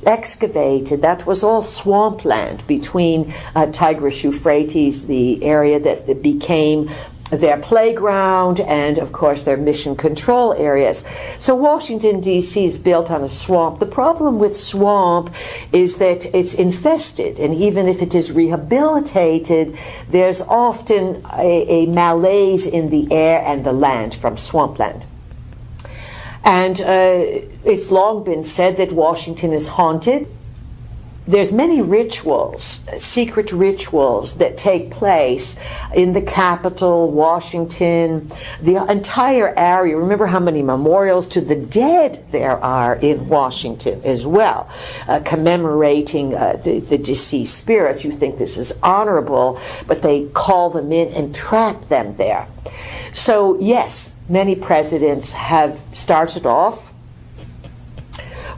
excavated. That was all swampland between Tigris, Euphrates, the area that became their playground and, of course, their mission control areas. So Washington, D.C. is built on a swamp. The problem with swamp is that it's infested, and even if it is rehabilitated, there's often a malaise in the air and the land from swampland. And it's long been said that Washington is haunted. there's many rituals, secret rituals that take place in the Capitol, Washington, the entire area. Remember how many memorials to the dead there are in Washington as well, commemorating the deceased spirits. You think this is honorable, but they call them in and trap them there. So yes, many presidents have started off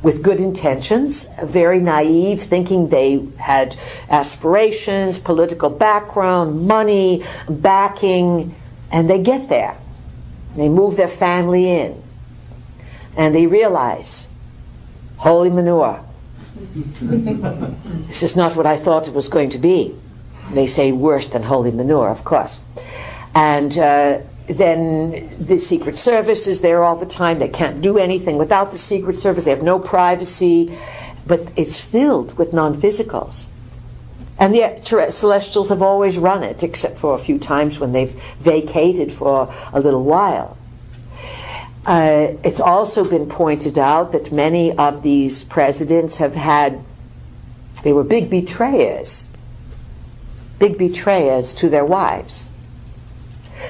with good intentions, very naive, thinking they had aspirations, political background, money, backing, and they get there. They move their family in, and they realize, holy manure, this is not what I thought it was going to be. They say worse than holy manure, of course. And then the Secret Service is there all the time. They can't do anything without the Secret Service. They have no privacy. But it's filled with non-physicals. And the Celestials have always run it, except for a few times when they've vacated for a little while. It's also been pointed out that many of these presidents they were big betrayers to their wives.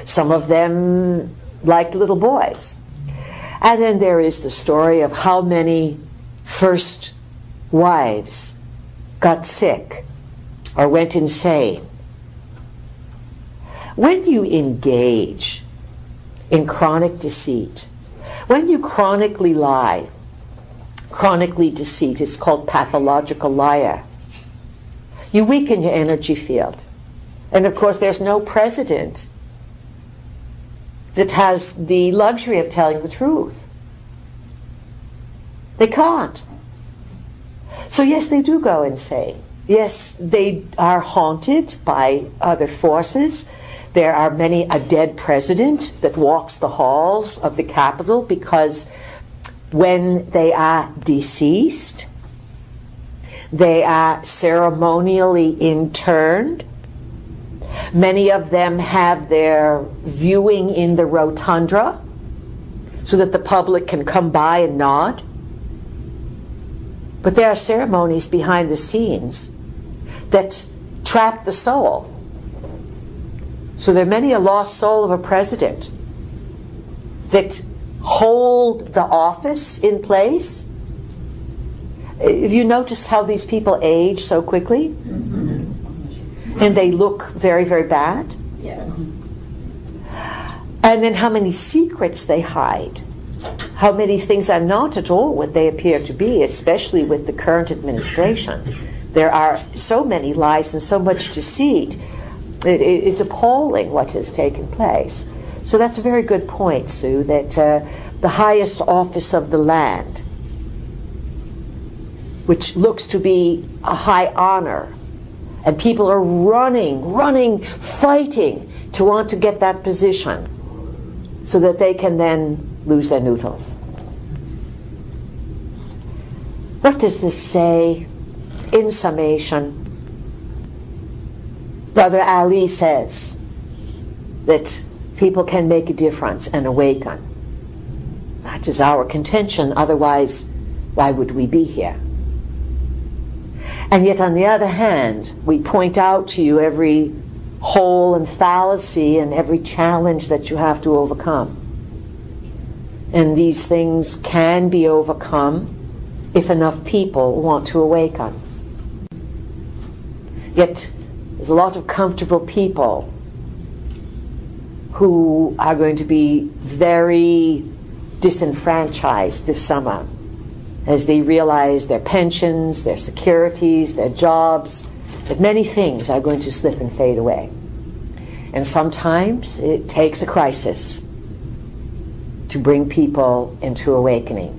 Some of them like little boys. And then there is the story of how many first wives got sick or went insane. When you engage in chronic deceit, when you chronically lie, chronically deceit, it's called pathological liar, you weaken your energy field. And of course, there's no president that has the luxury of telling the truth. They can't. So yes, they do go insane. Yes, they are haunted by other forces. There are many a dead president that walks the halls of the Capitol because when they are deceased, they are ceremonially interned. Many of them have their viewing in the rotunda so that the public can come by and nod. But there are ceremonies behind the scenes that trap the soul. So there are many a lost soul of a president that hold the office in place. Have you noticed how these people age so quickly? Mm-hmm. And they look very, very bad? Yes. And then how many secrets they hide. How many things are not at all what they appear to be, especially with the current administration. There are so many lies and so much deceit. It's appalling what has taken place. So that's a very good point, Sue, that the highest office of the land, which looks to be a high honor, and people are running, fighting to want to get that position so that they can then lose their noodles. What does this say? In summation, Brother Ali says that people can make a difference and awaken. That is our contention, otherwise why would we be here? And yet on the other hand, we point out to you every hole and fallacy and every challenge that you have to overcome. And these things can be overcome if enough people want to awaken. Yet there's a lot of comfortable people who are going to be very disenfranchised this summer as they realize their pensions, their securities, their jobs, that many things are going to slip and fade away. And sometimes it takes a crisis to bring people into awakening.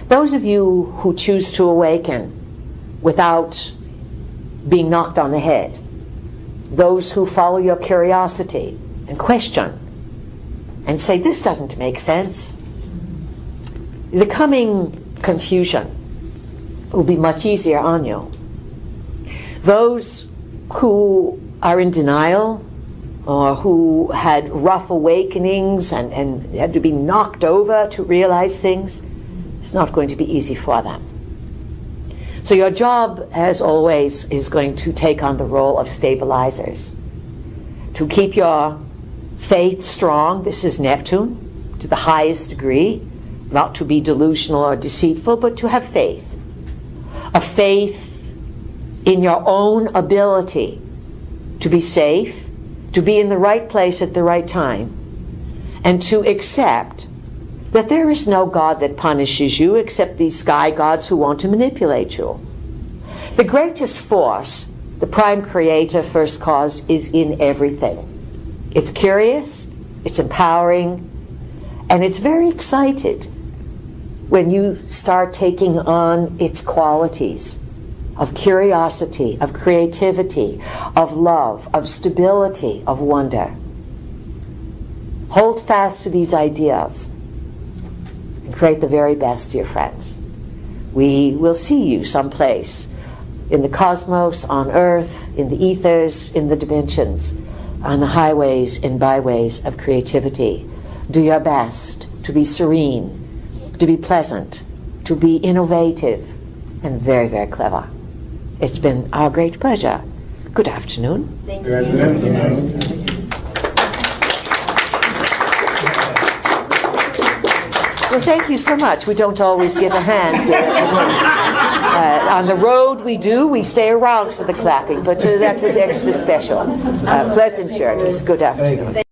Those of you who choose to awaken without being knocked on the head, those who follow your curiosity and question and say, this doesn't make sense, the coming confusion will be much easier on you. Those who are in denial or who had rough awakenings and had to be knocked over to realize things, it's not going to be easy for them. So your job, as always, is going to take on the role of stabilizers. To keep your faith strong, this is Neptune, to the highest degree, not to be delusional or deceitful, but to have faith. A faith in your own ability to be safe, to be in the right place at the right time, and to accept that there is no God that punishes you except these sky gods who want to manipulate you. The greatest force, the prime creator, first cause, is in everything. It's curious, it's empowering, and it's very excited when you start taking on its qualities of curiosity, of creativity, of love, of stability, of wonder. Hold fast to these ideas and create the very best, dear friends. We will see you someplace in the cosmos, on Earth, in the ethers, in the dimensions, on the highways and byways of creativity. Do your best to be serene, to be pleasant, to be innovative, and very, very clever. It's been our great pleasure. Good afternoon. Thank you. Well, thank you so much. We don't always get a hand here. On the road we do. We stay around for the clapping, but that was extra special. Pleasant journeys. Good afternoon.